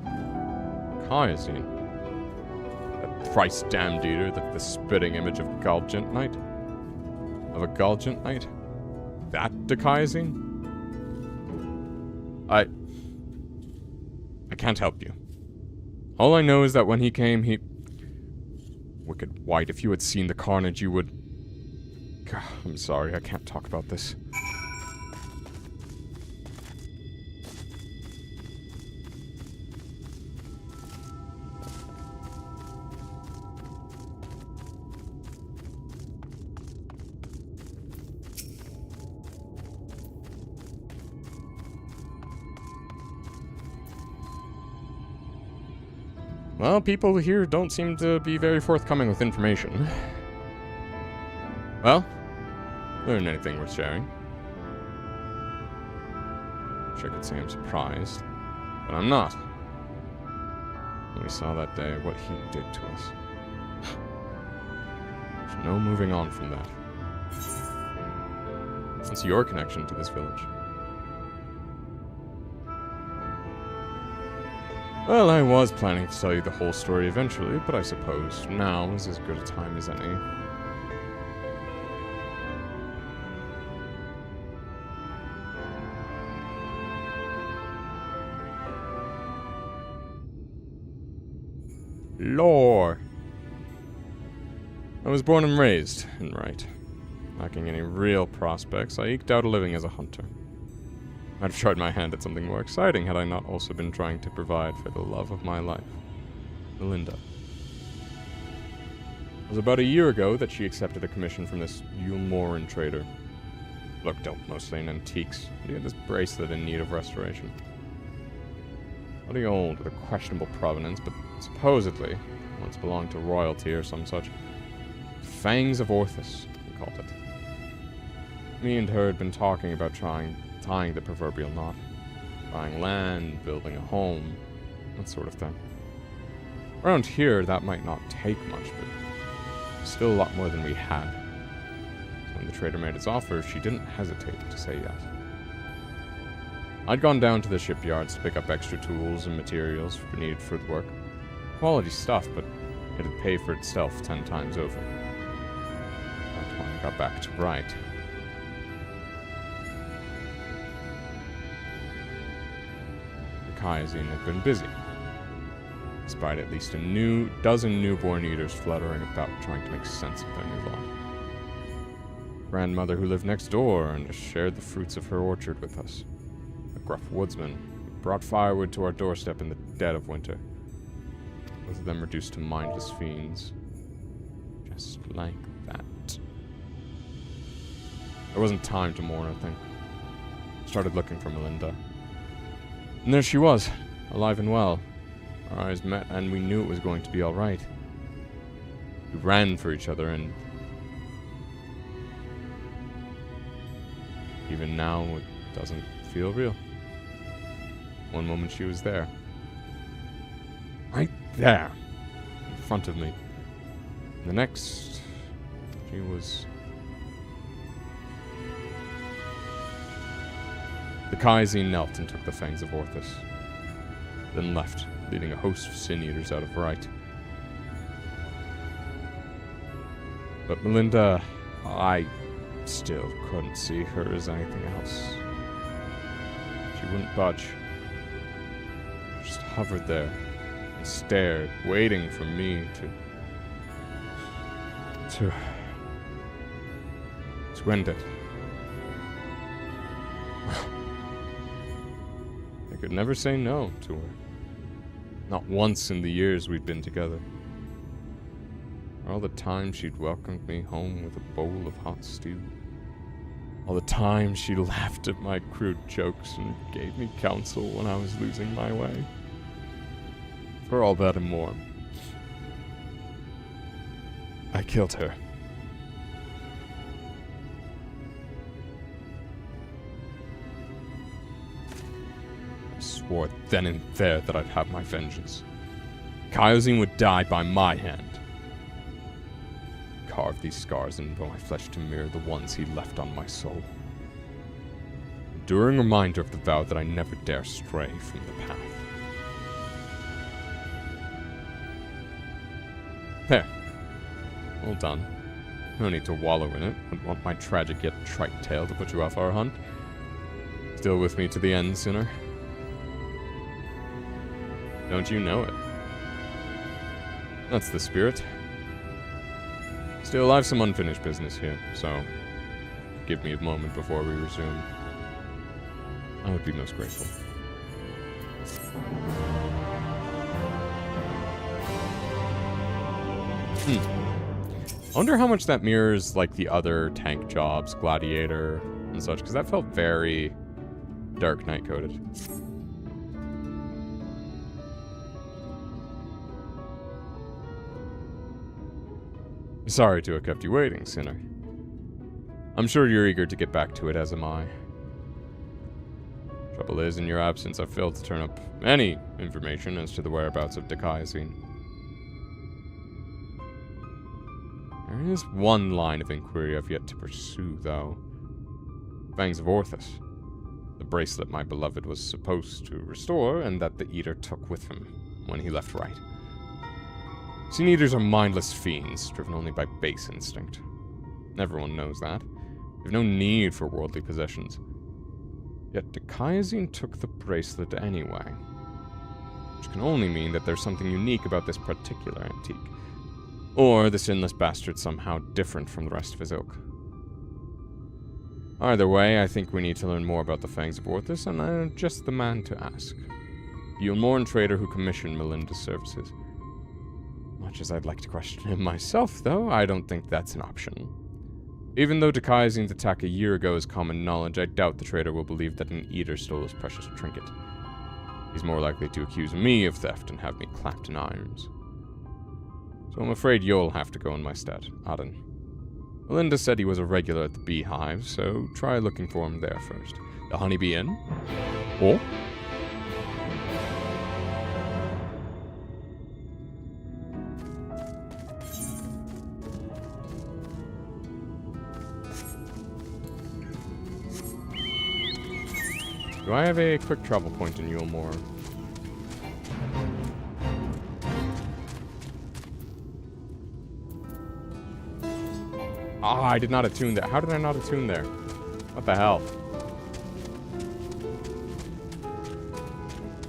Dicayasine. That thrice-damned eater, the spitting image of Galgant Knight? Of a Galgant Knight? That Dicayasine? I can't help you. All I know is that when he came, he... Wicked White, if you had seen the carnage, you would... God, I'm sorry, I can't talk about this. Well, people here don't seem to be very forthcoming with information. Well, learn anything worth sharing. Wish I could say I'm surprised, but I'm not. When we saw that day what he did to us. There's no moving on from that. What's your connection to this village? Well, I was planning to tell you the whole story eventually, but I suppose now is as good a time as any. Lore. I was born and raised in Wright. Lacking any real prospects, I eked out a living as a hunter. I'd have tried my hand at something more exciting had I not also been trying to provide for the love of my life, Melinda. It was about a year ago that she accepted a commission from this Yulmoran trader. Look, dealt mostly in antiques, but he had this bracelet in need of restoration. Bloody old, with a questionable provenance, but supposedly once belonged to royalty or some such. Fangs of Orthus, he called it. Me and her had been talking about tying the proverbial knot. Buying land, building a home, that sort of thing. Around here, that might not take much, but still a lot more than we had. So when the trader made his offer, she didn't hesitate to say yes. I'd gone down to the shipyards to pick up extra tools and materials needed for the work. Quality stuff, but it'd pay for itself 10 times over. That's when I got back to Wright. The Kaizen had been busy, despite at least a dozen newborn eaters fluttering about trying to make sense of their new lot. Grandmother who lived next door and shared the fruits of her orchard with us. A gruff woodsman who brought firewood to our doorstep in the dead of winter. Both of them reduced to mindless fiends. Just like that. There wasn't time to mourn, I think. Started looking for Melinda. And there she was, alive and well. Our eyes met and we knew it was going to be alright. We ran for each other and... even now, it doesn't feel real. One moment she was there. Right there. In front of me. And the next, she was... The Kaizen knelt and took the fangs of Orthus. Then left, leading a host of sin-eaters out of Wright. But Melinda, I still couldn't see her as anything else. She wouldn't budge. Just hovered there and stared, waiting for me to end it. I could never say no to her. Not once in the years we'd been together. All the time she'd welcomed me home with a bowl of hot stew. All the time she laughed at my crude jokes and gave me counsel when I was losing my way. For all that and more, I killed her. I swore then and there that I'd have my vengeance. Kaizen would die by my hand. Carve these scars into my flesh to mirror the ones he left on my soul. Enduring reminder of the vow that I never dare stray from the path. There. All done. No need to wallow in it. Wouldn't want my tragic yet trite tale to put you off our hunt. Still with me to the end, sinner? Don't you know it? That's the spirit. Still, I have some unfinished business here, so give me a moment before we resume. I would be most grateful. I wonder how much that mirrors, like, the other tank jobs, Gladiator, and such, because that felt very Dark Knight coded. Sorry to have kept you waiting, sinner. I'm sure you're eager to get back to it, as am I. Trouble is, in your absence, I've failed to turn up any information as to the whereabouts of Kaizen. There is one line of inquiry I've yet to pursue, though. Fangs of Orthus. The bracelet my beloved was supposed to restore, and that the Eater took with him when he left right. Sin Eaters are mindless fiends, driven only by base instinct. Everyone knows that. They've no need for worldly possessions. Yet Dikaiazine took the bracelet anyway. Which can only mean that there's something unique about this particular antique. Or the sinless bastard somehow different from the rest of his ilk. Either way, I think we need to learn more about the Fangs of Orthus, and I'm just the man to ask. The Yulmoran trader who commissioned Melinda's services. Much as I'd like to question him myself, though, I don't think that's an option. Even though Dikaiazine's attack a year ago is common knowledge, I doubt the trader will believe that an Eater stole his precious trinket. He's more likely to accuse me of theft and have me clapped in irons. So I'm afraid you'll have to go in my stead, Aden. Melinda said he was a regular at the beehive, so try looking for him there first. The Honeybee Inn? Or? Do I have a quick travel point in Yulmore? Ah, I did not attune that. How did I not attune there? What the hell?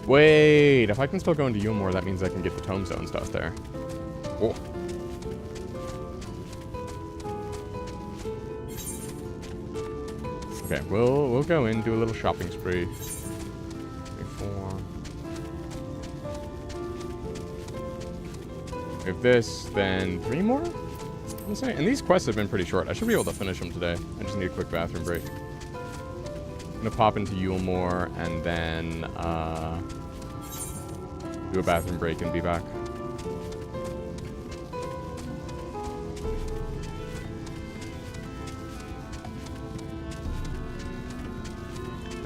Wait, if I can still go into Yulmore, that means I can get the Tomestone stuff there. Oh. Okay, we'll go in, do a little shopping spree. If this, then 3 more? And these quests have been pretty short. I should be able to finish them today. I just need a quick bathroom break. I'm gonna pop into Yulmore and then do a bathroom break and be back.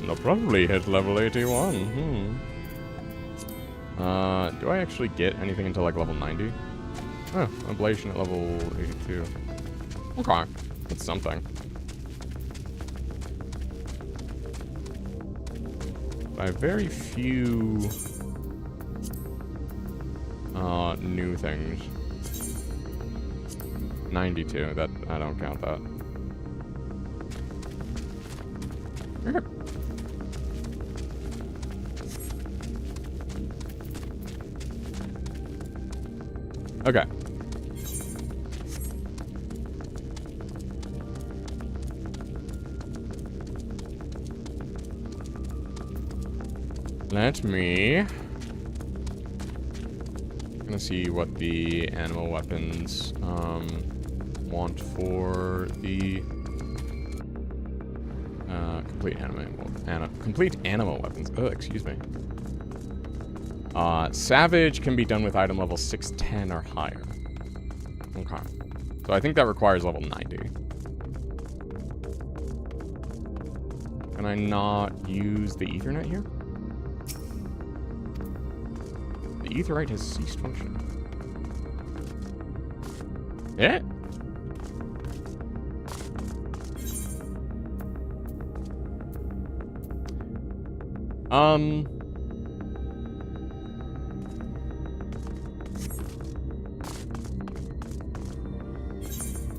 And they'll probably hit level 81. Do I actually get anything until like level 90? Oh, ablation at level 82. Okay, that's something. I have very few new things. 92, that I don't count that. Okay. Let me... I'm gonna see what the animal weapons want for the complete animal weapons. Oh, excuse me. Savage can be done with item level 610 or higher. Okay. So I think that requires level 90. Can I not use the Ethernet here? The Etherite has ceased functioning. Yeah.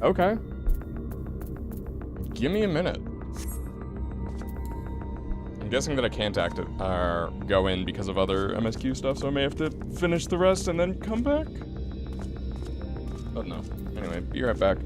Okay. Give me a minute. I'm guessing that I can't go in because of other MSQ stuff, so I may have to finish the rest and then come back. Oh no. Anyway, be right back.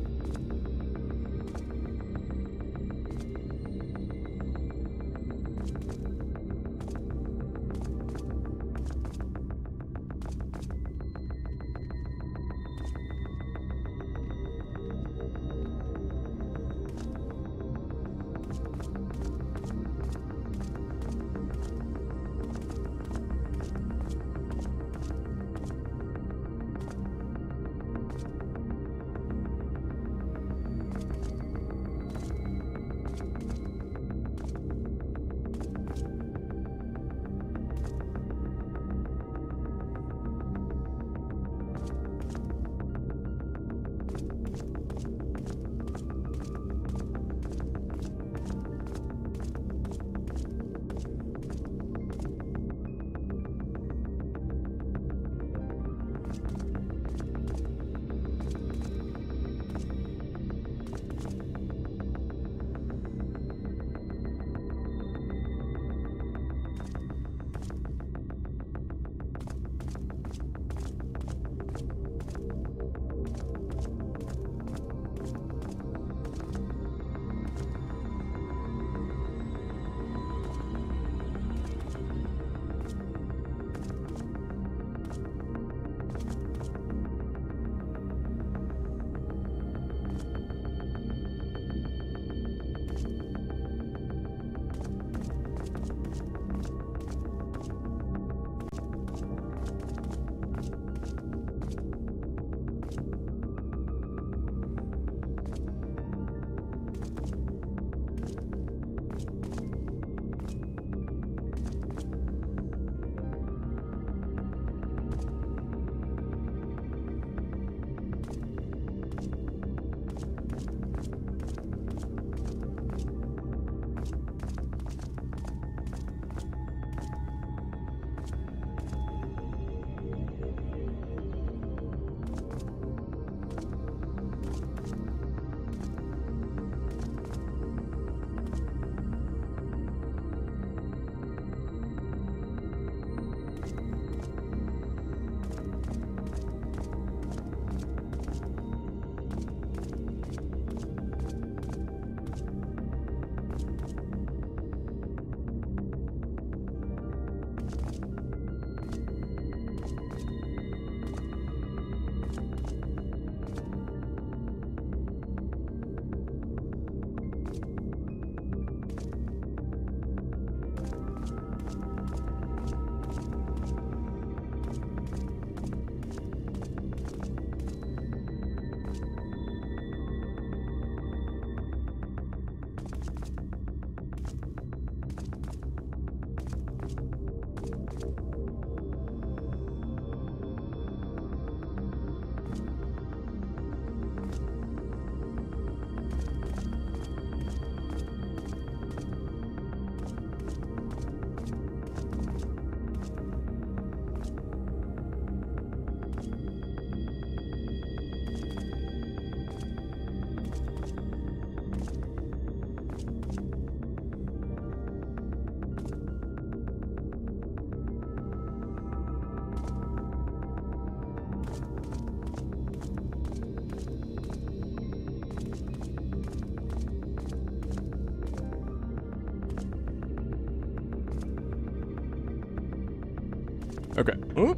Okay. Oop.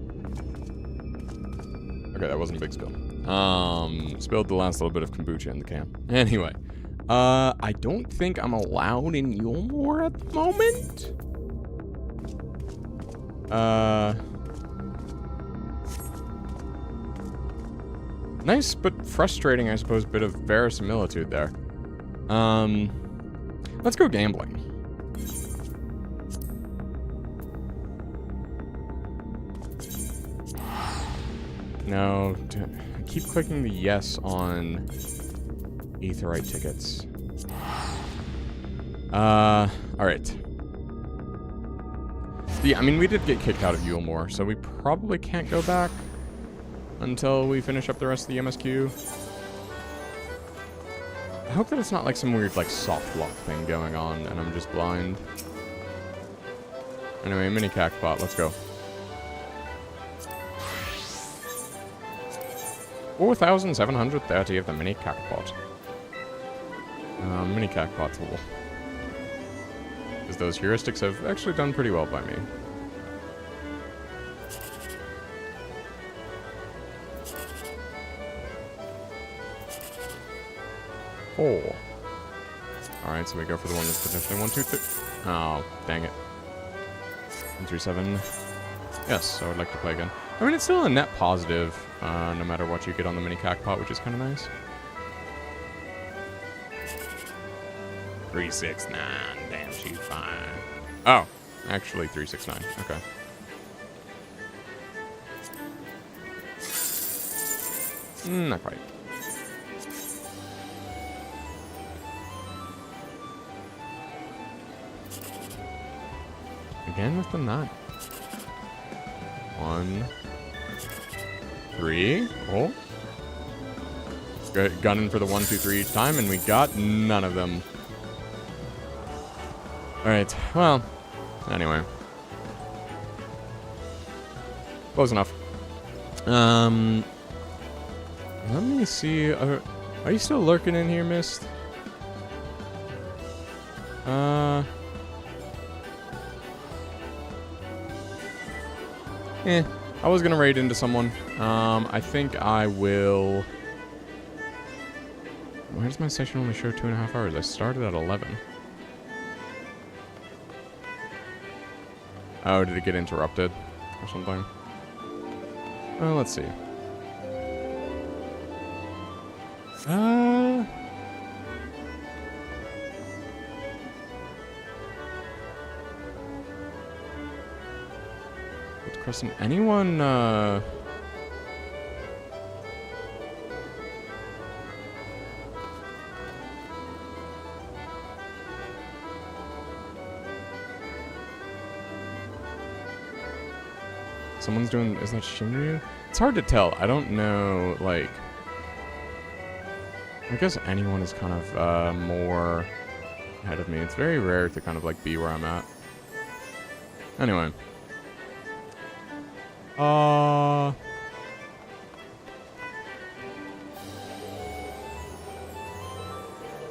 Okay, that wasn't a big spill. Spilled the last little bit of kombucha in the can. Anyway, I don't think I'm allowed in Yulmore at the moment. Nice but frustrating, I suppose, bit of verisimilitude there. Let's go gambling. No, I keep clicking the yes on Aetheryte tickets. Alright. Yeah, I mean, we did get kicked out of Yulmore, so we probably can't go back until we finish up the rest of the MSQ. I hope that it's not like some weird, like, soft lock thing going on, and I'm just blind. Anyway, mini cackpot, let's go. 4,730 of the mini cackpot. Mini cackpot tool. Because those heuristics have actually done pretty well by me. Four. Alright, so we go for the one that's potentially 1, 2, 3. Oh, dang it. 1, 3, 7. Yes, I would like to play again. I mean, it's still a net positive, no matter what you get on the mini cackpot, which is kind of nice. 369. Damn, she's fine. Oh, actually 369. Okay. Not quite. Again with the 9. 1, 3. Oh. Gunning for the 1, 2, 3 each time, and we got none of them. Alright, well, anyway. Close enough. Let me see. Are you still lurking in here, Mist? I was gonna raid into someone. I think I will... Why does my session only show 2.5 hours? I started at 11. Oh, did it get interrupted or something? Well, let's see. Crescent, anyone, someone's doing, is that Shinryu? It's hard to tell. I don't know, like, I guess anyone is kind of, more ahead of me. It's very rare to kind of, like, be where I'm at. Anyway.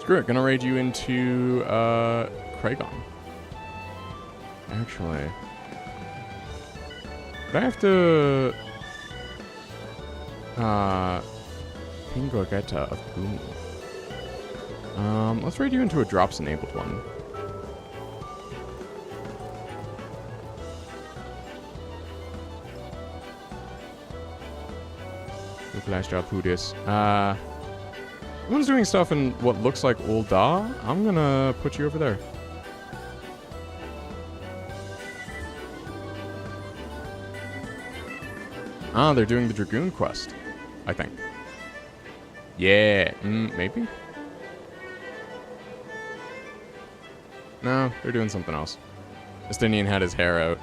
Screw it, gonna raid you into, Kragon. Actually. But I have to, ping Gorgetta of Boom. Let's raid you into a drops-enabled one. Flash job, who dis? Everyone's doing stuff in what looks like Ul'dah. I'm gonna put you over there. Ah, they're doing the Dragoon quest, I think. Yeah, maybe? No, they're doing something else. Justinian had his hair out.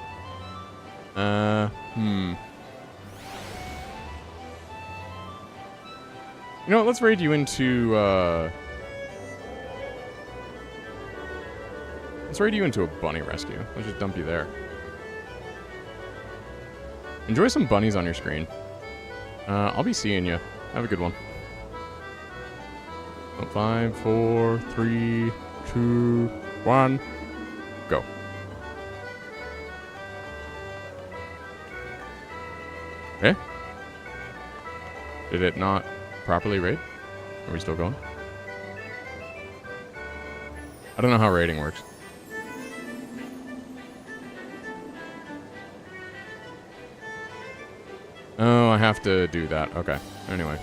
You know what, let's raid you into, let's raid you into a bunny rescue. Let's just dump you there. Enjoy some bunnies on your screen. I'll be seeing you. Have a good one. 5, 4, 3, 2, 1, go. Okay. Did it not properly raid? Are we still going? I don't know how raiding works. Oh, I have to do that. Okay. Anyway.